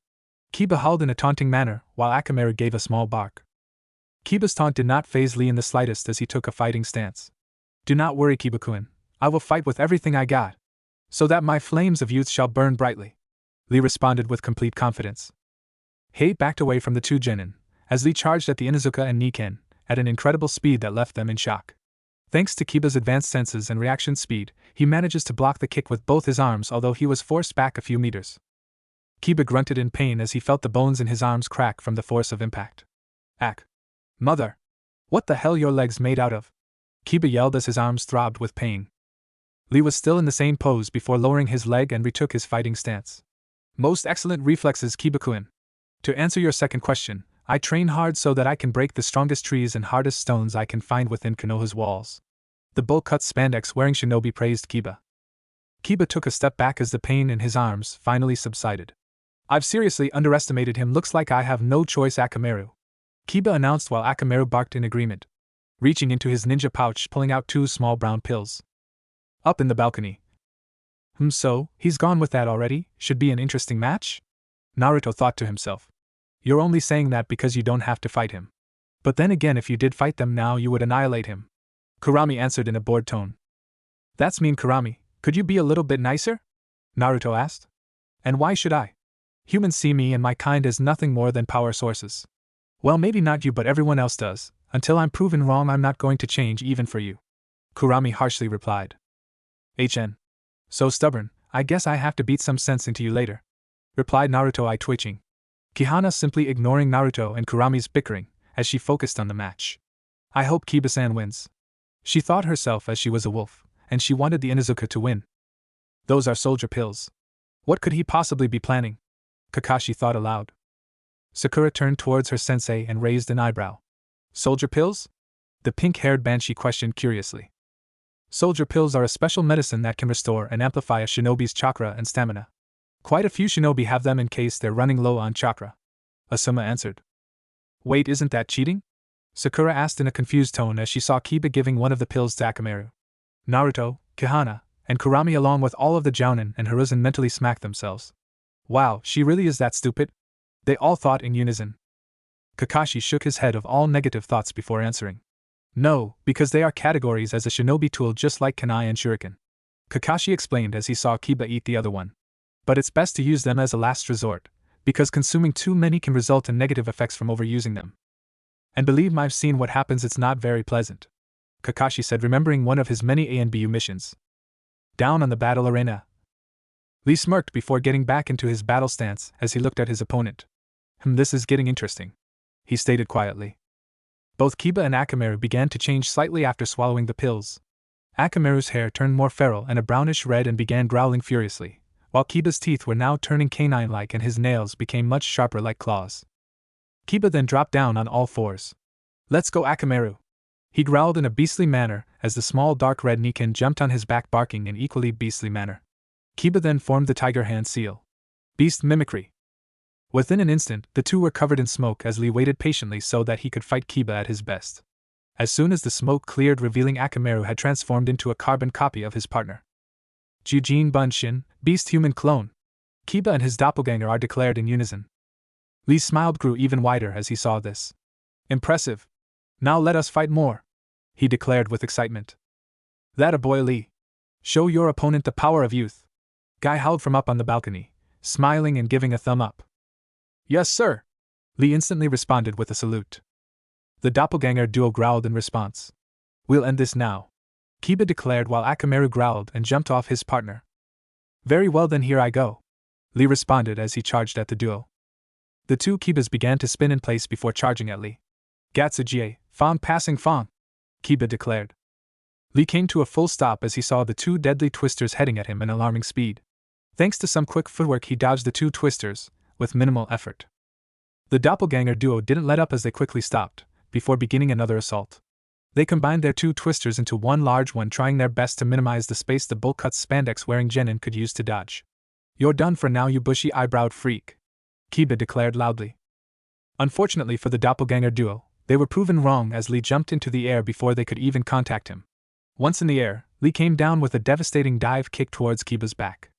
Kiba howled in a taunting manner, while Akamaru gave a small bark. Kiba's taunt did not faze Lee in the slightest as he took a fighting stance. Do not worry, Kiba-kun. I will fight with everything I got, so that my flames of youth shall burn brightly. Lee responded with complete confidence. Hei backed away from the two genin, as Lee charged at the Inuzuka and Niken, at an incredible speed that left them in shock. Thanks to Kiba's advanced senses and reaction speed, he manages to block the kick with both his arms, although he was forced back a few meters. Kiba grunted in pain as he felt the bones in his arms crack from the force of impact. Ack. Mother! What the hell your legs made out of? Kiba yelled as his arms throbbed with pain. Lee was still in the same pose before lowering his leg and retook his fighting stance. Most excellent reflexes, Kiba-kun. To answer your second question, I train hard so that I can break the strongest trees and hardest stones I can find within Konoha's walls. The bowl-cut spandex-wearing shinobi praised Kiba. Kiba took a step back as the pain in his arms finally subsided. I've seriously underestimated him. Looks like I have no choice, Akamaru. Kiba announced while Akamaru barked in agreement, reaching into his ninja pouch, pulling out 2 small brown pills. Up in the balcony. So, he's gone with that already? Should be an interesting match? Naruto thought to himself. You're only saying that because you don't have to fight him. But then again, if you did fight them now, you would annihilate him. Kurami answered in a bored tone. That's mean, Kurami. Could you be a little bit nicer? Naruto asked. And why should I? Humans see me and my kind as nothing more than power sources. Well, maybe not you, but everyone else does. Until I'm proven wrong, I'm not going to change even for you. Kurami harshly replied. HN. So stubborn, I guess I have to beat some sense into you later. Replied Naruto, eye twitching. Kihana simply ignoring Naruto and Kurami's bickering, as she focused on the match. I hope Kiba-san wins. She thought herself as she was a wolf, and she wanted the Inuzuka to win. Those are soldier pills. What could he possibly be planning? Kakashi thought aloud. Sakura turned towards her sensei and raised an eyebrow. Soldier pills? The pink-haired banshee questioned curiously. Soldier pills are a special medicine that can restore and amplify a shinobi's chakra and stamina. Quite a few shinobi have them in case they're running low on chakra. Asuma answered. Wait, isn't that cheating? Sakura asked in a confused tone as she saw Kiba giving one of the pills to Akamaru. Naruto, Kihana, and Kurami along with all of the Jounin and Hiruzen mentally smacked themselves. Wow, she really is that stupid? They all thought in unison. Kakashi shook his head of all negative thoughts before answering. No, because they are categories as a shinobi tool just like kunai and shuriken. Kakashi explained as he saw Kiba eat the other one. But it's best to use them as a last resort, because consuming too many can result in negative effects from overusing them. And believe me, I've seen what happens, it's not very pleasant. Kakashi said, remembering one of his many ANBU missions. Down on the battle arena. Lee smirked before getting back into his battle stance as he looked at his opponent. This is getting interesting, he stated quietly. Both Kiba and Akamaru began to change slightly after swallowing the pills. Akamaru's hair turned more feral and a brownish red and began growling furiously, while Kiba's teeth were now turning canine-like and his nails became much sharper like claws. Kiba then dropped down on all fours. Let's go, Akamaru! He growled in a beastly manner as the small dark red Niken jumped on his back, barking in equally beastly manner. Kiba then formed the tiger hand seal. Beast mimicry. Within an instant, the two were covered in smoke as Lee waited patiently so that he could fight Kiba at his best. As soon as the smoke cleared, revealing Akamaru had transformed into a carbon copy of his partner. Jujin Bunshin, beast human clone. Kiba and his doppelganger are declared in unison. Lee's smile grew even wider as he saw this. Impressive. Now let us fight more, he declared with excitement. That a boy, Lee. Show your opponent the power of youth. Guy howled from up on the balcony, smiling and giving a thumb up. Yes, sir. Lee instantly responded with a salute. The doppelganger duo growled in response. We'll end this now, Kiba declared while Akamaru growled and jumped off his partner. Very well then, here I go, Lee responded as he charged at the duo. The two Kibas began to spin in place before charging at Lee. Gatsujie, Fong passing Fong, Kiba declared. Lee came to a full stop as he saw the two deadly twisters heading at him in alarming speed. Thanks to some quick footwork, he dodged the two twisters, with minimal effort. The doppelganger duo didn't let up as they quickly stopped, before beginning another assault. They combined their two twisters into one large one, trying their best to minimize the space the bull-cut spandex-wearing genin could use to dodge. "You're done for now, you bushy-eyebrowed freak," Kiba declared loudly. Unfortunately for the doppelganger duo, they were proven wrong as Lee jumped into the air before they could even contact him. Once in the air, Lee came down with a devastating dive kick towards Kiba's back.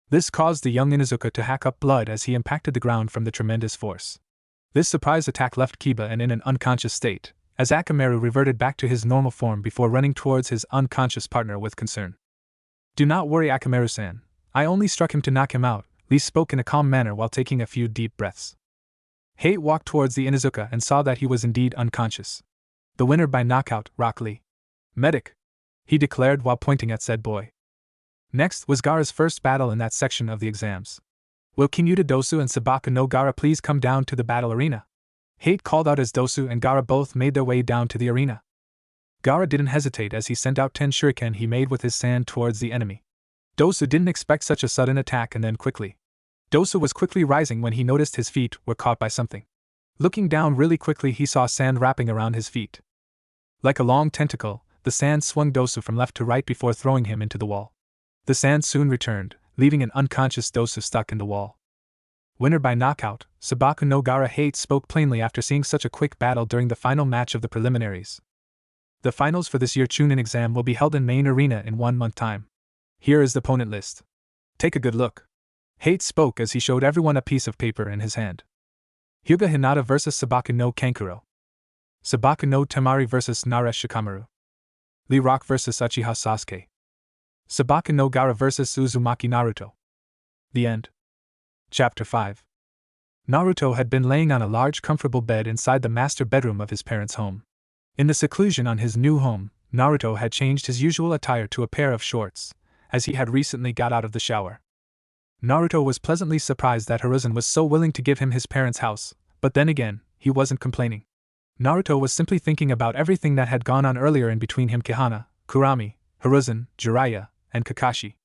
This caused the young Inuzuka to hack up blood as he impacted the ground from the tremendous force. This surprise attack left Kiba in an unconscious state, as Akamaru reverted back to his normal form before running towards his unconscious partner with concern. "Do not worry, Akamaru-san. I only struck him to knock him out," Lee spoke in a calm manner while taking a few deep breaths. Hate walked towards the Inuzuka and saw that he was indeed unconscious. "The winner by knockout, Rock Lee. Medic," he declared while pointing at said boy. Next was Gaara's first battle in that section of the exams. "Will Kinyuta Dosu and Sabaka no Gaara please come down to the battle arena?" Hate called out as Dosu and Gaara both made their way down to the arena. Gaara didn't hesitate as he sent out 10 shuriken he made with his sand towards the enemy. Dosu didn't expect such a sudden attack and then quickly. Dosu was quickly rising when he noticed his feet were caught by something. Looking down really quickly, he saw sand wrapping around his feet. Like a long tentacle, the sand swung Dosu from left to right before throwing him into the wall. The sand soon returned, leaving an unconscious Dosu stuck in the wall. "Winner by knockout, Sabaka no Gaara." Hate spoke plainly after seeing such a quick battle during the final match of the preliminaries. The finals for this year's Chunin exam will be held in main arena in 1 month time. Here is the opponent list. Take a good look. Hate spoke as he showed everyone a piece of paper in his hand. Hyuga Hinata vs Sabaka no Kankuro. Sabaka no Temari vs Naresh Shikamaru. Lee Rock vs Uchiha Sasuke. Sabaka no Gaara vs Uzumaki Naruto. The end. Chapter 5. Naruto had been laying on a large comfortable bed inside the master bedroom of his parents' home. In the seclusion on his new home, Naruto had changed his usual attire to a pair of shorts, as he had recently got out of the shower. Naruto was pleasantly surprised that Hiruzen was so willing to give him his parents' house, but then again, he wasn't complaining. Naruto was simply thinking about everything that had gone on earlier in between him, Kihana, Kurami, Hiruzen, Jiraiya, and Kakashi.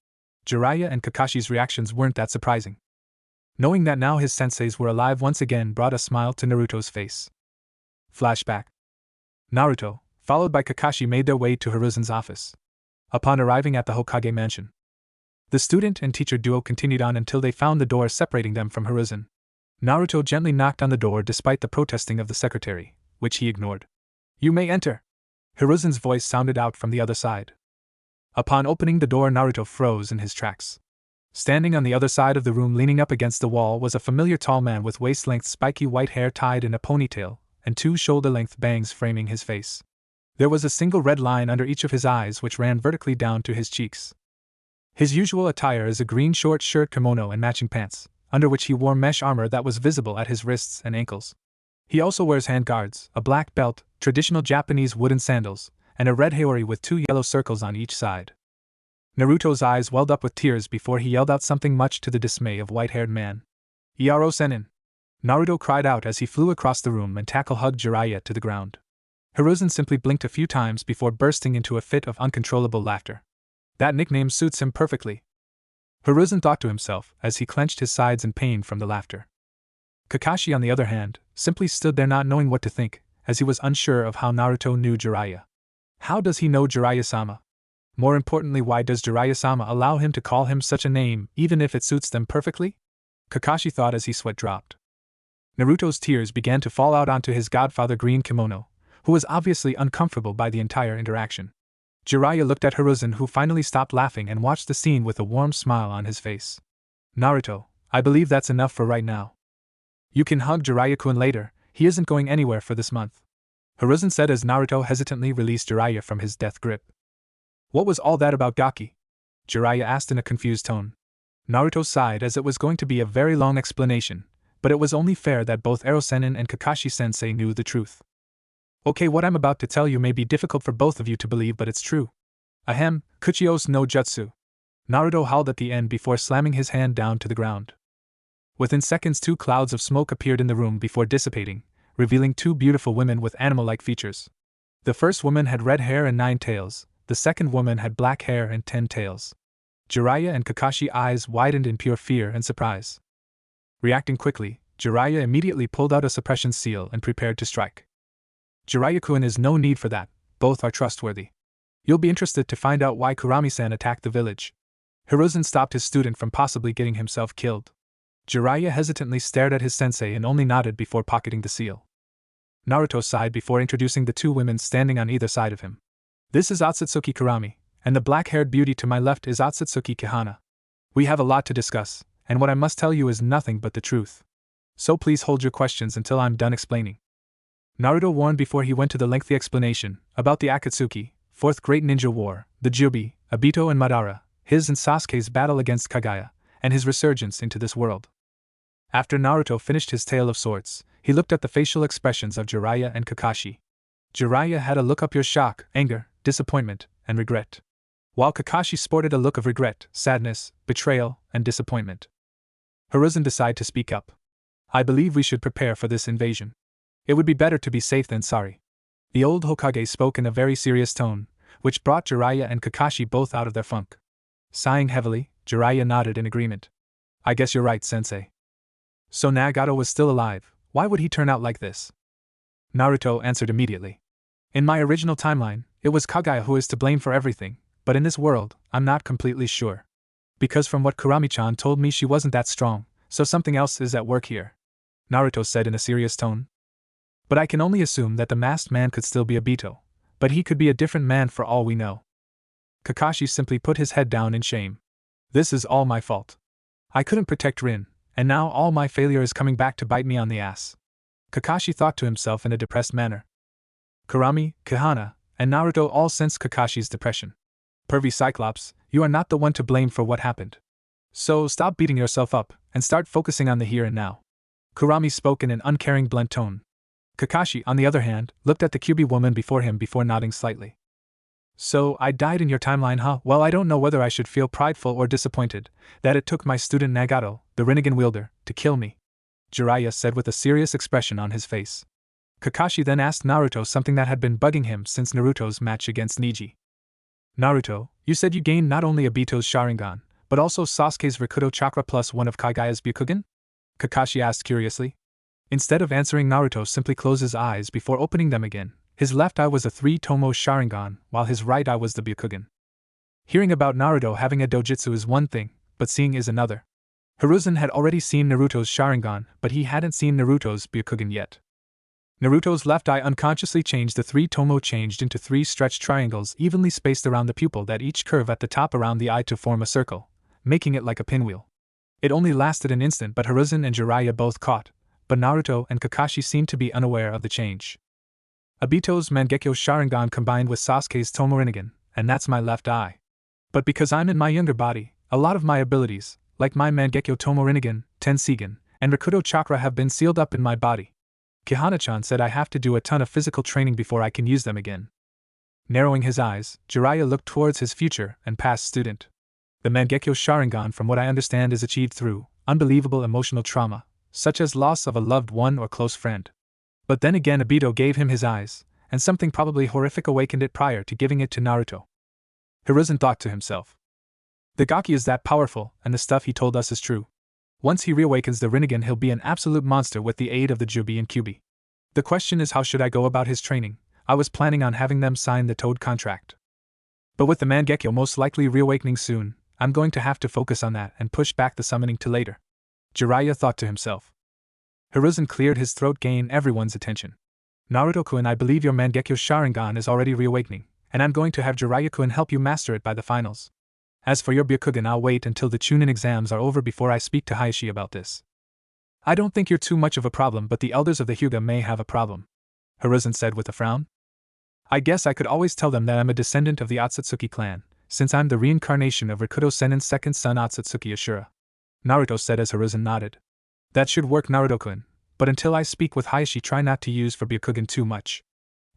Jiraiya and Kakashi's reactions weren't that surprising. Knowing that now his senseis were alive once again brought a smile to Naruto's face. Flashback. Naruto, followed by Kakashi, made their way to Hiruzen's office. Upon arriving at the Hokage mansion, the student and teacher duo continued on until they found the door separating them from Hiruzen. Naruto gently knocked on the door despite the protesting of the secretary, which he ignored. "You may enter." Hiruzen's voice sounded out from the other side. Upon opening the door, Naruto froze in his tracks. Standing on the other side of the room, leaning up against the wall, was a familiar tall man with waist-length spiky white hair tied in a ponytail, and 2 shoulder-length bangs framing his face. There was a single red line under each of his eyes which ran vertically down to his cheeks. His usual attire is a green short shirt, kimono, and matching pants, under which he wore mesh armor that was visible at his wrists and ankles. He also wears handguards, a black belt, traditional Japanese wooden sandals, and a red haori with 2 yellow circles on each side. Naruto's eyes welled up with tears before he yelled out something much to the dismay of white-haired man. "Iaro Sennin!" Naruto cried out as he flew across the room and tackle-hugged Jiraiya to the ground. Hiruzen simply blinked a few times before bursting into a fit of uncontrollable laughter. That nickname suits him perfectly, Hiruzen thought to himself as he clenched his sides in pain from the laughter. Kakashi, on the other hand, simply stood there not knowing what to think, as he was unsure of how Naruto knew Jiraiya. How does he know Jiraiya-sama? More importantly, why does Jiraiya-sama allow him to call him such a name, even if it suits them perfectly? Kakashi thought as he sweat dropped. Naruto's tears began to fall out onto his godfather green kimono, who was obviously uncomfortable by the entire interaction. Jiraiya looked at Hiruzen, who finally stopped laughing and watched the scene with a warm smile on his face. "Naruto, I believe that's enough for right now. You can hug Jiraiya-kun later, he isn't going anywhere for this month," Hiruzen said as Naruto hesitantly released Jiraiya from his death grip. "What was all that about Gaki?" Jiraiya asked in a confused tone. Naruto sighed as it was going to be a very long explanation, but it was only fair that both Ero-sennin and Kakashi-sensei knew the truth. "Okay, what I'm about to tell you may be difficult for both of you to believe, but it's true. Ahem, Kuchios no Jutsu." Naruto howled at the end before slamming his hand down to the ground. Within seconds, 2 clouds of smoke appeared in the room before dissipating, revealing 2 beautiful women with animal-like features. The first woman had red hair and 9 tails, the second woman had black hair and 10 tails. Jiraiya and Kakashi's eyes widened in pure fear and surprise. Reacting quickly, Jiraiya immediately pulled out a suppression seal and prepared to strike. Jiraiya-kun is no need for that, both are trustworthy. You'll be interested to find out why Kurami-san attacked the village. Hiruzen stopped his student from possibly getting himself killed. Jiraiya hesitantly stared at his sensei and only nodded before pocketing the seal. Naruto sighed before introducing the two women standing on either side of him. This is Otsutsuki Kurami, and the black-haired beauty to my left is Otsutsuki Kahana. We have a lot to discuss, and what I must tell you is nothing but the truth. So please hold your questions until I'm done explaining. Naruto warned before he went to the lengthy explanation about the Akatsuki, Fourth Great Ninja War, the Jubi, Obito and Madara, his and Sasuke's battle against Kaguya, and his resurgence into this world. After Naruto finished his tale of sorts, he looked at the facial expressions of Jiraiya and Kakashi. Jiraiya had a look of pure shock, anger, disappointment, and regret, while Kakashi sported a look of regret, sadness, betrayal, and disappointment. Hiruzen decided to speak up. I believe we should prepare for this invasion. It would be better to be safe than sorry. The old Hokage spoke in a very serious tone, which brought Jiraiya and Kakashi both out of their funk. Sighing heavily, Jiraiya nodded in agreement. I guess you're right, sensei. So Nagato was still alive, why would he turn out like this? Naruto answered immediately. In my original timeline, it was Kaguya who is to blame for everything, but in this world, I'm not completely sure. Because from what Kurami-chan told me she wasn't that strong, so something else is at work here. Naruto said in a serious tone. But I can only assume that the masked man could still be Obito, but he could be a different man for all we know. Kakashi simply put his head down in shame. This is all my fault. I couldn't protect Rin, and now all my failure is coming back to bite me on the ass. Kakashi thought to himself in a depressed manner. Kurami, Kahana, and Naruto all sensed Kakashi's depression. Pervy Cyclops, you are not the one to blame for what happened. So stop beating yourself up, and start focusing on the here and now. Kurami spoke in an uncaring blunt tone. Kakashi, on the other hand, looked at the Kyuubi woman before him before nodding slightly. So, I died in your timeline, huh? Well, I don't know whether I should feel prideful or disappointed that it took my student Nagato, the rinnegan wielder, to kill me, Jiraiya said with a serious expression on his face. Kakashi then asked Naruto something that had been bugging him since Naruto's match against Neji. Naruto, you said you gained not only Obito's Sharingan, but also Sasuke's Rikudo chakra plus one of Kaguya's byakugan? Kakashi asked curiously. Instead of answering, Naruto simply closed his eyes before opening them again. His left eye was a 3-tomo Sharingan, while his right eye was the byakugan. Hearing about Naruto having a dojutsu is one thing, but seeing is another. Hiruzen had already seen Naruto's Sharingan, but he hadn't seen Naruto's byakugan yet. Naruto's left eye unconsciously changed the 3-tomo changed into 3 stretched triangles evenly spaced around the pupil that each curve at the top around the eye to form a circle, making it like a pinwheel. It only lasted an instant, but Hiruzen and Jiraiya both caught, but Naruto and Kakashi seemed to be unaware of the change. Obito's Mangekyo Sharingan combined with Sasuke's Tomo Rinnegan, and that's my left eye. But because I'm in my younger body, a lot of my abilities, like my Mangekyo Tomo Rinnegan, Tenseigan, and Rikudo chakra have been sealed up in my body. Kahana-chan said I have to do a ton of physical training before I can use them again. Narrowing his eyes, Jiraiya looked towards his future and past student. The Mangekyo Sharingan, from what I understand, is achieved through unbelievable emotional trauma, such as loss of a loved one or close friend. But then again, Obito gave him his eyes, and something probably horrific awakened it prior to giving it to Naruto. Hiruzen thought to himself. The Gaki is that powerful, and the stuff he told us is true. Once he reawakens the Rinnegan, he'll be an absolute monster with the aid of the Jubi and Kyuubi. The question is, how should I go about his training? I was planning on having them sign the Toad contract. But with the Mangekyo most likely reawakening soon, I'm going to have to focus on that and push back the summoning to later. Jiraiya thought to himself. Hiruzen cleared his throat, gaining everyone's attention. Naruto-kun, I believe your Mangekyo Sharingan is already reawakening, and I'm going to have Jiraiya-kun help you master it by the finals. As for your byakugan, I'll wait until the Chunin exams are over before I speak to Hayashi about this. I don't think you're too much of a problem, but the elders of the Hyuga may have a problem, Hiruzen said with a frown. I guess I could always tell them that I'm a descendant of the Otsutsuki clan, since I'm the reincarnation of Rikudo Sennin's second son Otsutsuki Ashura, Naruto said as Hiruzen nodded. That should work, Naruto-kun, but until I speak with Hayashi, try not to use for byakugan too much,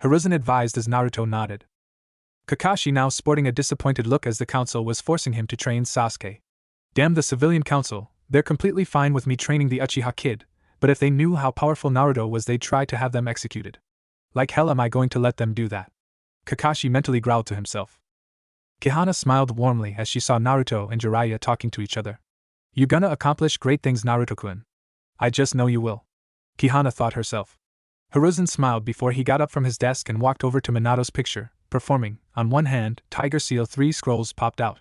Hiruzen advised as Naruto nodded. Kakashi now sporting a disappointed look as the council was forcing him to train Sasuke. Damn the civilian council, they're completely fine with me training the Uchiha kid, but if they knew how powerful Naruto was, they'd try to have them executed. Like hell am I going to let them do that? Kakashi mentally growled to himself. Kihana smiled warmly as she saw Naruto and Jiraiya talking to each other. You gonna accomplish great things, Naruto-kun. I just know you will. Kihana thought herself. Hiruzen smiled before he got up from his desk and walked over to Minato's picture, performing. On one hand, Tiger Seal 3 scrolls popped out.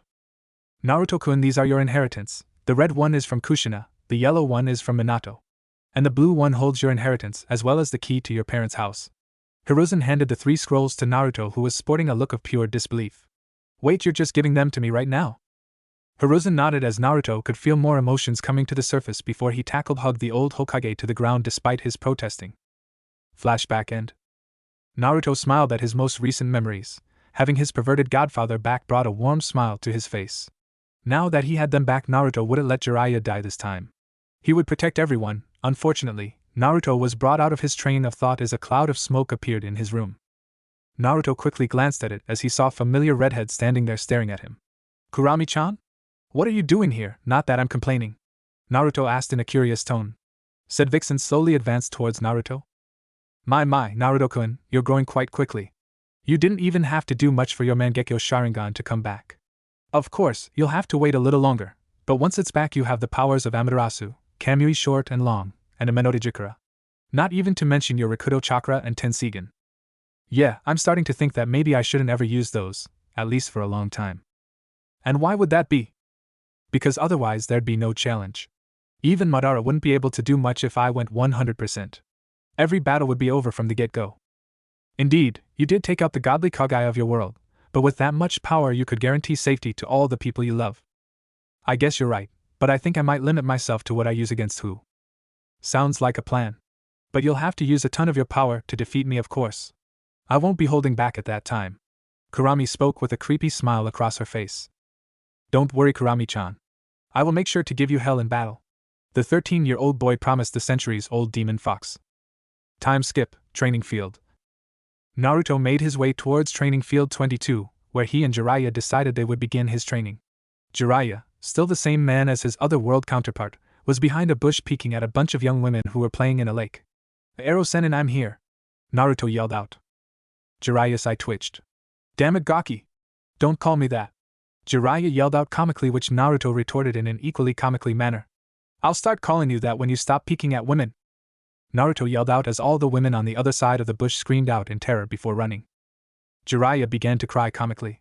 Naruto-kun, these are your inheritance. The red one is from Kushina, the yellow one is from Minato. And the blue one holds your inheritance as well as the key to your parents' house. Hiruzen handed the 3 scrolls to Naruto, who was sporting a look of pure disbelief. Wait, you're just giving them to me right now? Hiruzen nodded as Naruto could feel more emotions coming to the surface before he hugged the old Hokage to the ground despite his protesting. Flashback end. Naruto smiled at his most recent memories. Having his perverted godfather back brought a warm smile to his face. Now that he had them back, Naruto wouldn't let Jiraiya die this time. He would protect everyone. Unfortunately, Naruto was brought out of his train of thought as a cloud of smoke appeared in his room. Naruto quickly glanced at it as he saw a familiar redhead standing there staring at him. Kurami-chan? What are you doing here? Not that I'm complaining. Naruto asked in a curious tone. Said Vixen slowly advanced towards Naruto. My, Naruto-kun, you're growing quite quickly. You didn't even have to do much for your Mangekyo Sharingan to come back. Of course, you'll have to wait a little longer, but once it's back you have the powers of Amaterasu, Kamui short and long, and Amenote Jikara. Not even to mention your Rikudo Chakra and Tensigen. Yeah, I'm starting to think that maybe I shouldn't ever use those, at least for a long time. And why would that be? Because otherwise there'd be no challenge. Even Madara wouldn't be able to do much if I went 100%. Every battle would be over from the get-go. Indeed, you did take out the godly Kaguya of your world, but with that much power you could guarantee safety to all the people you love. I guess you're right, but I think I might limit myself to what I use against who. Sounds like a plan. But you'll have to use a ton of your power to defeat me, of course. I won't be holding back at that time. Kurami spoke with a creepy smile across her face. Don't worry, Kurami-chan. I will make sure to give you hell in battle. The 13-year-old boy promised the centuries-old demon fox. Time skip, training field. Naruto made his way towards training field 22, where he and Jiraiya decided they would begin his training. Jiraiya, still the same man as his other world counterpart, was behind a bush peeking at a bunch of young women who were playing in a lake. Arrow Sennin, I'm here. Naruto yelled out. Jiraiya's eye twitched. Damn it, Gaki! Don't call me that. Jiraiya yelled out comically, which Naruto retorted in an equally comically manner. I'll start calling you that when you stop peeking at women. Naruto yelled out as all the women on the other side of the bush screamed out in terror before running. Jiraiya began to cry comically.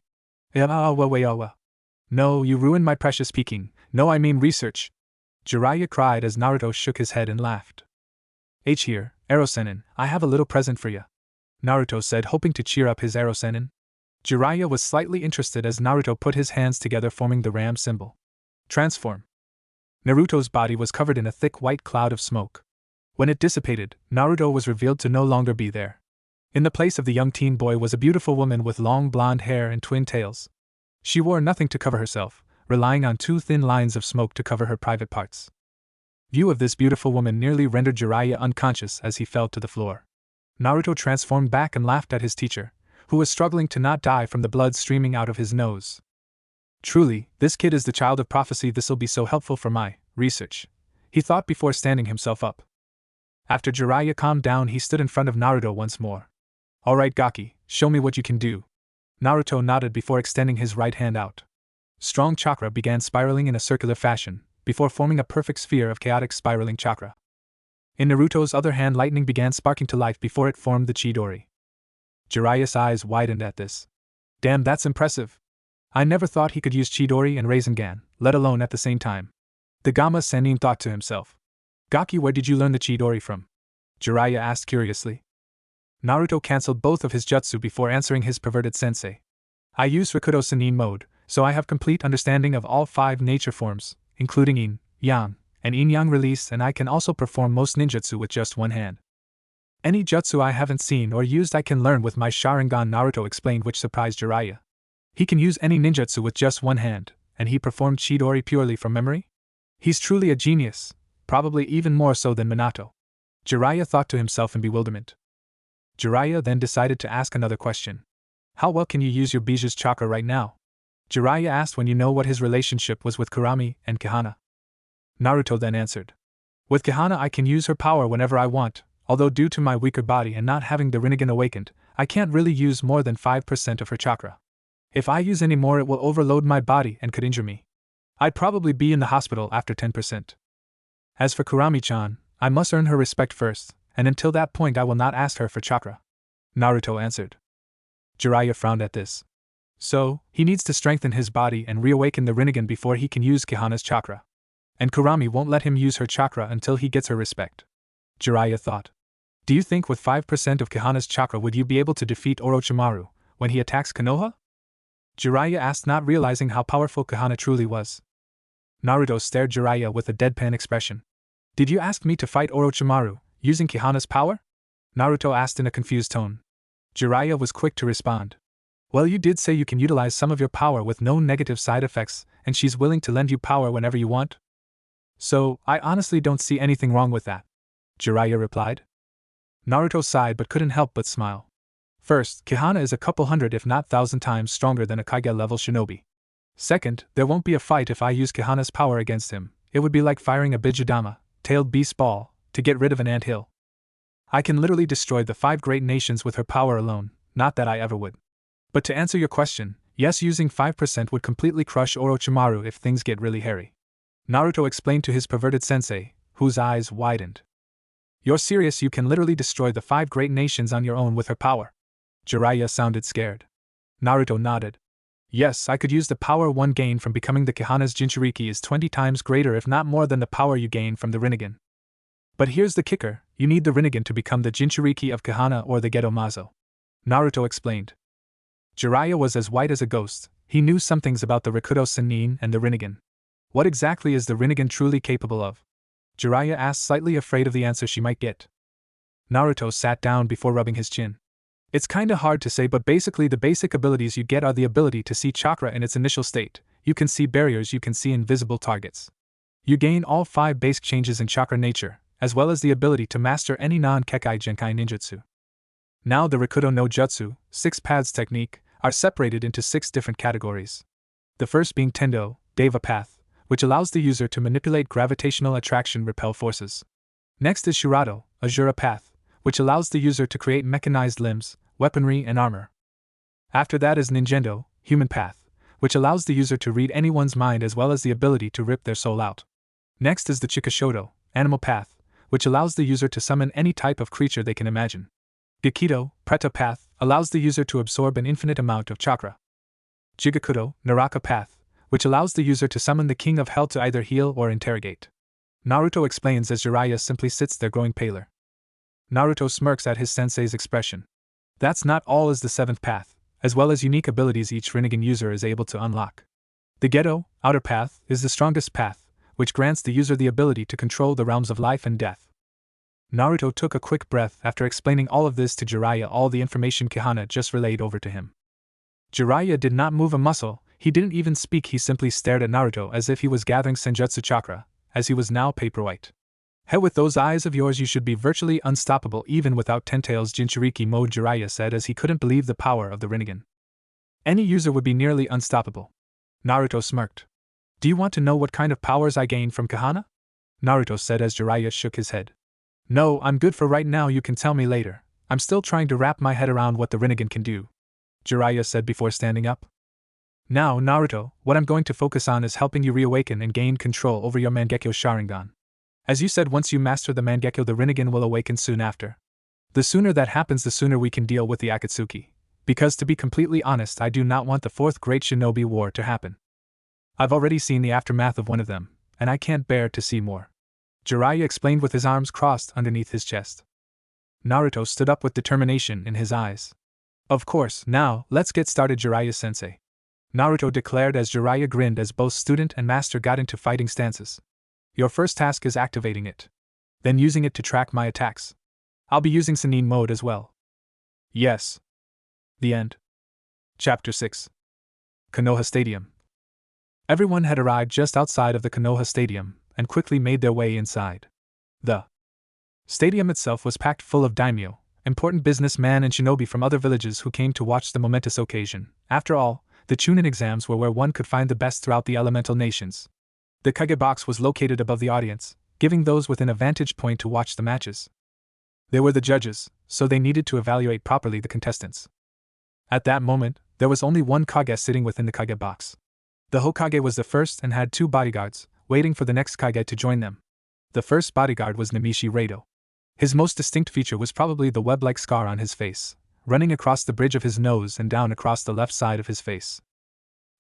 No, you ruined my precious peeking. No, I mean research. Jiraiya cried as Naruto shook his head and laughed. Here, Arrow Sennin, I have a little present for you. Naruto said, hoping to cheer up his Arrow Sennin. Jiraiya was slightly interested as Naruto put his hands together, forming the ram symbol. Transform. Naruto's body was covered in a thick white cloud of smoke. When it dissipated, Naruto was revealed to no longer be there. In the place of the young teen boy was a beautiful woman with long blonde hair and twin tails. She wore nothing to cover herself, relying on 2 thin lines of smoke to cover her private parts. View of this beautiful woman nearly rendered Jiraiya unconscious as he fell to the floor. Naruto transformed back and laughed at his teacher, who was struggling to not die from the blood streaming out of his nose. Truly, this kid is the child of prophecy. This'll be so helpful for my research, he thought before standing himself up. After Jiraiya calmed down, he stood in front of Naruto once more. Alright, Gaki, show me what you can do. Naruto nodded before extending his right hand out. Strong chakra began spiraling in a circular fashion, before forming a perfect sphere of chaotic spiraling chakra. In Naruto's other hand, lightning began sparking to life before it formed the Chidori. Jiraiya's eyes widened at this. Damn, that's impressive. I never thought he could use Chidori and Rasengan, let alone at the same time. The Gamma Sennin thought to himself. Gaki, where did you learn the Chidori from? Jiraiya asked curiously. Naruto cancelled both of his jutsu before answering his perverted sensei. I use Rikudo Sennin mode, so I have complete understanding of all 5 nature forms, including Yin, Yang, and Yin-Yang release, and I can also perform most ninjutsu with just one hand. Any jutsu I haven't seen or used I can learn with my Sharingan, Naruto explained, which surprised Jiraiya. He can use any ninjutsu with just one hand, and he performed Chidori purely from memory? He's truly a genius, probably even more so than Minato. Jiraiya thought to himself in bewilderment. Jiraiya then decided to ask another question. How well can you use your Biju's chakra right now? Jiraiya asked when you know what his relationship was with Kurami and Kihana. Naruto then answered. With Kihana I can use her power whenever I want, although due to my weaker body and not having the rinnegan awakened, I can't really use more than 5% of her chakra. If I use any more, it will overload my body and could injure me. I'd probably be in the hospital after 10%. As for Kurami-chan, I must earn her respect first, and until that point I will not ask her for chakra. Naruto answered. Jiraiya frowned at this. So, he needs to strengthen his body and reawaken the rinnegan before he can use Kihana's chakra. And Kurami won't let him use her chakra until he gets her respect. Jiraiya thought. Do you think with 5% of Kihana's chakra would you be able to defeat Orochimaru when he attacks Konoha? Jiraiya asked, not realizing how powerful Kihana truly was. Naruto stared Jiraiya with a deadpan expression. Did you ask me to fight Orochimaru, using Kihana's power? Naruto asked in a confused tone. Jiraiya was quick to respond. Well, you did say you can utilize some of your power with no negative side effects, and she's willing to lend you power whenever you want. So, I honestly don't see anything wrong with that, Jiraiya replied. Naruto sighed but couldn't help but smile. First, Kihana is a couple hundred if not 1,000 times stronger than a Kage-level shinobi. Second, there won't be a fight if I use Kihana's power against him. It would be like firing a Bijudama, tailed beast ball, to get rid of an anthill. I can literally destroy the 5 great nations with her power alone, not that I ever would. But to answer your question, yes, using 5% would completely crush Orochimaru if things get really hairy. Naruto explained to his perverted sensei, whose eyes widened. You're serious? You can literally destroy the 5 great nations on your own with her power? Jiraiya sounded scared. Naruto nodded. Yes, I could use the power one gained from becoming the Kihana's Jinchuriki is 20 times greater if not more than the power you gain from the rinnegan. But here's the kicker, you need the rinnegan to become the Jinchuriki of Kihana or the Gedo Mazo. Naruto explained. Jiraiya was as white as a ghost. He knew some things about the Rikudo Sennin and the rinnegan. What exactly is the rinnegan truly capable of? Jiraiya asked, slightly afraid of the answer she might get. Naruto sat down before rubbing his chin. It's kinda hard to say, but basically the basic abilities you get are the ability to see chakra in its initial state, you can see barriers, you can see invisible targets. You gain all 5 basic changes in chakra nature, as well as the ability to master any non-Kekai Genkai ninjutsu. Now the Rikudo no Jutsu, 6 paths technique, are separated into 6 different categories. The first being Tendo, Deva Path, which allows the user to manipulate gravitational attraction repel forces. Next is Shirato, Azura Path, which allows the user to create mechanized limbs, weaponry, and armor. After that is Ninjendo, Human Path, which allows the user to read anyone's mind as well as the ability to rip their soul out. Next is the Chikashoto, Animal Path, which allows the user to summon any type of creature they can imagine. Gekido, Preta Path, allows the user to absorb an infinite amount of chakra. Jigakudo, Naraka Path, which allows the user to summon the King of Hell to either heal or interrogate. Naruto explains as Jiraiya simply sits there growing paler. Naruto smirks at his sensei's expression. That's not all, is the 7th path, as well as unique abilities each rinnegan user is able to unlock. The Gedo, Outer Path, is the strongest path, which grants the user the ability to control the realms of life and death. Naruto took a quick breath after explaining all of this to Jiraiya, all the information Kihana just relayed over to him. Jiraiya did not move a muscle, he didn't even speak, he simply stared at Naruto as if he was gathering Senjutsu chakra, as he was now paper white. Hell, with those eyes of yours you should be virtually unstoppable even without Tentail's Jinchuriki mode, Jiraiya said as he couldn't believe the power of the rinnegan. Any user would be nearly unstoppable. Naruto smirked. Do you want to know what kind of powers I gained from Kihana? Naruto said as Jiraiya shook his head. No, I'm good for right now, you can tell me later. I'm still trying to wrap my head around what the rinnegan can do, Jiraiya said before standing up. Now, Naruto, what I'm going to focus on is helping you reawaken and gain control over your Mangekyo Sharingan. As you said, once you master the Mangekyo, the rinnegan will awaken soon after. The sooner that happens, the sooner we can deal with the Akatsuki. Because to be completely honest, I do not want the 4th Great Shinobi War to happen. I've already seen the aftermath of one of them, and I can't bear to see more. Jiraiya explained with his arms crossed underneath his chest. Naruto stood up with determination in his eyes. Of course, now, let's get started, Jiraiya-sensei, Naruto declared as Jiraiya grinned as both student and master got into fighting stances. Your first task is activating it. Then using it to track my attacks. I'll be using Sennin mode as well. Yes. The end. Chapter 6. Konoha Stadium. Everyone had arrived just outside of the Konoha Stadium, and quickly made their way inside. The stadium itself was packed full of daimyo, important businessmen and shinobi from other villages who came to watch the momentous occasion. After all, the Chunin exams were where one could find the best throughout the elemental nations. The Kage box was located above the audience, giving those within a vantage point to watch the matches. They were the judges, so they needed to evaluate properly the contestants. At that moment, There was only one Kage sitting within the Kage box. The Hokage was the first and had 2 bodyguards, waiting for the next Kage to join them. The first bodyguard was Namishi Rado. His most distinct feature was probably the web-like scar on his face, running across the bridge of his nose and down across the left side of his face.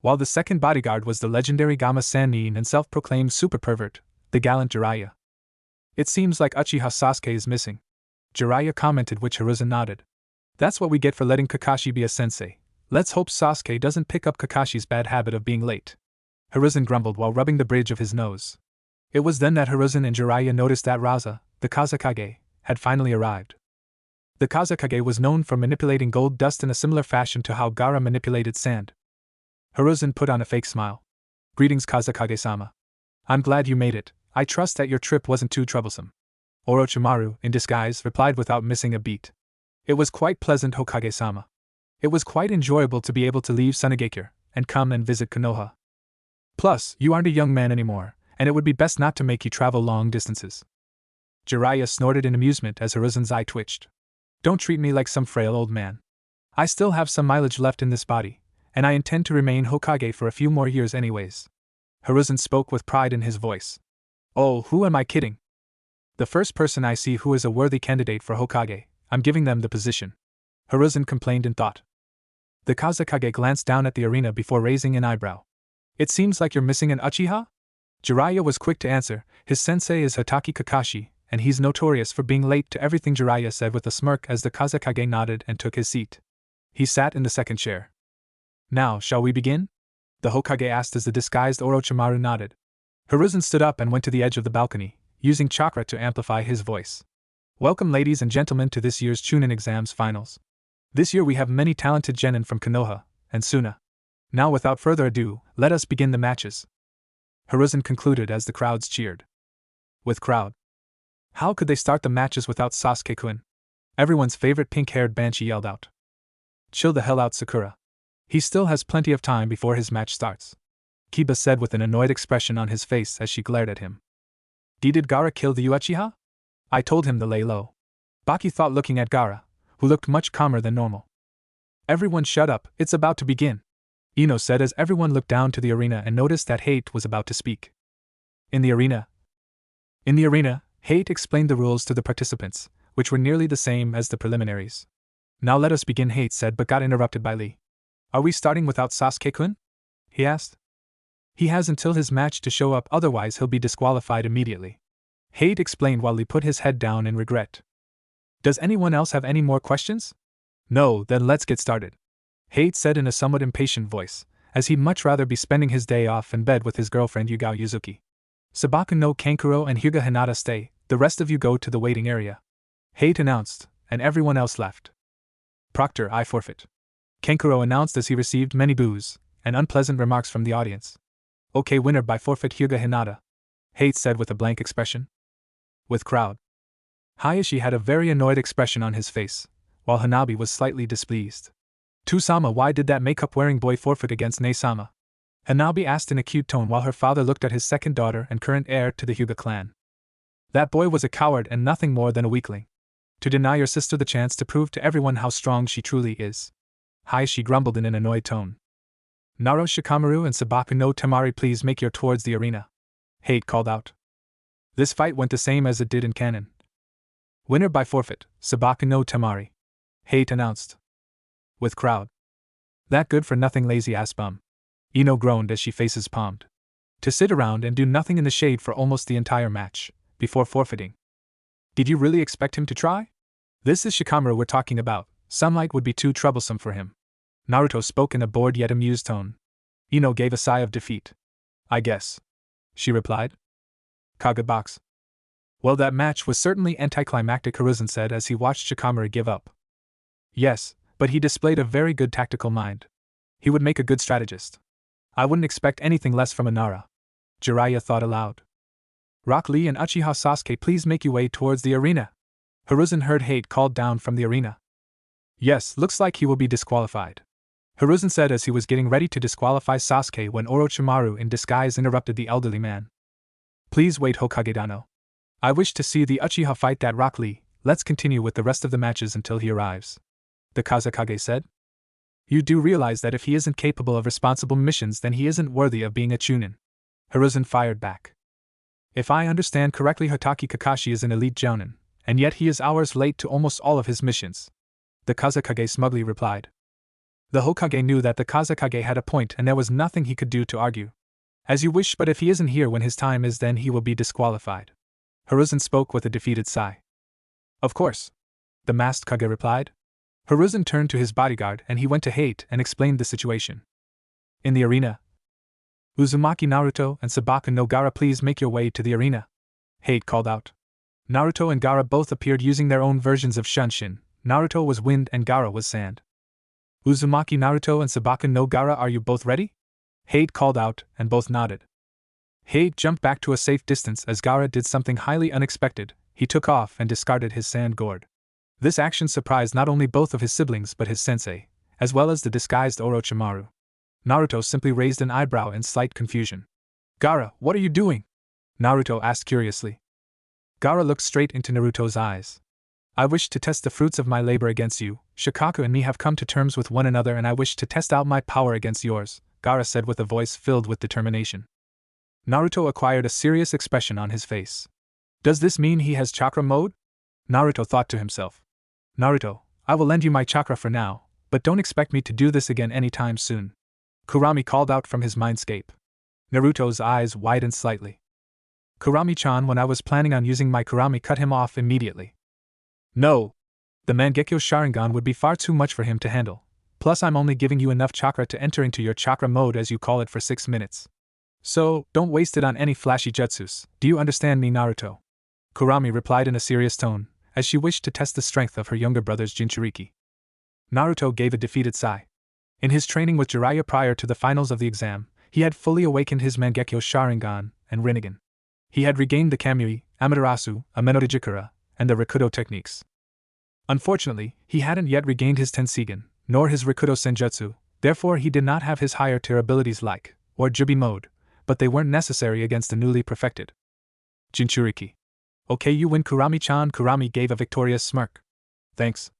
While the second bodyguard was the legendary Gama Sannin and self-proclaimed super pervert, the gallant Jiraiya. It seems like Uchiha Sasuke is missing, Jiraiya commented, which Hiruzen nodded. That's what we get for letting Kakashi be a sensei. Let's hope Sasuke doesn't pick up Kakashi's bad habit of being late. Hiruzen grumbled while rubbing the bridge of his nose. It was then that Hiruzen and Jiraiya noticed that Raza, the Kazekage, had finally arrived. The Kazekage was known for manipulating gold dust in a similar fashion to how Gaara manipulated sand. Hiruzen put on a fake smile. Greetings, Kazekage-sama. I'm glad you made it. I trust that your trip wasn't too troublesome. Orochimaru, in disguise, replied without missing a beat. It was quite pleasant, Hokage-sama. It was quite enjoyable to be able to leave Sunagakure and come and visit Konoha. Plus, you aren't a young man anymore, and it would be best not to make you travel long distances. Jiraiya snorted in amusement as Hiruzen's eye twitched. Don't treat me like some frail old man. I still have some mileage left in this body, and I intend to remain Hokage for a few more years anyways. Hiruzen spoke with pride in his voice. Oh, who am I kidding? The first person I see who is a worthy candidate for Hokage, I'm giving them the position. Hiruzen complained in thought. The Kazekage glanced down at the arena before raising an eyebrow. It seems like you're missing an Uchiha? Jiraiya was quick to answer. His sensei is Hatake Kakashi, and he's notorious for being late to everything, Jiraiya said with a smirk as the Kazekage nodded and took his seat. He sat in the second chair. Now, shall we begin? The Hokage asked as the disguised Orochimaru nodded. Hiruzen stood up and went to the edge of the balcony, using chakra to amplify his voice. Welcome, ladies and gentlemen, to this year's Chunin exams finals. This year we have many talented genin from Konoha and Suna. Now, without further ado, let us begin the matches. Hiruzen concluded as the crowds cheered. With crowd. How could they start the matches without Sasuke-kun? Everyone's favorite pink-haired banshee yelled out. Chill the hell out, Sakura. He still has plenty of time before his match starts, Kiba said with an annoyed expression on his face as she glared at him. Did Gaara kill the Uchiha? I told him to lay low. Baki thought, looking at Gaara, who looked much calmer than normal. Everyone shut up, it's about to begin, Ino said as everyone looked down to the arena and noticed that Hate was about to speak. In the arena, Hate explained the rules to the participants, which were nearly the same as the preliminaries. Now let us begin, Hate said, but got interrupted by Lee. Are we starting without Sasuke-kun? He asked. He has until his match to show up, otherwise he'll be disqualified immediately. Hate explained while Lee put his head down in regret. Does anyone else have any more questions? No, then let's get started, Hate said in a somewhat impatient voice, as he'd much rather be spending his day off in bed with his girlfriend Yugao Yuzuki. Sabaku no Kankuro and Hyuga Hinata stay, the rest of you go to the waiting area, Hate announced, and everyone else left. Proctor, I forfeit, Kankuro announced as he received many boos and unpleasant remarks from the audience. Okay, winner by forfeit, Hyuga Hinata, Hate said with a blank expression. With crowd. Hayashi had a very annoyed expression on his face, while Hanabi was slightly displeased. To-sama, why did that makeup-wearing boy forfeit against Ne-sama? Hanabi asked in a cute tone while her father looked at his second daughter and current heir to the Hyuga clan. That boy was a coward and nothing more than a weakling. To deny your sister the chance to prove to everyone how strong she truly is. Hayashi grumbled in an annoyed tone. Naro Shikamaru and Sabaku no Tamari, please make your towards the arena, Hate called out. This fight went the same as it did in canon. Winner by forfeit, Sabaku no Tamari, Hate announced. With crowd. That good-for-nothing lazy-ass bum, Ino groaned as she faces palmed. To sit around and do nothing in the shade for almost the entire match, before forfeiting. Did you really expect him to try? This is Shikamaru we're talking about. Sunlight would be too troublesome for him. Naruto spoke in a bored yet amused tone. Ino gave a sigh of defeat. I guess, she replied. Kagebox. Well, that match was certainly anticlimactic, Hiruzen said as he watched Shikamaru give up. Yes, but he displayed a very good tactical mind. He would make a good strategist. I wouldn't expect anything less from a Nara, Jiraiya thought aloud. Rock Lee and Uchiha Sasuke, please make your way towards the arena. Hiruzen heard Hate called down from the arena. Yes, looks like he will be disqualified, Hiruzen said as he was getting ready to disqualify Sasuke when Orochimaru in disguise interrupted the elderly man. Please wait, Hokage Dano. I wish to see the Uchiha fight that Rock Lee. Let's continue with the rest of the matches until he arrives, the Kazekage said. You do realize that if he isn't capable of responsible missions, then he isn't worthy of being a chunin. Hiruzen fired back. If I understand correctly, Hatake Kakashi is an elite jounin, and yet he is hours late to almost all of his missions. The Kazekage smugly replied. The Hokage knew that the Kazekage had a point and there was nothing he could do to argue. As you wish, but if he isn't here when his time is, then he will be disqualified. Hiruzen spoke with a defeated sigh. Of course. The masked Kage replied. Hiruzen turned to his bodyguard and he went to Hate and explained the situation. In the arena. Uzumaki Naruto and Sabaka no Gaara, please make your way to the arena. Hate called out. Naruto and Gaara both appeared using their own versions of Shunshin. Naruto was wind and Gaara was sand. Uzumaki Naruto and Sabaka no Gaara, are you both ready? Hate called out, and both nodded. Hate jumped back to a safe distance as Gaara did something highly unexpected. He took off and discarded his sand gourd. This action surprised not only both of his siblings but his sensei, as well as the disguised Orochimaru. Naruto simply raised an eyebrow in slight confusion. Gaara, what are you doing? Naruto asked curiously. Gaara looked straight into Naruto's eyes. I wish to test the fruits of my labor against you. Shikaku and me have come to terms with one another and I wish to test out my power against yours, Gaara said with a voice filled with determination. Naruto acquired a serious expression on his face. Does this mean he has chakra mode? Naruto thought to himself. Naruto, I will lend you my chakra for now, but don't expect me to do this again anytime soon. Kurami called out from his mindscape. Naruto's eyes widened slightly. Kurami-chan, when I was planning on using my Kurami, cut him off immediately. No. The Mangekyo Sharingan would be far too much for him to handle. Plus I'm only giving you enough chakra to enter into your chakra mode as you call it for 6 minutes. So, don't waste it on any flashy jutsus. Do you understand me, Naruto? Kurami replied in a serious tone, as she wished to test the strength of her younger brother's Jinchuriki. Naruto gave a defeated sigh. In his training with Jiraiya prior to the finals of the exam, he had fully awakened his Mangekyo Sharingan and rinnegan. He had regained the Kamui, Amaterasu, Amenotejikura, and the Rikudo techniques. Unfortunately, he hadn't yet regained his Tenseigan, nor his Rikudo Senjutsu, therefore he did not have his higher tier abilities like, or Jubi mode, but they weren't necessary against the newly perfected Jinchuriki. Okay, you win, Kurami-chan. Kurami gave a victorious smirk. Thanks.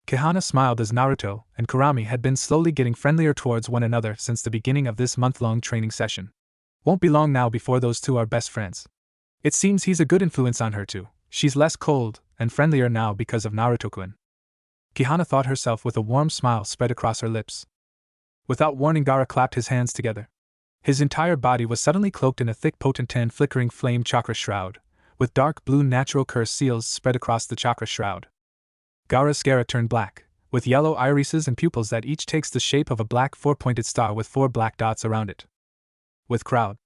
Kihana smiled as Naruto and Kurami had been slowly getting friendlier towards one another since the beginning of this month-long training session. Won't be long now before those two are best friends. It seems he's a good influence on her too. She's less cold and friendlier now because of Naruto-kun. Kihana thought herself with a warm smile spread across her lips. Without warning, Gaara clapped his hands together. His entire body was suddenly cloaked in a thick potent tan flickering flame chakra shroud, with dark blue natural curse seals spread across the chakra shroud. Gaara's scara turned black, with yellow irises and pupils that each takes the shape of a black 4-pointed star with 4 black dots around it. With crowd.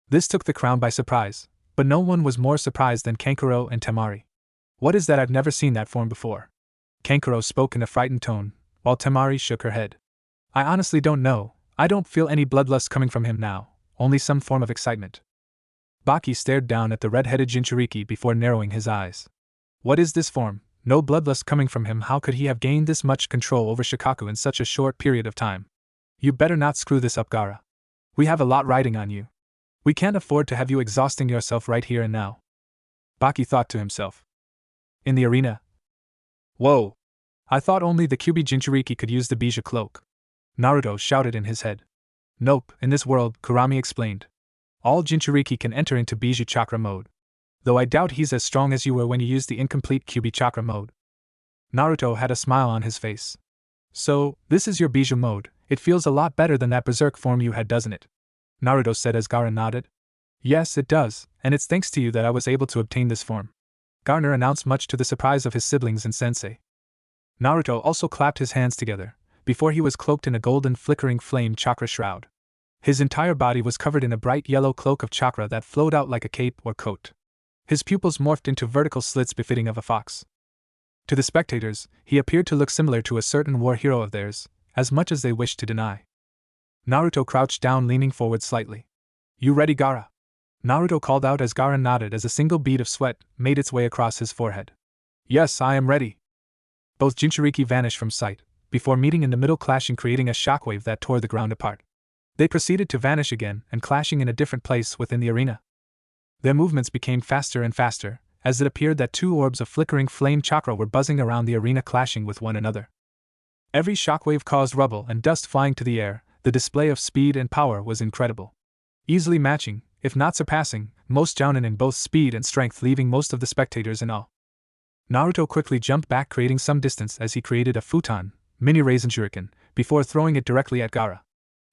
This took the crown by surprise, but no one was more surprised than Kankuro and Temari. What is that? I've never seen that form before. Kankuro spoke in a frightened tone, while Temari shook her head. I honestly don't know. I don't feel any bloodlust coming from him now, only some form of excitement. Baki stared down at the red-headed Jinchuriki before narrowing his eyes. What is this form? No bloodlust coming from him. How could he have gained this much control over Shikaku in such a short period of time? You better not screw this up, Gaara. We have a lot riding on you. We can't afford to have you exhausting yourself right here and now. Baki thought to himself. In the arena? Whoa! I thought only the Kyuubi Jinchuriki could use the Bija cloak. Naruto shouted in his head. Nope, in this world, Kurami explained. All Jinchuriki can enter into Bija chakra mode. Though I doubt he's as strong as you were when you used the incomplete Kyuubi chakra mode. Naruto had a smile on his face. So, this is your Bija mode. It feels a lot better than that berserk form you had, doesn't it? Naruto said as Gaara nodded. Yes, it does, and it's thanks to you that I was able to obtain this form. Garner announced, much to the surprise of his siblings and sensei. Naruto also clapped his hands together, before he was cloaked in a golden flickering flame chakra shroud. His entire body was covered in a bright yellow cloak of chakra that flowed out like a cape or coat. His pupils morphed into vertical slits befitting of a fox. To the spectators, he appeared to look similar to a certain war hero of theirs, as much as they wished to deny. Naruto crouched down, leaning forward slightly. You ready, Gaara? Naruto called out as Gaara nodded as a single bead of sweat made its way across his forehead. Yes, I am ready. Both Jinchuriki vanished from sight, before meeting in the middle, clashing, creating a shockwave that tore the ground apart. They proceeded to vanish again and clashing in a different place within the arena. Their movements became faster and faster, as it appeared that 2 orbs of flickering flame chakra were buzzing around the arena, clashing with one another. Every shockwave caused rubble and dust flying to the air. The display of speed and power was incredible. Easily matching, if not surpassing, most jounin in both speed and strength, leaving most of the spectators in awe. Naruto quickly jumped back, creating some distance as he created a futon, mini raisin shuriken, before throwing it directly at Gaara,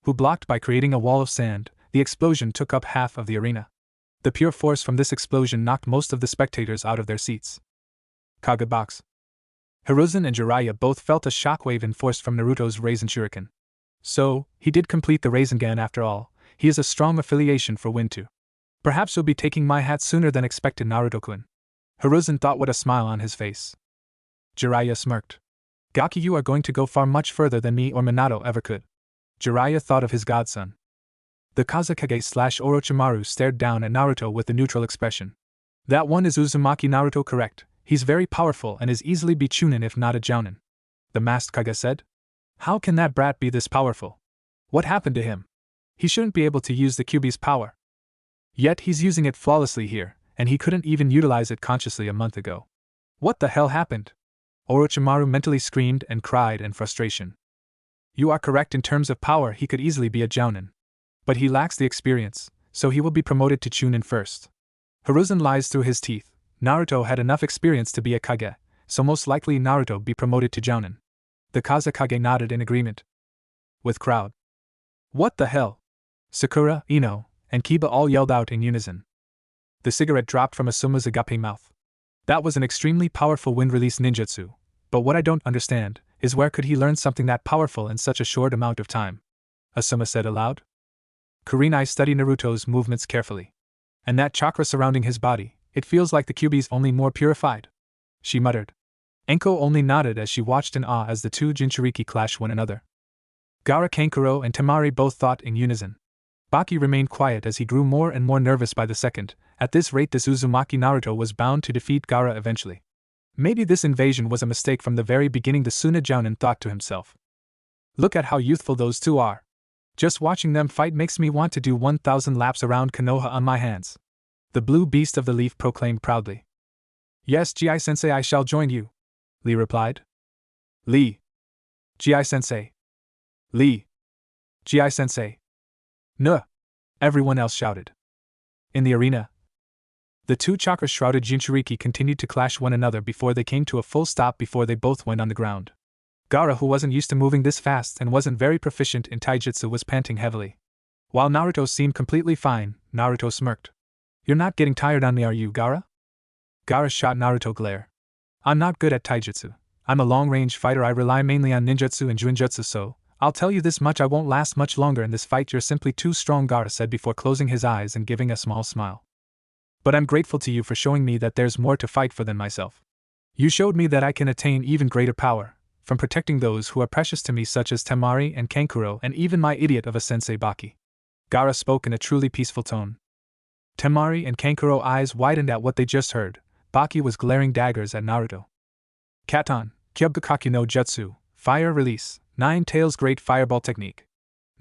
who blocked by creating a wall of sand. The explosion took up half of the arena. The pure force from this explosion knocked most of the spectators out of their seats. Kaga box. Hiruzen and Jiraiya both felt a shockwave enforced from Naruto's raisin shuriken. So, he did complete the Rasengan after all. He is a strong affiliation for Win 2. Perhaps you'll be taking my hat sooner than expected, Naruto-kun. Hiruzen thought with a smile on his face. Jiraiya smirked. Gaki, you are going to go far much further than me or Minato ever could. Jiraiya thought of his godson. The Kazekage/Orochimaru stared down at Naruto with a neutral expression. That one is Uzumaki, Naruto, correct. He's very powerful and is easily be Chunin if not a Jounin. The masked Kage said. How can that brat be this powerful? What happened to him? He shouldn't be able to use the Kyuubi's power. Yet he's using it flawlessly here, and he couldn't even utilize it consciously a month ago. What the hell happened? Orochimaru mentally screamed and cried in frustration. You are correct in terms of power, he could easily be a Jounin. But he lacks the experience, so he will be promoted to Chunin first. Hiruzen lies through his teeth. Naruto had enough experience to be a Kage, so most likely Naruto be promoted to Jounin. The Kazekage nodded in agreement. With crowd. What the hell? Sakura, Ino, and Kiba all yelled out in unison. The cigarette dropped from Asuma's agape mouth. That was an extremely powerful wind-release ninjutsu, but what I don't understand is where could he learn something that powerful in such a short amount of time? Asuma said aloud. Kurenai studied Naruto's movements carefully. And that chakra surrounding his body, it feels like the Kyuubi's only more purified. She muttered. Enko only nodded as she watched in awe as the two Jinchuriki clash one another. Gaara, Kankuro, and Temari both thought in unison. Baki remained quiet as he grew more and more nervous by the second. At this rate, this Uzumaki Naruto was bound to defeat Gaara eventually. Maybe this invasion was a mistake from the very beginning, the Suna Jounin thought to himself. Look at how youthful those two are. Just watching them fight makes me want to do 1,000 laps around Konoha on my hands. The blue beast of the leaf proclaimed proudly. Yes, Gi-sensei, I shall join you. Lee replied. Lee. Gi-sensei. Lee. Gi-sensei. Nuh. Everyone else shouted. In the arena, the two chakra-shrouded Jinchuriki continued to clash one another before they came to a full stop before they both went on the ground. Gaara, who wasn't used to moving this fast and wasn't very proficient in taijutsu, was panting heavily. While Naruto seemed completely fine, Naruto smirked. You're not getting tired on me, are you, Gaara? Gaara shot Naruto glare. I'm not good at taijutsu. I'm a long-range fighter, I rely mainly on ninjutsu and juinjutsu, so I'll tell you this much, I won't last much longer in this fight, you're simply too strong, Gaara said before closing his eyes and giving a small smile. But I'm grateful to you for showing me that there's more to fight for than myself. You showed me that I can attain even greater power, from protecting those who are precious to me such as Temari and Kankuro and even my idiot of a sensei Baki. Gaara spoke in a truly peaceful tone. Temari and Kankuro eyes widened at what they just heard. Baki was glaring daggers at Naruto. Katon, Kyubukaku no Jutsu, Fire Release, Nine Tails Great Fireball Technique.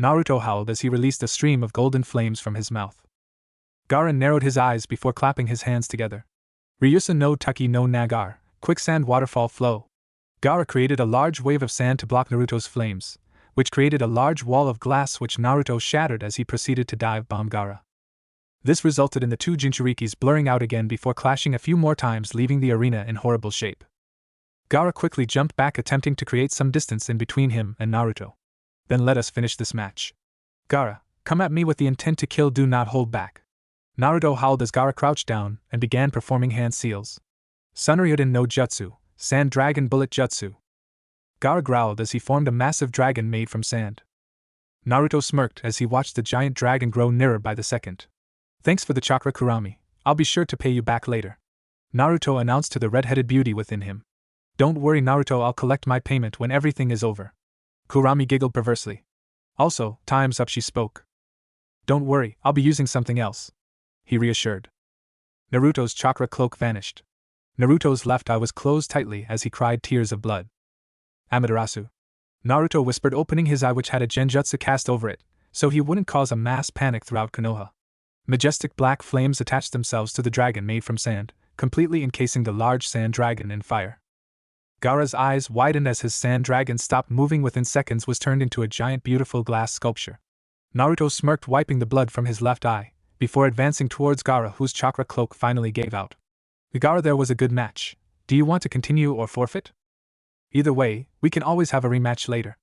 Naruto howled as he released a stream of golden flames from his mouth. Gaara narrowed his eyes before clapping his hands together. Ryusa no Taki no Nagar, Quicksand Waterfall Flow. Gaara created a large wave of sand to block Naruto's flames, which created a large wall of glass which Naruto shattered as he proceeded to dive bomb Gaara. This resulted in the two Jinchurikis blurring out again before clashing a few more times, leaving the arena in horrible shape. Gaara quickly jumped back, attempting to create some distance in between him and Naruto. Then let us finish this match. Gaara, come at me with the intent to kill, do not hold back. Naruto howled as Gaara crouched down and began performing hand seals. Sunryuden no Jutsu, Sand Dragon Bullet Jutsu. Gaara growled as he formed a massive dragon made from sand. Naruto smirked as he watched the giant dragon grow nearer by the second. Thanks for the chakra, Kurami. I'll be sure to pay you back later. Naruto announced to the red-headed beauty within him. Don't worry, Naruto, I'll collect my payment when everything is over. Kurami giggled perversely. Also, time's up, she spoke. Don't worry, I'll be using something else, he reassured. Naruto's chakra cloak vanished. Naruto's left eye was closed tightly as he cried tears of blood. Amaterasu. Naruto whispered, opening his eye, which had a genjutsu cast over it, so he wouldn't cause a mass panic throughout Konoha. Majestic black flames attached themselves to the dragon made from sand, completely encasing the large sand dragon in fire. Gaara's eyes widened as his sand dragon stopped moving within seconds was turned into a giant beautiful glass sculpture. Naruto smirked, wiping the blood from his left eye, before advancing towards Gaara, whose chakra cloak finally gave out. Gaara, there was a good match. Do you want to continue or forfeit? Either way, we can always have a rematch later,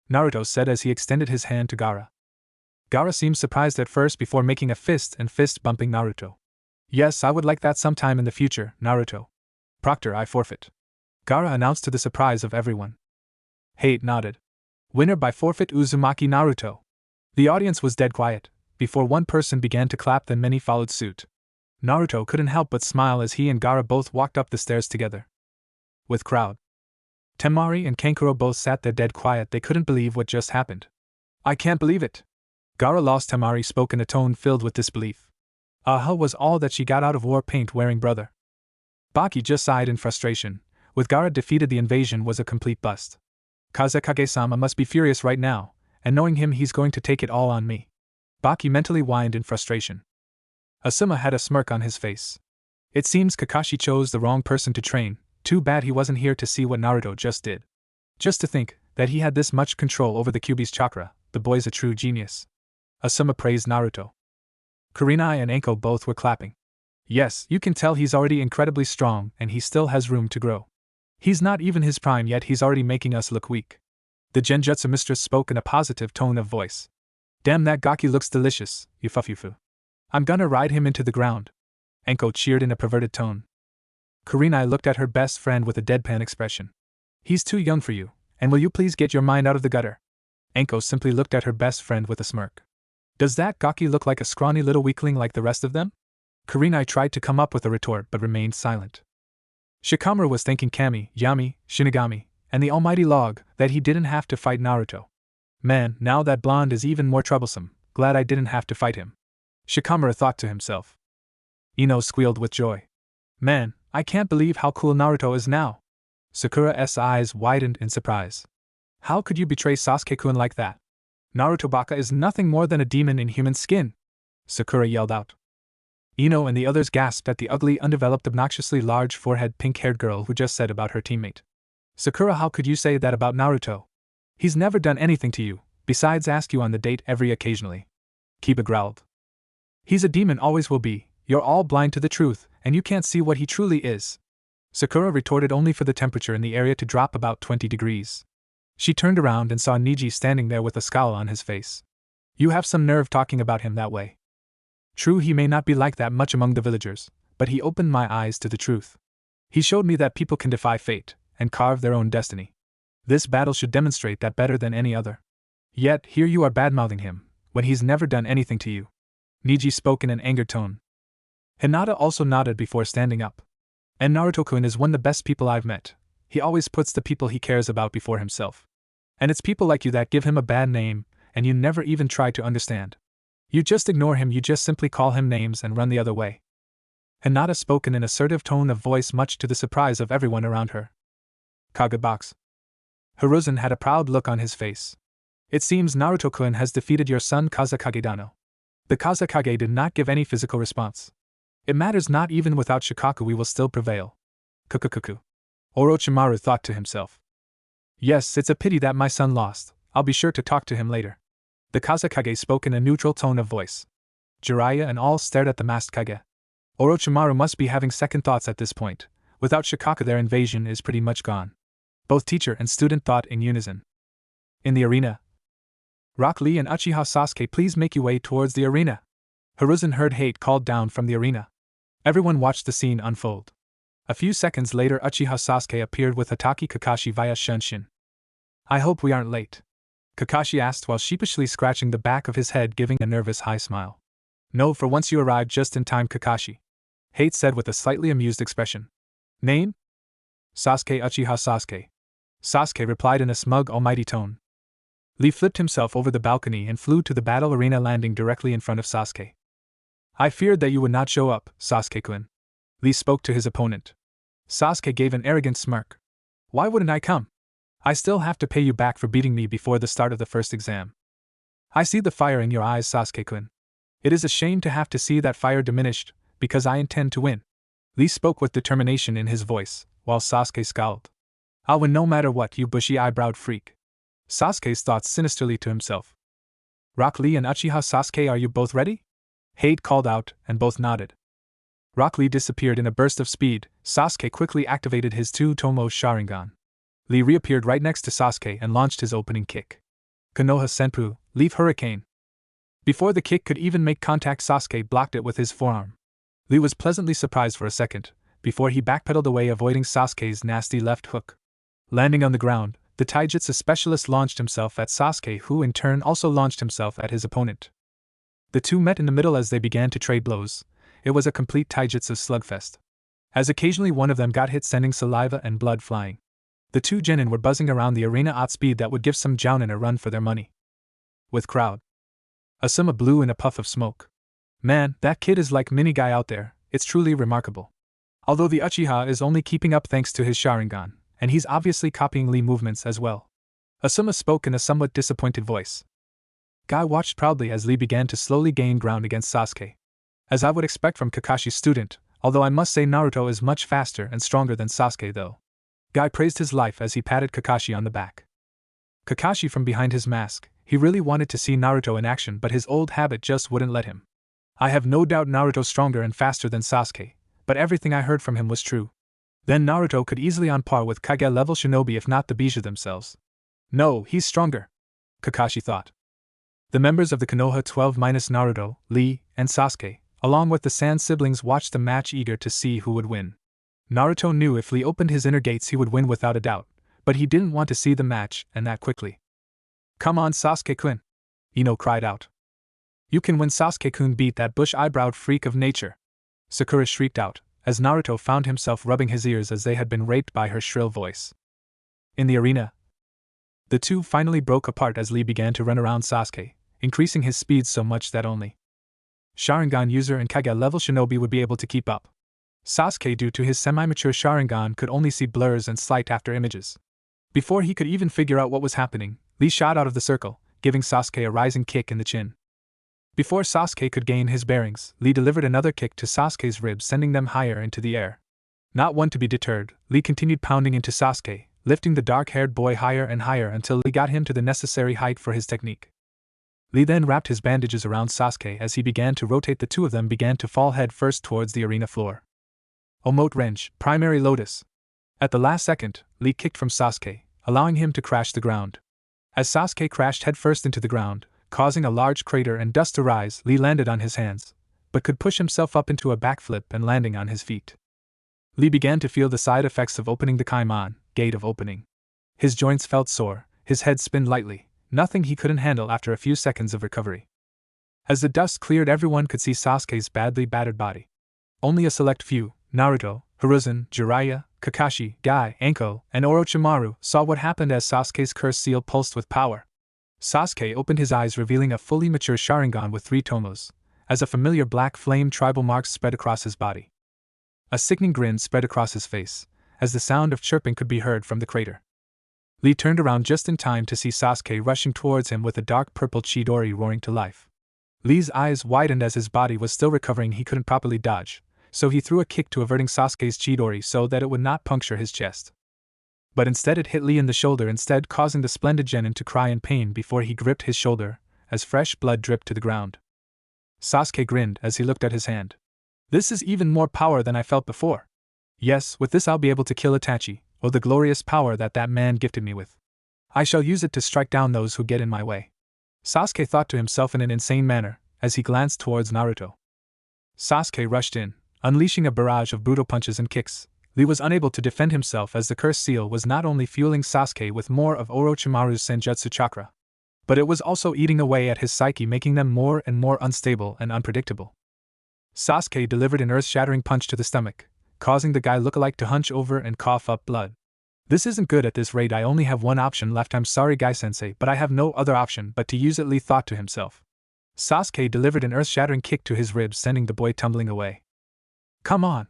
Naruto said as he extended his hand to Gaara. Gaara seemed surprised at first before making a fist bumping Naruto. Yes, I would like that sometime in the future, Naruto. Proctor, I forfeit, Gaara announced to the surprise of everyone. Hate nodded. Winner by forfeit, Uzumaki Naruto. The audience was dead quiet, before one person began to clap, then many followed suit. Naruto couldn't help but smile as he and Gaara both walked up the stairs together. With crowd. Temari and Kankuro both sat there dead quiet, they couldn't believe what just happened. I can't believe it. Gaara lost. Temari spoke in a tone filled with disbelief. Was all that she got out of war paint wearing brother. Baki just sighed in frustration. With Gaara defeated, the invasion was a complete bust. Kazekage-sama must be furious right now, and knowing him, he's going to take it all on me. Baki mentally whined in frustration. Asuma had a smirk on his face. It seems Kakashi chose the wrong person to train. Too bad he wasn't here to see what Naruto just did. Just to think that he had this much control over the Kyuubi's chakra, the boy's a true genius. Asuma praised Naruto. Kurenai and Anko both were clapping. Yes, you can tell he's already incredibly strong and he still has room to grow. He's not even his prime yet, he's already making us look weak. The Genjutsu mistress spoke in a positive tone of voice. Damn, that Gaki looks delicious, Yufufufu. I'm gonna ride him into the ground. Anko cheered in a perverted tone. Kurenai looked at her best friend with a deadpan expression. He's too young for you, and will you please get your mind out of the gutter? Anko simply looked at her best friend with a smirk. Does that Gaki look like a scrawny little weakling like the rest of them? Kurenai tried to come up with a retort but remained silent. Shikamaru was thanking Kami, Yami, Shinigami, and the almighty log that he didn't have to fight Naruto. Man, now that blonde is even more troublesome, glad I didn't have to fight him. Shikamaru thought to himself. Ino squealed with joy. Man, I can't believe how cool Naruto is now. Sakura's eyes widened in surprise. How could you betray Sasuke-kun like that? Naruto Baka is nothing more than a demon in human skin, Sakura yelled out. Ino and the others gasped at the ugly, undeveloped, obnoxiously large forehead, pink-haired girl who just said about her teammate. Sakura, how could you say that about Naruto? He's never done anything to you, besides ask you on the date every occasionally. Kiba growled. He's a demon, always will be, you're all blind to the truth, and you can't see what he truly is. Sakura retorted, only for the temperature in the area to drop about 20 degrees. She turned around and saw Neji standing there with a scowl on his face. You have some nerve talking about him that way. True, he may not be like that much among the villagers, but he opened my eyes to the truth. He showed me that people can defy fate and carve their own destiny. This battle should demonstrate that better than any other. Yet, here you are badmouthing him, when he's never done anything to you. Neji spoke in an angered tone. Hinata also nodded before standing up. And Naruto-kun is one of the best people I've met. He always puts the people he cares about before himself. And it's people like you that give him a bad name, and you never even try to understand. You just ignore him, you just simply call him names and run the other way. Hinata spoke in an assertive tone of voice, much to the surprise of everyone around her. Kagebox. Hiruzen had a proud look on his face. It seems Naruto-kun has defeated your son Kazekage-dano. The Kazekage did not give any physical response. It matters not, even without Shikaku we will still prevail. Kukukuku. Orochimaru thought to himself. Yes, it's a pity that my son lost, I'll be sure to talk to him later. The Kazekage spoke in a neutral tone of voice. Jiraiya and all stared at the masked Kage. Orochimaru must be having second thoughts at this point. Without Shikaku their invasion is pretty much gone. Both teacher and student thought in unison. In the arena. Rock Lee and Uchiha Sasuke, please make your way towards the arena. Hiruzen heard hate called down from the arena. Everyone watched the scene unfold. A few seconds later Uchiha Sasuke appeared with Hatake Kakashi via Shunshin. I hope we aren't late, Kakashi asked while sheepishly scratching the back of his head, giving a nervous high smile. No, for once you arrived just in time, Kakashi, Hate said with a slightly amused expression. Name? Sasuke. Uchiha Sasuke. Sasuke replied in a smug, almighty tone. Lee flipped himself over the balcony and flew to the battle arena, landing directly in front of Sasuke. I feared that you would not show up, Sasuke-kun. Lee spoke to his opponent. Sasuke gave an arrogant smirk. Why wouldn't I come? I still have to pay you back for beating me before the start of the first exam. I see the fire in your eyes, Sasuke-kun. It is a shame to have to see that fire diminished, because I intend to win. Lee spoke with determination in his voice, while Sasuke scowled. I'll win no matter what, you bushy-eyebrowed freak. Sasuke thought sinisterly to himself. Rock Lee and Uchiha Sasuke, are you both ready? Hade called out, and both nodded. Rock Lee disappeared in a burst of speed. Sasuke quickly activated his two-tomo sharingan. Lee reappeared right next to Sasuke and launched his opening kick. Konoha Senpu, Leaf Hurricane. Before the kick could even make contact, Sasuke blocked it with his forearm. Lee was pleasantly surprised for a second, before he backpedaled away, avoiding Sasuke's nasty left hook. Landing on the ground, the taijutsu specialist launched himself at Sasuke, who in turn also launched himself at his opponent. The two met in the middle as they began to trade blows. It was a complete taijutsu slugfest. As occasionally one of them got hit, sending saliva and blood flying. The two genin were buzzing around the arena at speed that would give some jounin a run for their money. With crowd. Asuma blew in a puff of smoke. Man, that kid is like mini guy out there, it's truly remarkable. Although the Uchiha is only keeping up thanks to his sharingan, and he's obviously copying Lee movements as well. Asuma spoke in a somewhat disappointed voice. Guy watched proudly as Lee began to slowly gain ground against Sasuke. As I would expect from Kakashi's student, although I must say Naruto is much faster and stronger than Sasuke though. Guy praised his life as he patted Kakashi on the back. Kakashi from behind his mask, he really wanted to see Naruto in action, but his old habit just wouldn't let him. I have no doubt Naruto's stronger and faster than Sasuke, but everything I heard from him was true. Then Naruto could easily on par with Kage level shinobi if not the Bijou themselves. No, he's stronger, Kakashi thought. The members of the Konoha 12 minus Naruto, Lee, and Sasuke, along with the Sand siblings, watched the match eager to see who would win. Naruto knew if Lee opened his inner gates he would win without a doubt, but he didn't want to see the match, and that quickly. Come on Sasuke-kun! Ino cried out. You can win, Sasuke-kun, beat that bush-eyebrowed freak of nature! Sakura shrieked out, as Naruto found himself rubbing his ears as they had been raped by her shrill voice. In the arena, the two finally broke apart as Lee began to run around Sasuke, increasing his speed so much that only Sharingan user and Kage level shinobi would be able to keep up. Sasuke, due to his semi-mature Sharingan, could only see blurs and slight after images. Before he could even figure out what was happening, Lee shot out of the circle, giving Sasuke a rising kick in the chin. Before Sasuke could gain his bearings, Lee delivered another kick to Sasuke's ribs, sending them higher into the air. Not one to be deterred, Lee continued pounding into Sasuke, lifting the dark-haired boy higher and higher until he got him to the necessary height for his technique. Lee then wrapped his bandages around Sasuke as he began to rotate. The two of them began to fall head first towards the arena floor. Omote wrench, primary lotus. At the last second, Lee kicked from Sasuke, allowing him to crash the ground. As Sasuke crashed headfirst into the ground, causing a large crater and dust to rise, Lee landed on his hands, but could push himself up into a backflip and landing on his feet. Lee began to feel the side effects of opening the Kaiman, gate of opening. His joints felt sore, his head spinned lightly, nothing he couldn't handle after a few seconds of recovery. As the dust cleared, everyone could see Sasuke's badly battered body. Only a select few, Naruto, Hiruzen, Jiraiya, Kakashi, Guy, Anko, and Orochimaru, saw what happened as Sasuke's curse seal pulsed with power. Sasuke opened his eyes, revealing a fully mature Sharingan with 3 tomos, as a familiar black flame tribal marks spread across his body. A sickening grin spread across his face, as the sound of chirping could be heard from the crater. Lee turned around just in time to see Sasuke rushing towards him with a dark purple Chidori roaring to life. Lee's eyes widened as his body was still recovering. He couldn't properly dodge, so he threw a kick to averting Sasuke's Chidori so that it would not puncture his chest. But instead it hit Lee in the shoulder, instead causing the splendid genin to cry in pain before he gripped his shoulder, as fresh blood dripped to the ground. Sasuke grinned as he looked at his hand. This is even more power than I felt before. Yes, with this I'll be able to kill Itachi. Oh, the glorious power that man gifted me with. I shall use it to strike down those who get in my way. Sasuke thought to himself in an insane manner, as he glanced towards Naruto. Sasuke rushed in, unleashing a barrage of brutal punches and kicks. Lee was unable to defend himself as the curse seal was not only fueling Sasuke with more of Orochimaru's Senjutsu chakra, but it was also eating away at his psyche, making them more and more unstable and unpredictable. Sasuke delivered an earth-shattering punch to the stomach, causing the guy lookalike to hunch over and cough up blood. This isn't good. At this rate I only have one option left. I'm sorry Guy-sensei, but I have no other option but to use it, Lee thought to himself. Sasuke delivered an earth-shattering kick to his ribs, sending the boy tumbling away. Come on!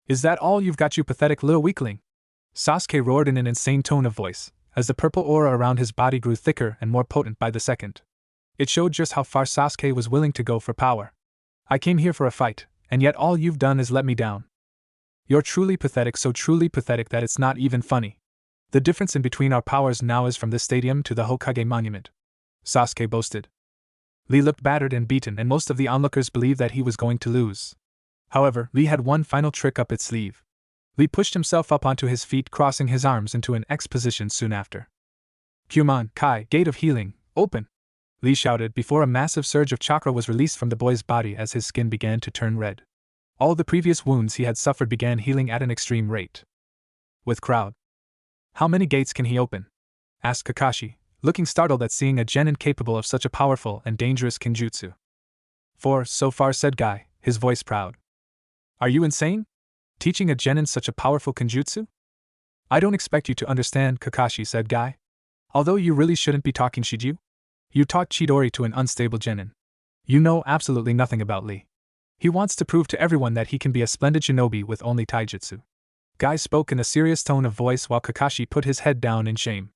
Is that all you've got, you pathetic little weakling? Sasuke roared in an insane tone of voice, as the purple aura around his body grew thicker and more potent by the second. It showed just how far Sasuke was willing to go for power. I came here for a fight, and yet all you've done is let me down. You're truly pathetic, so truly pathetic that it's not even funny. The difference in between our powers now is from this stadium to the Hokage monument, Sasuke boasted. Lee looked battered and beaten, and most of the onlookers believed that he was going to lose. However, Lee had one final trick up its sleeve. Lee pushed himself up onto his feet, crossing his arms into an X position soon after. Kyumon, Kai, Gate of Healing, open! Lee shouted before a massive surge of chakra was released from the boy's body as his skin began to turn red. All the previous wounds he had suffered began healing at an extreme rate. With crowd. How many gates can he open? Asked Kakashi, looking startled at seeing a genin capable of such a powerful and dangerous kenjutsu. 4 so far, said Guy, his voice proud. Are you insane? Teaching a genin such a powerful kenjutsu? I don't expect you to understand, Kakashi, said Guy. Although you really shouldn't be talking Shiju. You taught Chidori to an unstable genin. You know absolutely nothing about Lee. He wants to prove to everyone that he can be a splendid shinobi with only taijutsu. Guy spoke in a serious tone of voice while Kakashi put his head down in shame.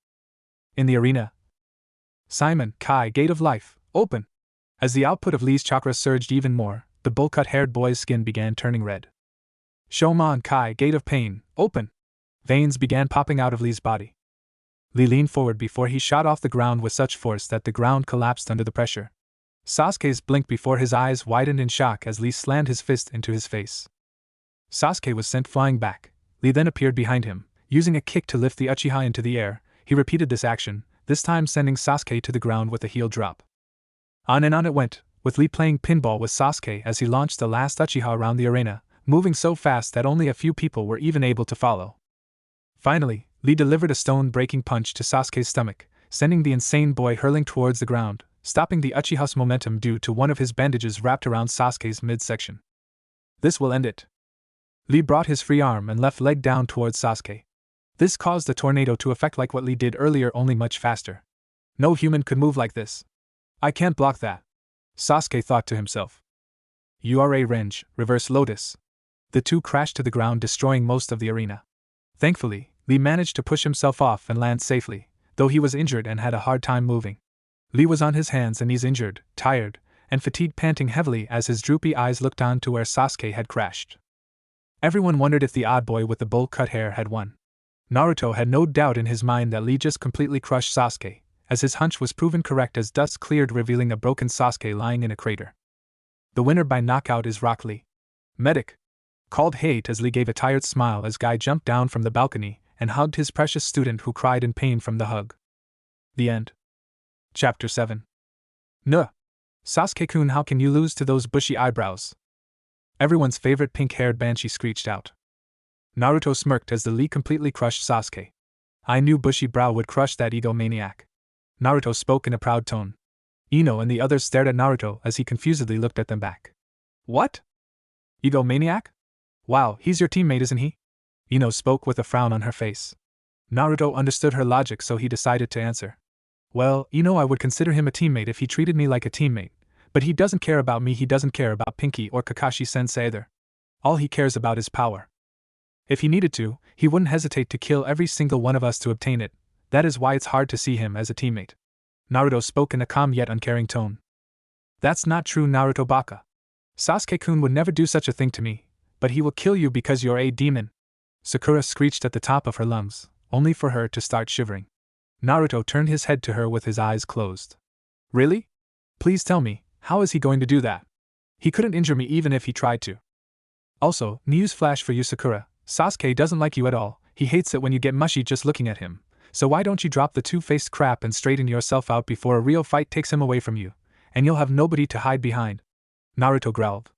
In the arena. Simon, Kai, Gate of Life, open! As the output of Lee's chakra surged even more, the bowl-cut-haired boy's skin began turning red. Shomon, Kai, Gate of Pain, open! Veins began popping out of Lee's body. Lee leaned forward before he shot off the ground with such force that the ground collapsed under the pressure. Sasuke's blinked before his eyes widened in shock as Lee slammed his fist into his face. Sasuke was sent flying back. Lee then appeared behind him, using a kick to lift the Uchiha into the air. He repeated this action, this time sending Sasuke to the ground with a heel drop. On and on it went, with Lee playing pinball with Sasuke as he launched the last Uchiha around the arena, moving so fast that only a few people were even able to follow. Finally, Lee delivered a stone-breaking punch to Sasuke's stomach, sending the insane boy hurling towards the ground, stopping the Uchiha's momentum due to one of his bandages wrapped around Sasuke's midsection. This will end it. Lee brought his free arm and left leg down towards Sasuke. This caused the tornado to affect like what Lee did earlier, only much faster. No human could move like this. I can't block that, Sasuke thought to himself. URA Renge, Reverse Lotus. The two crashed to the ground, destroying most of the arena. Thankfully, Lee managed to push himself off and land safely, though he was injured and had a hard time moving. Lee was on his hands and knees, injured, tired, and fatigued, panting heavily as his droopy eyes looked on to where Sasuke had crashed. Everyone wondered if the odd boy with the bowl-cut hair had won. Naruto had no doubt in his mind that Lee just completely crushed Sasuke, as his hunch was proven correct as dust cleared, revealing a broken Sasuke lying in a crater. The winner by knockout is Rock Lee. Medic! Called Hate as Lee gave a tired smile as Guy jumped down from the balcony and hugged his precious student, who cried in pain from the hug. The end. Chapter 7. Nuh! Sasuke-kun, how can you lose to those bushy eyebrows? Everyone's favorite pink-haired banshee screeched out. Naruto smirked as the Lee completely crushed Sasuke. I knew bushy brow would crush that egomaniac. Naruto spoke in a proud tone. Ino and the others stared at Naruto as he confusedly looked at them back. What? Egomaniac? Wow, he's your teammate, isn't he? Ino spoke with a frown on her face. Naruto understood her logic, so he decided to answer. Well, I would consider him a teammate if he treated me like a teammate, but he doesn't care about me, he doesn't care about Pinky or Kakashi-sensei either. All he cares about is power. If he needed to, he wouldn't hesitate to kill every single one of us to obtain it. That is why it's hard to see him as a teammate. Naruto spoke in a calm yet uncaring tone. That's not true, Naruto Baka. Sasuke-kun would never do such a thing to me, but he will kill you because you're a demon. Sakura screeched at the top of her lungs, only for her to start shivering. Naruto turned his head to her with his eyes closed. Really? Please tell me, how is he going to do that? He couldn't injure me even if he tried to. Also, newsflash for you, Sakura, Sasuke doesn't like you at all. He hates it when you get mushy just looking at him. So why don't you drop the two-faced crap and straighten yourself out before a real fight takes him away from you, and you'll have nobody to hide behind? Naruto growled.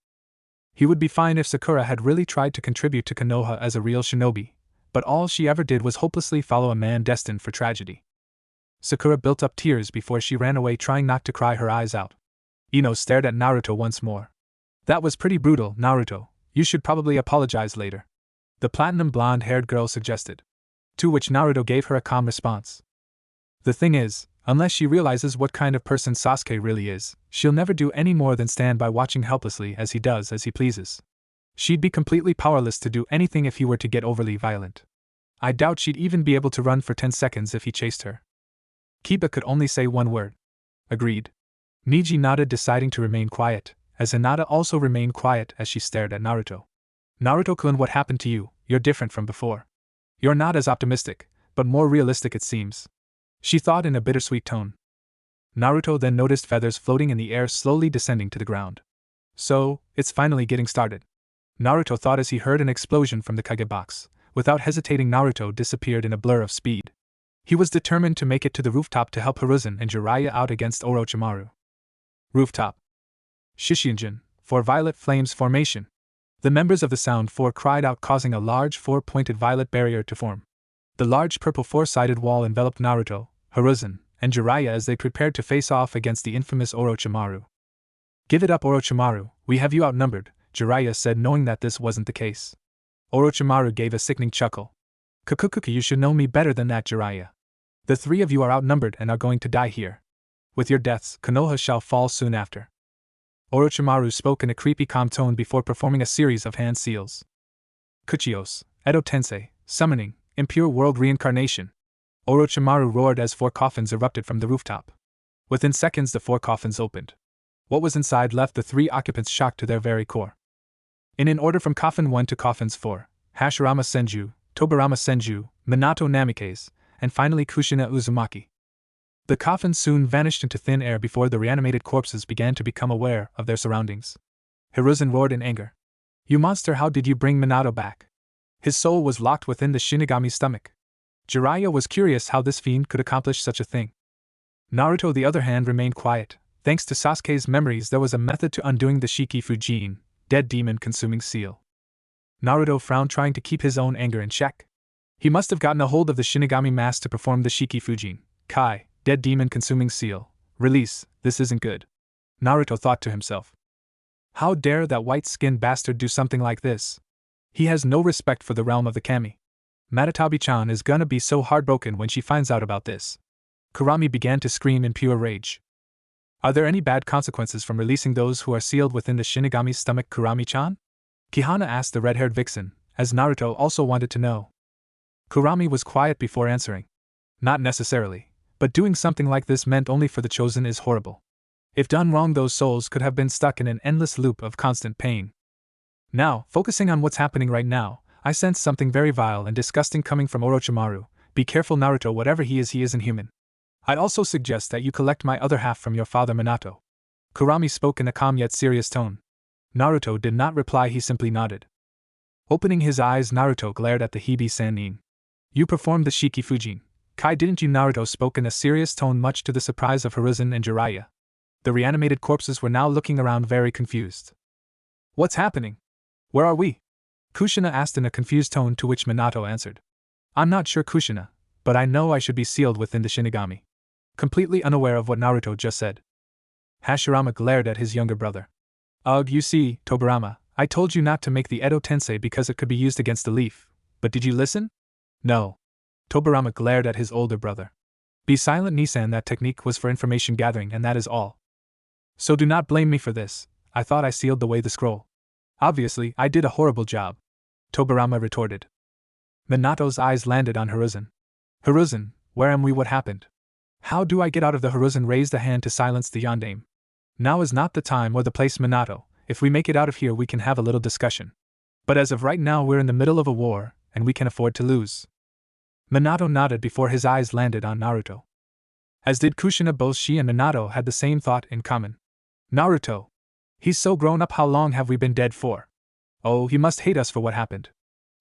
He would be fine if Sakura had really tried to contribute to Konoha as a real shinobi, but all she ever did was hopelessly follow a man destined for tragedy. Sakura built up tears before she ran away, trying not to cry her eyes out. Ino stared at Naruto once more. That was pretty brutal, Naruto. You should probably apologize later, the platinum blonde-haired girl suggested. To which Naruto gave her a calm response. The thing is, unless she realizes what kind of person Sasuke really is, she'll never do any more than stand by watching helplessly as he does as he pleases. She'd be completely powerless to do anything if he were to get overly violent. I doubt she'd even be able to run for 10 seconds if he chased her. Kiba could only say one word. Agreed. Neji nodded, deciding to remain quiet, as Hinata also remained quiet as she stared at Naruto. Naruto-kun, what happened to you? You're different from before. You're not as optimistic. but more realistic it seems, she thought in a bittersweet tone. Naruto then noticed feathers floating in the air slowly descending to the ground. So, it's finally getting started, Naruto thought as he heard an explosion from the Kage box. Without hesitating, Naruto disappeared in a blur of speed. He was determined to make it to the rooftop to help Hiruzen and Jiraiya out against Orochimaru. Rooftop. Shishijin, for violet flames formation. The members of the Sound Four cried out, causing a large four-pointed violet barrier to form. The large purple four-sided wall enveloped Naruto, Hiruzen, and Jiraiya as they prepared to face off against the infamous Orochimaru. Give it up, Orochimaru, we have you outnumbered, Jiraiya said, knowing that this wasn't the case. Orochimaru gave a sickening chuckle. Kukukuku, you should know me better than that, Jiraiya. The three of you are outnumbered and are going to die here. With your deaths, Konoha shall fall soon after. Orochimaru spoke in a creepy calm tone before performing a series of hand seals. Kuchios, Edo Tensei, summoning, impure world reincarnation. Orochimaru roared as four coffins erupted from the rooftop. Within seconds the four coffins opened. What was inside left the three occupants shocked to their very core. In order from Coffin 1 to Coffins 4, Hashirama Senju, Tobirama Senju, Minato Namikaze, and finally Kushina Uzumaki. The coffins soon vanished into thin air before the reanimated corpses began to become aware of their surroundings. Hiruzen roared in anger. You monster, how did you bring Minato back? His soul was locked within the Shinigami's stomach. Jiraiya was curious how this fiend could accomplish such a thing. Naruto, the other hand, remained quiet. Thanks to Sasuke's memories, there was a method to undoing the Shiki Fujin, dead demon consuming seal. Naruto frowned, trying to keep his own anger in check. He must have gotten a hold of the Shinigami mask to perform the Shiki Fujin, Kai, dead demon consuming seal. Release, this isn't good, Naruto thought to himself. How dare that white-skinned bastard do something like this? He has no respect for the realm of the kami. Matatabi-chan is gonna be so heartbroken when she finds out about this. Kurami began to scream in pure rage. Are there any bad consequences from releasing those who are sealed within the Shinigami's stomach, Kurami-chan? Kihana asked the red-haired vixen, as Naruto also wanted to know. Kurami was quiet before answering. Not necessarily, but doing something like this meant only for the chosen is horrible. If done wrong, those souls could have been stuck in an endless loop of constant pain. Now, focusing on what's happening right now, I sense something very vile and disgusting coming from Orochimaru. Be careful, Naruto, whatever he isn't human. I'd also suggest that you collect my other half from your father Minato. Kurami spoke in a calm yet serious tone. Naruto did not reply, he simply nodded. Opening his eyes, Naruto glared at the Hibi Sannin. You performed the Shiki Fujin, Kai, didn't you? Naruto spoke in a serious tone, much to the surprise of Hiruzen and Jiraiya. The reanimated corpses were now looking around very confused. What's happening? Where are we? Kushina asked in a confused tone, to which Minato answered. I'm not sure, Kushina, but I know I should be sealed within the Shinigami. Completely unaware of what Naruto just said. Hashirama glared at his younger brother. Ugh, you see, Tobirama, I told you not to make the Edo Tensei because it could be used against the leaf, but did you listen? No. Tobirama glared at his older brother. Be silent, Nisan, that technique was for information gathering and that is all. So do not blame me for this, I thought I sealed away the scroll. Obviously, I did a horrible job, Tobirama retorted. Minato's eyes landed on Hiruzen. Hiruzen, where am we? What happened? How do I get out of the? Hiruzen raised a hand to silence the yondaime. Now is not the time or the place, Minato. If we make it out of here we can have a little discussion. But as of right now we're in the middle of a war, and we can afford to lose. Minato nodded before his eyes landed on Naruto. As did Kushina. Both she and Minato had the same thought in common. Naruto. He's so grown up, how long have we been dead for? Oh, he must hate us for what happened.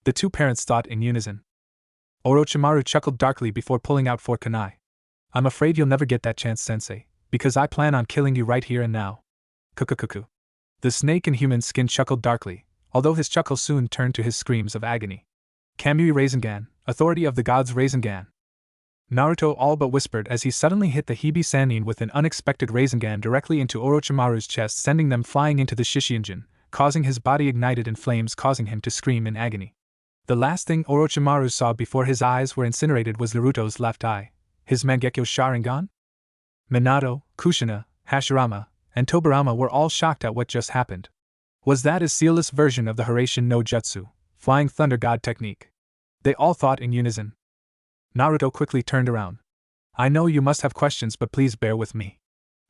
The two parents thought in unison. Orochimaru chuckled darkly before pulling out 4 kunai. I'm afraid you'll never get that chance, Sensei, because I plan on killing you right here and now. Kukukuku. The snake in human skin chuckled darkly, although his chuckle soon turned to his screams of agony. Kamui Rasengan, authority of the gods Rasengan. Naruto all but whispered as he suddenly hit the Hibi Sannin with an unexpected Rasengan directly into Orochimaru's chest, sending them flying into the Shishijin, causing his body ignited in flames, causing him to scream in agony. The last thing Orochimaru saw before his eyes were incinerated was Naruto's left eye. His Mangekyo Sharingan? Minato, Kushina, Hashirama, and Tobirama were all shocked at what just happened. Was that his sealless version of the Hiraishin no Jutsu, Flying Thunder God technique? They all thought in unison. Naruto quickly turned around. I know you must have questions, but please bear with me.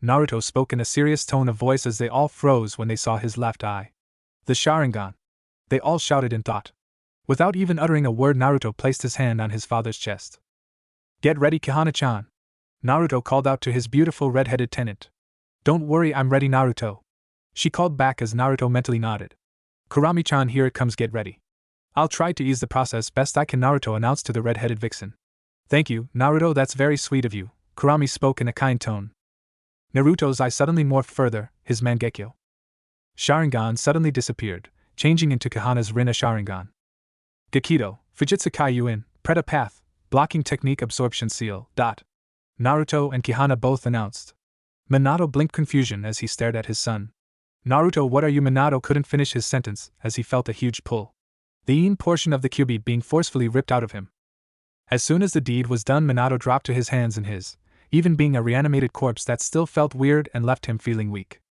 Naruto spoke in a serious tone of voice as they all froze when they saw his left eye. The Sharingan. They all shouted in thought. Without even uttering a word, Naruto placed his hand on his father's chest. Get ready, Kahana-chan. Naruto called out to his beautiful red-headed tenant. Don't worry, I'm ready, Naruto. She called back as Naruto mentally nodded. Kurami-chan, here it comes, get ready. I'll try to ease the process best I can, Naruto announced to the red-headed vixen. Thank you, Naruto, that's very sweet of you, Kurami spoke in a kind tone. Naruto's eye suddenly morphed further, his Mangekyo Sharingan suddenly disappeared, changing into Kahana's Rinna Sharingan. Gakido, Fujitsu Kaiyuin, Preta Path, Blocking Technique Absorption Seal. Naruto and Kahana both announced. Minato blinked confusion as he stared at his son. Naruto, what are you? Minato couldn't finish his sentence as he felt a huge pull. The in portion of the kyubi being forcefully ripped out of him. As soon as the deed was done, Minato dropped to his hands and his, even being a reanimated corpse that still felt weird and left him feeling weak.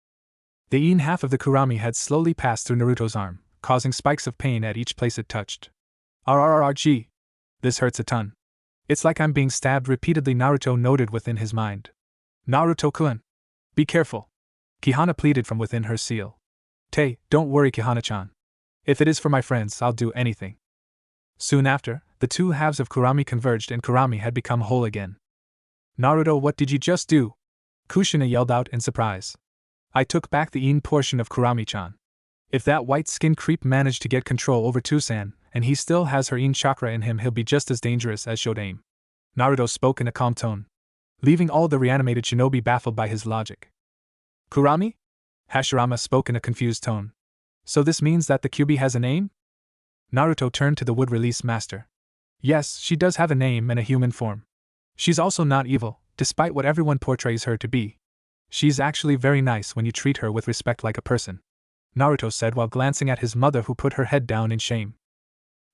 The in half of the kurami had slowly passed through Naruto's arm, causing spikes of pain at each place it touched. RRRG. This hurts a ton. It's like I'm being stabbed repeatedly, Naruto noted within his mind. Naruto-kun. Be careful. Kahana pleaded from within her seal. Don't worry, Kahana-chan. If it is for my friends, I'll do anything. Soon after, the two halves of Kurami converged and Kurami had become whole again. Naruto, what did you just do? Kushina yelled out in surprise. I took back the in portion of Kurami-chan. If that white-skinned creep managed to get control over Tusan, and he still has her in chakra in him, he'll be just as dangerous as Shodaime. Naruto spoke in a calm tone, leaving all the reanimated shinobi baffled by his logic. Kurami? Hashirama spoke in a confused tone. So this means that the kyubi has a name? Naruto turned to the wood-release master. Yes, she does have a name and a human form. She's also not evil, despite what everyone portrays her to be. She's actually very nice when you treat her with respect like a person, Naruto said while glancing at his mother, who put her head down in shame.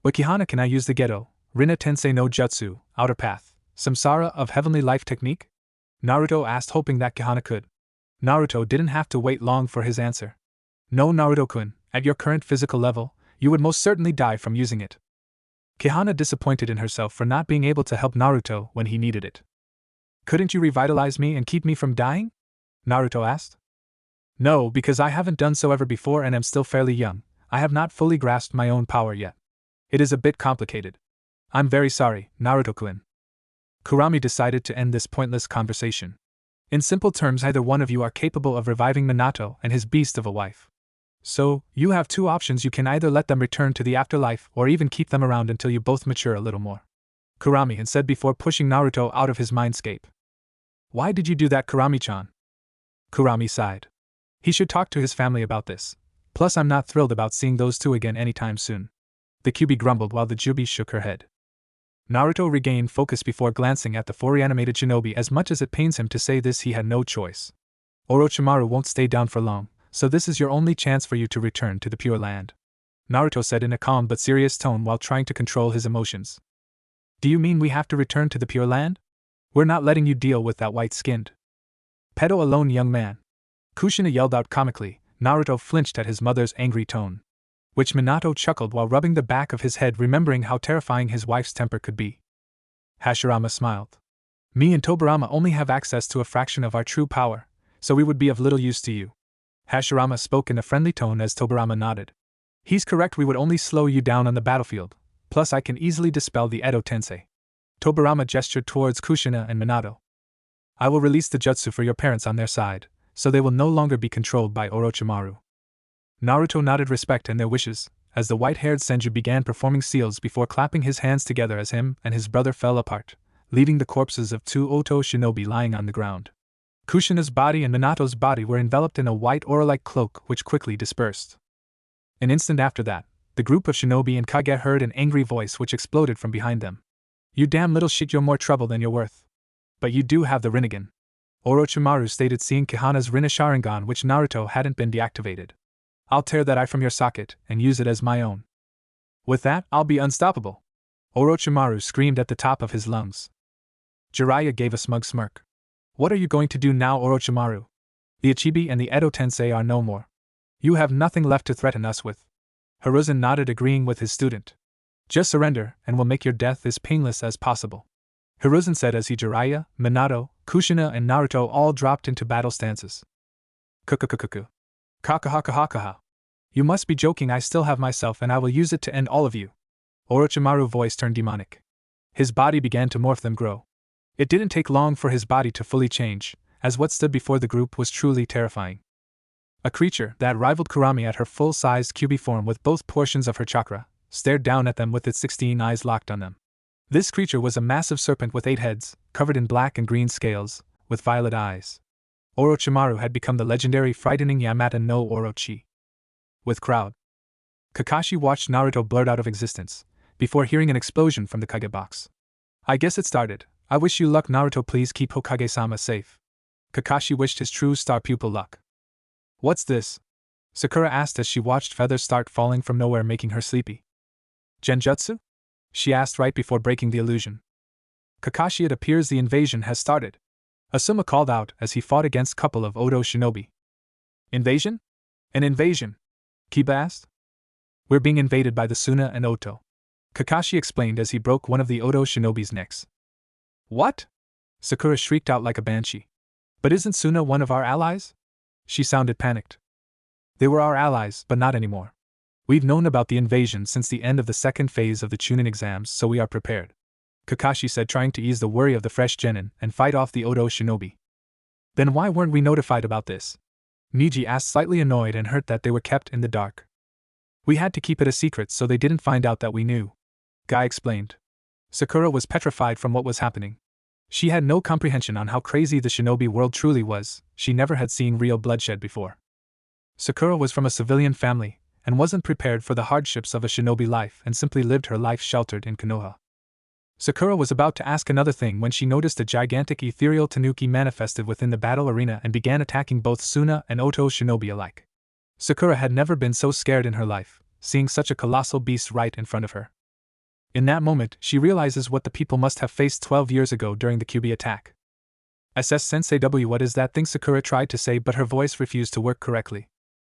But Kahana, can I use the Geto, Rinna Tensei no Jutsu, Outer Path, Samsara of Heavenly Life technique? Naruto asked, hoping that Kahana could. Naruto didn't have to wait long for his answer. No, Naruto-kun, at your current physical level, you would most certainly die from using it. Kahana disappointed in herself for not being able to help Naruto when he needed it. Couldn't you revitalize me and keep me from dying? Naruto asked. No, because I haven't done so ever before and am still fairly young. I have not fully grasped my own power yet. It is a bit complicated. I'm very sorry, Naruto-kun. Kurami decided to end this pointless conversation. In simple terms, either one of you are capable of reviving Minato and his beast of a wife. So, you have two options. You can either let them return to the afterlife or even keep them around until you both mature a little more. Kurami had said before pushing Naruto out of his mindscape. Why did you do that, Kurami-chan? Kurami sighed. He should talk to his family about this. Plus, I'm not thrilled about seeing those two again anytime soon. The kyubi grumbled while the Jubi shook her head. Naruto regained focus before glancing at the four reanimated shinobi. As much as it pains him to say this, he had no choice. Orochimaru won't stay down for long, so this is your only chance for you to return to the Pure Land, Naruto said in a calm but serious tone while trying to control his emotions. Do you mean we have to return to the Pure Land? We're not letting you deal with that white-skinned pedo alone, young man. Kushina yelled out comically. Naruto flinched at his mother's angry tone, which Minato chuckled while rubbing the back of his head, remembering how terrifying his wife's temper could be. Hashirama smiled. Me and Tobirama only have access to a fraction of our true power, so we would be of little use to you. Hashirama spoke in a friendly tone as Tobirama nodded. He's correct, we would only slow you down on the battlefield, plus I can easily dispel the Edo Tensei. Tobirama gestured towards Kushina and Minato. I will release the jutsu for your parents on their side, so they will no longer be controlled by Orochimaru. Naruto nodded respect and their wishes, as the white-haired Senju began performing seals before clapping his hands together as him and his brother fell apart, leaving the corpses of two Oto shinobi lying on the ground. Kushina's body and Minato's body were enveloped in a white aura-like cloak which quickly dispersed. An instant after that, the group of shinobi and Kage heard an angry voice which exploded from behind them. You damn little shit, you're more trouble than you're worth. But you do have the rinnegan, Orochimaru stated, seeing Kahana's Rinna Sharingan, which Naruto hadn't been deactivated. I'll tear that eye from your socket and use it as my own. With that, I'll be unstoppable, Orochimaru screamed at the top of his lungs. Jiraiya gave a smug smirk. What are you going to do now, Orochimaru? The Ichibi and the Edo Tensei are no more. You have nothing left to threaten us with. Hiruzen nodded, agreeing with his student. Just surrender, and we'll make your death as painless as possible, Hiruzen said as Jiraiya, Minato, Kushina and Naruto all dropped into battle stances. Kukukukuku. Kakahakahakaha. You must be joking, I still have myself and I will use it to end all of you. Orochimaru's voice turned demonic. His body began to morph them grow. It didn't take long for his body to fully change, as what stood before the group was truly terrifying. A creature that rivaled Kurami at her full-sized QB form with both portions of her chakra, stared down at them with its 16 eyes locked on them. This creature was a massive serpent with 8 heads, covered in black and green scales, with violet eyes. Orochimaru had become the legendary frightening Yamata no Orochi. With crowd. Kakashi watched Naruto blurt out of existence, before hearing an explosion from the Kage box. I guess it started. I wish you luck, Naruto, please keep Hokage-sama safe. Kakashi wished his true star pupil luck. What's this? Sakura asked as she watched feathers start falling from nowhere, making her sleepy. Genjutsu? She asked right before breaking the illusion. Kakashi, it appears the invasion has started. Asuma called out as he fought against a couple of Odo shinobi. Invasion? An invasion? Kiba asked. We're being invaded by the Suna and Oto. Kakashi explained as he broke one of the Odo shinobi's necks. What? Sakura shrieked out like a banshee. But isn't Suna one of our allies? She sounded panicked. They were our allies, but not anymore. We've known about the invasion since the end of the second phase of the Chunin exams, so we are prepared. Kakashi said, trying to ease the worry of the fresh genin and fight off the Odo shinobi. Then why weren't we notified about this? Neji asked, slightly annoyed and hurt that they were kept in the dark. We had to keep it a secret so they didn't find out that we knew. Guy explained. Sakura was petrified from what was happening. She had no comprehension on how crazy the shinobi world truly was. She never had seen real bloodshed before. Sakura was from a civilian family, and wasn't prepared for the hardships of a shinobi life and simply lived her life sheltered in Konoha. Sakura was about to ask another thing when she noticed a gigantic ethereal tanuki manifested within the battle arena and began attacking both Suna and Oto shinobi alike. Sakura had never been so scared in her life, seeing such a colossal beast right in front of her. In that moment, she realizes what the people must have faced 12 years ago during the QB attack. SS Sensei W, what is that thing? Sakura tried to say, but her voice refused to work correctly.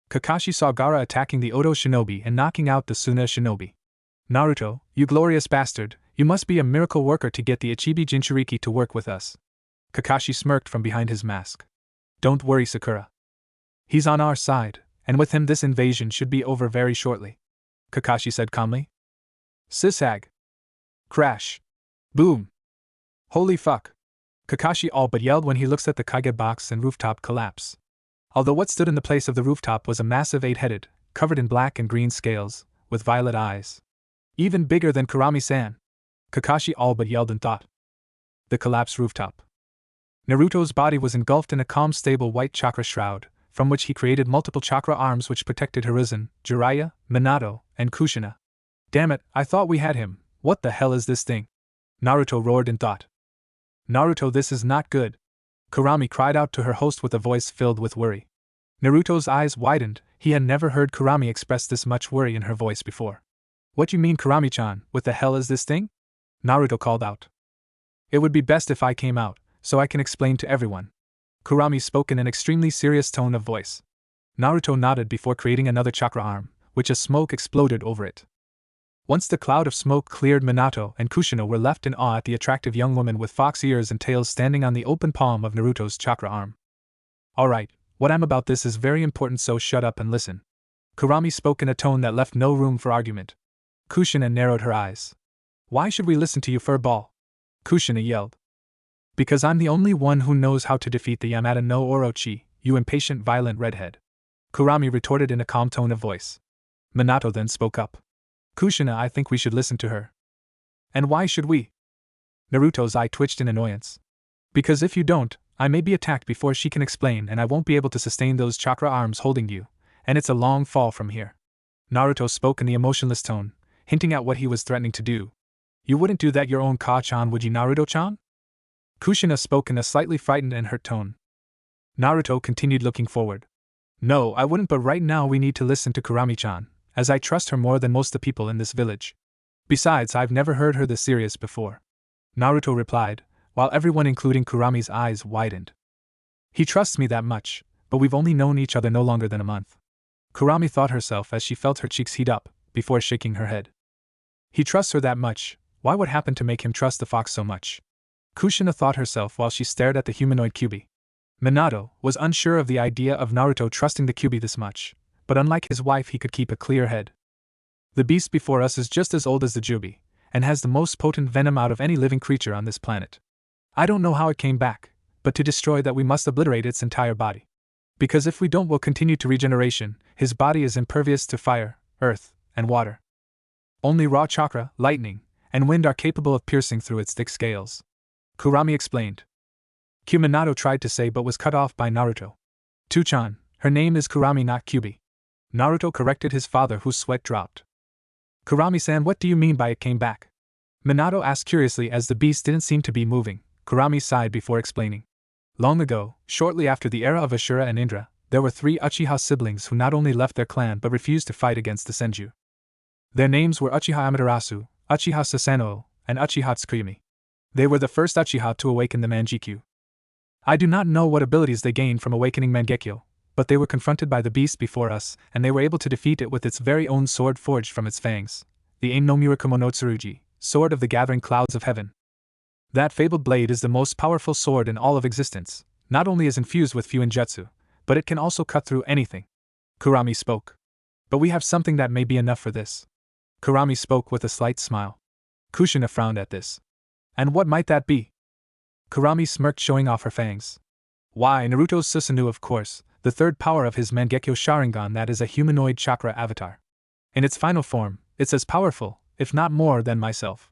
Kakashi saw Gaara attacking the Odo shinobi and knocking out the Suna shinobi. Naruto, you glorious bastard, you must be a miracle worker to get the Ichibi Jinchuriki to work with us. Kakashi smirked from behind his mask. Don't worry, Sakura. He's on our side, and with him this invasion should be over very shortly. Kakashi said calmly. Sishag. Crash. Boom. Holy fuck. Kakashi all but yelled when he looks at the Kage box and rooftop collapse. Although what stood in the place of the rooftop was a massive 8-headed, covered in black and green scales, with violet eyes. Even bigger than Kurami-san. Kakashi all but yelled in thought. The collapsed rooftop. Naruto's body was engulfed in a calm, stable white chakra shroud, from which he created multiple chakra arms which protected Hiruzen, Jiraiya, Minato, and Kushina. Damn it, I thought we had him. What the hell is this thing? Naruto roared in thought. Naruto, this is not good. Kurami cried out to her host with a voice filled with worry. Naruto's eyes widened. He had never heard Kurami express this much worry in her voice before. What you mean, Kurami-chan, what the hell is this thing? Naruto called out. It would be best if I came out, so I can explain to everyone. Kurami spoke in an extremely serious tone of voice. Naruto nodded before creating another chakra arm, which a smoke exploded over it. Once the cloud of smoke cleared, Minato and Kushina were left in awe at the attractive young woman with fox ears and tails standing on the open palm of Naruto's chakra arm. Alright, what I'm about this is very important, so shut up and listen. Kurami spoke in a tone that left no room for argument. Kushina narrowed her eyes. Why should we listen to you, furball? Kushina yelled. Because I'm the only one who knows how to defeat the Yamata no Orochi, you impatient violent redhead. Kurami retorted in a calm tone of voice. Minato then spoke up. Kushina, I think we should listen to her. And why should we? Naruto's eye twitched in annoyance. Because if you don't, I may be attacked before she can explain and I won't be able to sustain those chakra arms holding you, and it's a long fall from here. Naruto spoke in the emotionless tone, hinting at what he was threatening to do. You wouldn't do that your own Ka-chan, would you, Naruto-chan? Kushina spoke in a slightly frightened and hurt tone. Naruto continued looking forward. No, I wouldn't, but right now we need to listen to Kurami-chan, as I trust her more than most of the people in this village. Besides, I've never heard her this serious before. Naruto replied, while everyone including Kurami's eyes widened. He trusts me that much, but we've only known each other no longer than a month. Kurami thought herself as she felt her cheeks heat up, before shaking her head. He trusts her that much, why what happened to make him trust the fox so much? Kushina thought herself while she stared at the humanoid Kyuubi. Minato was unsure of the idea of Naruto trusting the Kyuubi this much, but unlike his wife he could keep a clear head. The beast before us is just as old as the Jubi, and has the most potent venom out of any living creature on this planet. I don't know how it came back, but to destroy that we must obliterate its entire body. Because if we don't, we'll continue to regeneration. His body is impervious to fire, earth, and water. Only raw chakra, lightning, and wind are capable of piercing through its thick scales. Kurami explained. Minato tried to say but was cut off by Naruto. Tuchan, her name is Kurami not Kyubi. Naruto corrected his father, whose sweat dropped. Kurami-san, what do you mean by it came back? Minato asked curiously as the beast didn't seem to be moving. Kurami sighed before explaining. Long ago, shortly after the era of Ashura and Indra, there were 3 Uchiha siblings who not only left their clan but refused to fight against the Senju. Their names were Uchiha Amaterasu, Uchiha Susanoo, and Uchiha Tsukuyomi. They were the first Uchiha to awaken the Mangekyo. I do not know what abilities they gained from awakening Mangekyo, but they were confronted by the beast before us, and they were able to defeat it with its very own sword forged from its fangs, the Ain no Murakumo no Tsurugi, sword of the gathering clouds of heaven. That fabled blade is the most powerful sword in all of existence. Not only is infused with Fuinjutsu, but it can also cut through anything. Kurami spoke. But we have something that may be enough for this. Kurami spoke with a slight smile. Kushina frowned at this. And what might that be? Kurami smirked, showing off her fangs. Why, Naruto's Susanoo, of course, the third power of his Mangekyo Sharingan, that is a humanoid chakra avatar. In its final form, it's as powerful, if not more, than myself.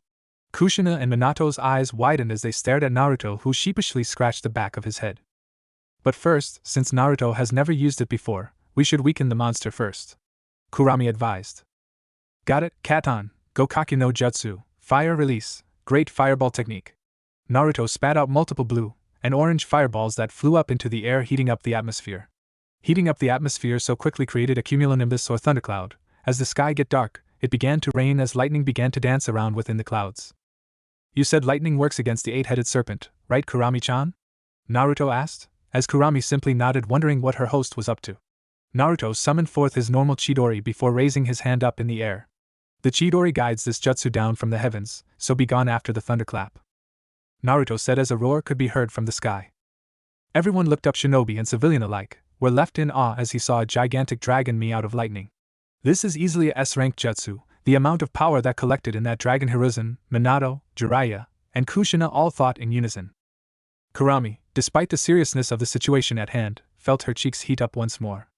Kushina and Minato's eyes widened as they stared at Naruto, who sheepishly scratched the back of his head. But first, since Naruto has never used it before, we should weaken the monster first. Kurami advised. Got it, Katon, Gokaki no Jutsu, fire release, great fireball technique. Naruto spat out multiple blue and orange fireballs that flew up into the air, heating up the atmosphere. Heating up the atmosphere so quickly created a cumulonimbus or thundercloud. As the sky got dark, it began to rain as lightning began to dance around within the clouds. You said lightning works against the 8-headed serpent, right, Kurami-chan? Naruto asked, as Kurami simply nodded, wondering what her host was up to. Naruto summoned forth his normal Chidori before raising his hand up in the air. The Chidori guides this jutsu down from the heavens, so be gone after the thunderclap. Naruto said as a roar could be heard from the sky. Everyone looked up. Shinobi and civilian alike were left in awe as he saw a gigantic dragon out of lightning. This is easily a S-rank jutsu. The amount of power that collected in that dragon. Hiruzen, Minato, Jiraiya, and Kushina all thought in unison. Kurami, despite the seriousness of the situation at hand, felt her cheeks heat up once more.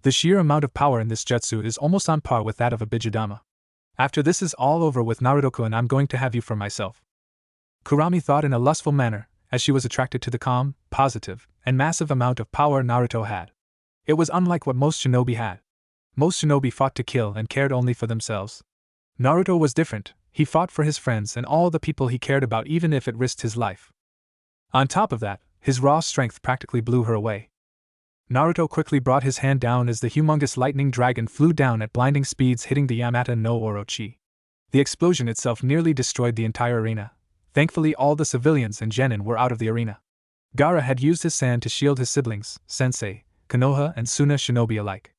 The sheer amount of power in this jutsu is almost on par with that of a Bijudama. After this is all over with Naruto-kun, I'm going to have you for myself. Kurami thought in a lustful manner, as she was attracted to the calm, positive, and massive amount of power Naruto had. It was unlike what most shinobi had. Most shinobi fought to kill and cared only for themselves. Naruto was different. He fought for his friends and all the people he cared about, even if it risked his life. On top of that, his raw strength practically blew her away. Naruto quickly brought his hand down as the humongous lightning dragon flew down at blinding speeds, hitting the Yamata no Orochi. The explosion itself nearly destroyed the entire arena. Thankfully, all the civilians and genin were out of the arena. Gaara had used his sand to shield his siblings, Sensei, Konoha, and Suna shinobi alike.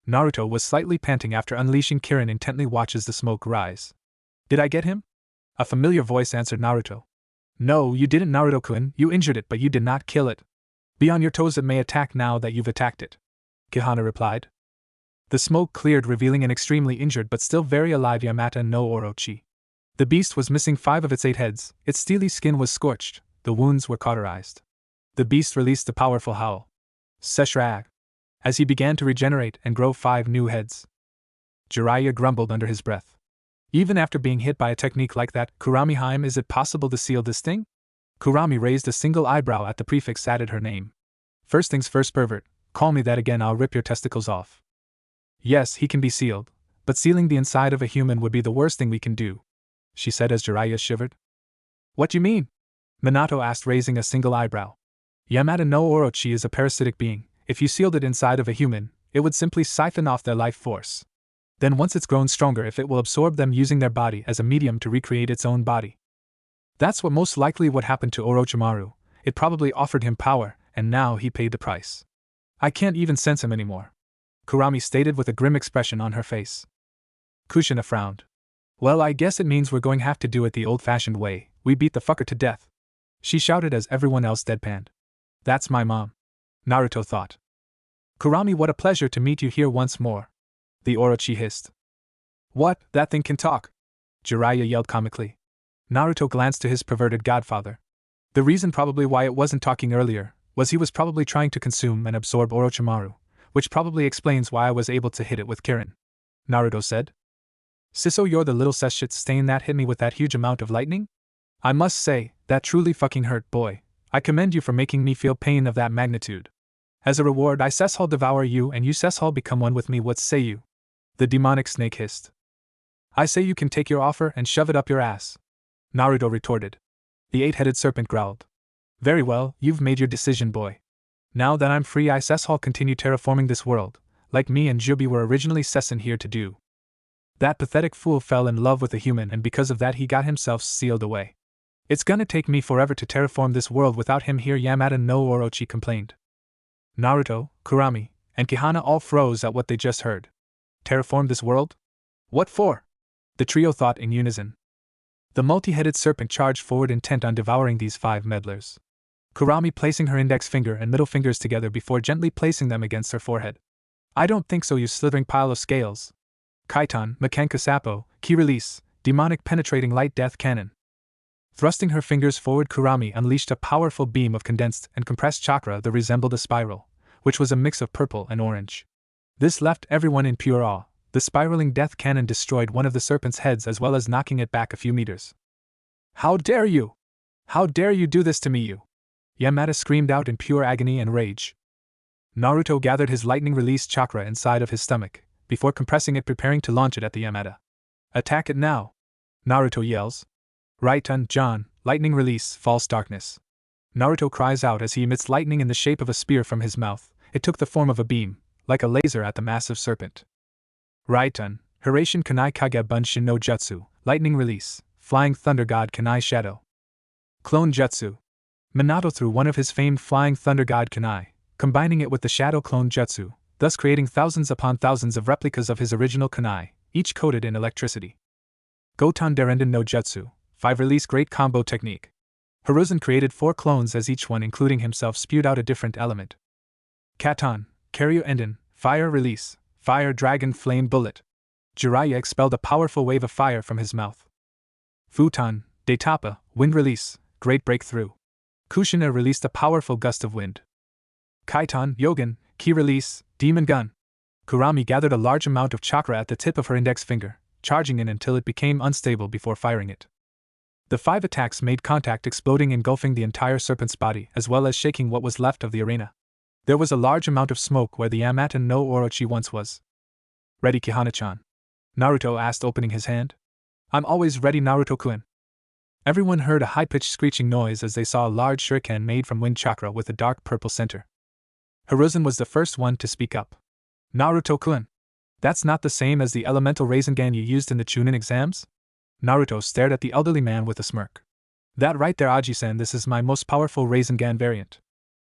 Naruto was slightly panting after unleashing Kirin. Intently watches the smoke rise. Did I get him? A familiar voice answered Naruto. No, you didn't, Naruto-kun. You injured it, but you did not kill it. Be on your toes, it may attack now that you've attacked it. Kihana replied. The smoke cleared, revealing an extremely injured but still very alive Yamata no Orochi. The beast was missing 5 of its 8 heads, its steely skin was scorched, the wounds were cauterized. The beast released a powerful howl. Seshrag! As he began to regenerate and grow 5 new heads. Jiraiya grumbled under his breath. Even after being hit by a technique like that, Kurami-heim, is it possible to seal this thing? Kurami raised a single eyebrow at the prefix added her name. First things first, pervert, call me that again, I'll rip your testicles off. Yes, he can be sealed, but sealing the inside of a human would be the worst thing we can do, she said as Jiraiya shivered. What do you mean? Minato asked, raising a single eyebrow. Yamata no Orochi is a parasitic being. If you sealed it inside of a human, it would simply siphon off their life force. Then once it's grown stronger, if it will absorb them, using their body as a medium to recreate its own body. That's what most likely would happen to Orochimaru. It probably offered him power, and now he paid the price. I can't even sense him anymore, Kurami stated with a grim expression on her face. Kushina frowned. Well, I guess it means we're going to have to do it the old-fashioned way. We beat the fucker to death, she shouted as everyone else deadpanned. That's my mom, Naruto thought. Kurami, what a pleasure to meet you here once more, the Orochi hissed. What, that thing can talk? Jiraiya yelled comically. Naruto glanced to his perverted godfather. The reason probably why it wasn't talking earlier was he was probably trying to consume and absorb Orochimaru, which probably explains why I was able to hit it with Kirin. Naruto said. Siso, you're the little shit stain that hit me with that huge amount of lightning? I must say, that truly fucking hurt, boy. I commend you for making me feel pain of that magnitude. As a reward, I Seshall devour you and you Seshall become one with me. What say you? The demonic snake hissed. I say you can take your offer and shove it up your ass. Naruto retorted. The eight-headed serpent growled. Very well, you've made your decision, boy. Now that I'm free, I Seshall continue terraforming this world, like me and Jubi were originally sent here to do. That pathetic fool fell in love with a human and because of that he got himself sealed away. It's gonna take me forever to terraform this world without him here, Yamada no Orochi complained. Naruto, Kurami, and Kihana all froze at what they just heard. Terraform this world? What for? The trio thought in unison. The multi-headed serpent charged forward intent on devouring these 5 meddlers. Kurami placing her index finger and middle fingers together before gently placing them against her forehead. I don't think so, you slithering pile of scales. Kaitan, Makenka Sappo, key release, demonic penetrating light death cannon. Thrusting her fingers forward, Kurami unleashed a powerful beam of condensed and compressed chakra that resembled a spiral, which was a mix of purple and orange. This left everyone in pure awe. The spiraling death cannon destroyed one of the serpent's heads as well as knocking it back a few meters. How dare you! How dare you do this to me, you! Yamada screamed out in pure agony and rage. Naruto gathered his lightning-release chakra inside of his stomach, before compressing it, preparing to launch it at the Yamada. Attack it now! Naruto yells. Right on, John, lightning release, false darkness. Naruto cries out as he emits lightning in the shape of a spear from his mouth. It took the form of a beam, like a laser at the massive serpent. Right on, Hirashin Kanai Kage Bunshin no Jutsu, lightning release, flying thunder god Kanai shadow. Clone Jutsu. Minato threw one of his famed flying thunder god Kanai, combining it with the shadow clone Jutsu, thus creating thousands upon thousands of replicas of his original Kanai, each coated in electricity. Goten Derenden no Jutsu, 5-release great combo technique. Hiruzen created 4 clones as each one including himself spewed out a different element. Katon, Karyu Enden, fire release, fire dragon flame bullet. Jiraiya expelled a powerful wave of fire from his mouth. Futon, Daitapa, wind release, great breakthrough. Kushina released a powerful gust of wind. Kaiton, Yogen, key release, demon gun. Kurami gathered a large amount of chakra at the tip of her index finger, charging it until it became unstable before firing it. The 5 attacks made contact, exploding, engulfing the entire serpent's body as well as shaking what was left of the arena. There was a large amount of smoke where the Yamata no Orochi once was. Ready, Kihana-chan? Naruto asked, opening his hand. I'm always ready, Naruto-kun. Everyone heard a high-pitched screeching noise as they saw a large shuriken made from wind chakra with a dark purple center. Hiruzen was the first one to speak up. Naruto-kun, that's not the same as the elemental Rasengan you used in the Chunin exams? Naruto stared at the elderly man with a smirk. That right there, Aji-san, this is my most powerful Rasengan variant.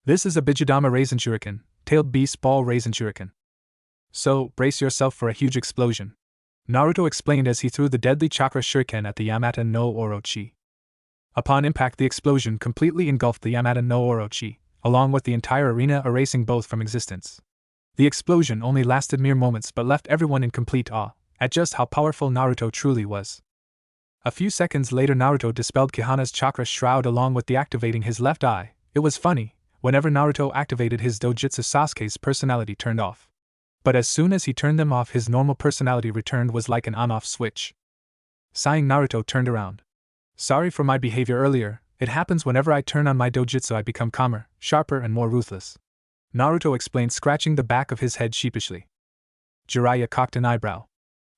This is a Bijudama Rasen Shuriken, tailed beast ball Rasen Shuriken. So, brace yourself for a huge explosion. Naruto explained as he threw the deadly chakra shuriken at the Yamata no Orochi. Upon impact, the explosion completely engulfed the Yamata no Orochi, along with the entire arena, erasing both from existence. The explosion only lasted mere moments but left everyone in complete awe at just how powerful Naruto truly was. A few seconds later, Naruto dispelled Kihana's chakra shroud along with deactivating his left eye. It was funny, whenever Naruto activated his dojutsu, Sasuke's personality turned off. But as soon as he turned them off, his normal personality returned, was like an on-off switch. Sighing, Naruto turned around. Sorry for my behavior earlier, it happens whenever I turn on my dojutsu I become calmer, sharper and more ruthless. Naruto explained, scratching the back of his head sheepishly. Jiraiya cocked an eyebrow.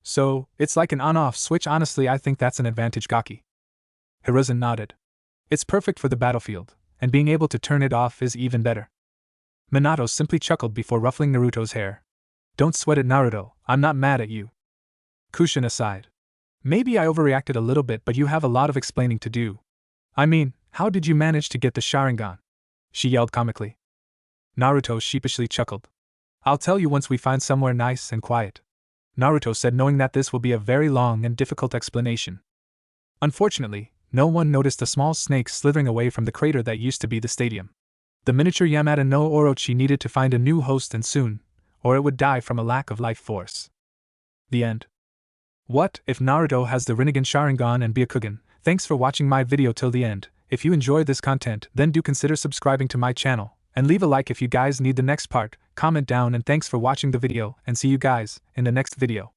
So, it's like an on-off switch. Honestly, I think that's an advantage, Gaki. Hiruzen nodded. It's perfect for the battlefield, and being able to turn it off is even better. Minato simply chuckled before ruffling Naruto's hair. Don't sweat it, Naruto, I'm not mad at you. Kushina sighed. Maybe I overreacted a little bit, but you have a lot of explaining to do. I mean, how did you manage to get the Sharingan? She yelled comically. Naruto sheepishly chuckled. I'll tell you once we find somewhere nice and quiet. Naruto said, knowing that this will be a very long and difficult explanation. Unfortunately, no one noticed a small snake slithering away from the crater that used to be the stadium. The miniature Yamata no Orochi needed to find a new host, and soon, or it would die from a lack of life force. The end. What if Naruto has the Rinnegan, Sharingan and byakugan? Thanks for watching my video till the end. If you enjoyed this content, then do consider subscribing to my channel, and leave a like if you guys need the next part. Comment down, and thanks for watching the video, and see you guys in the next video.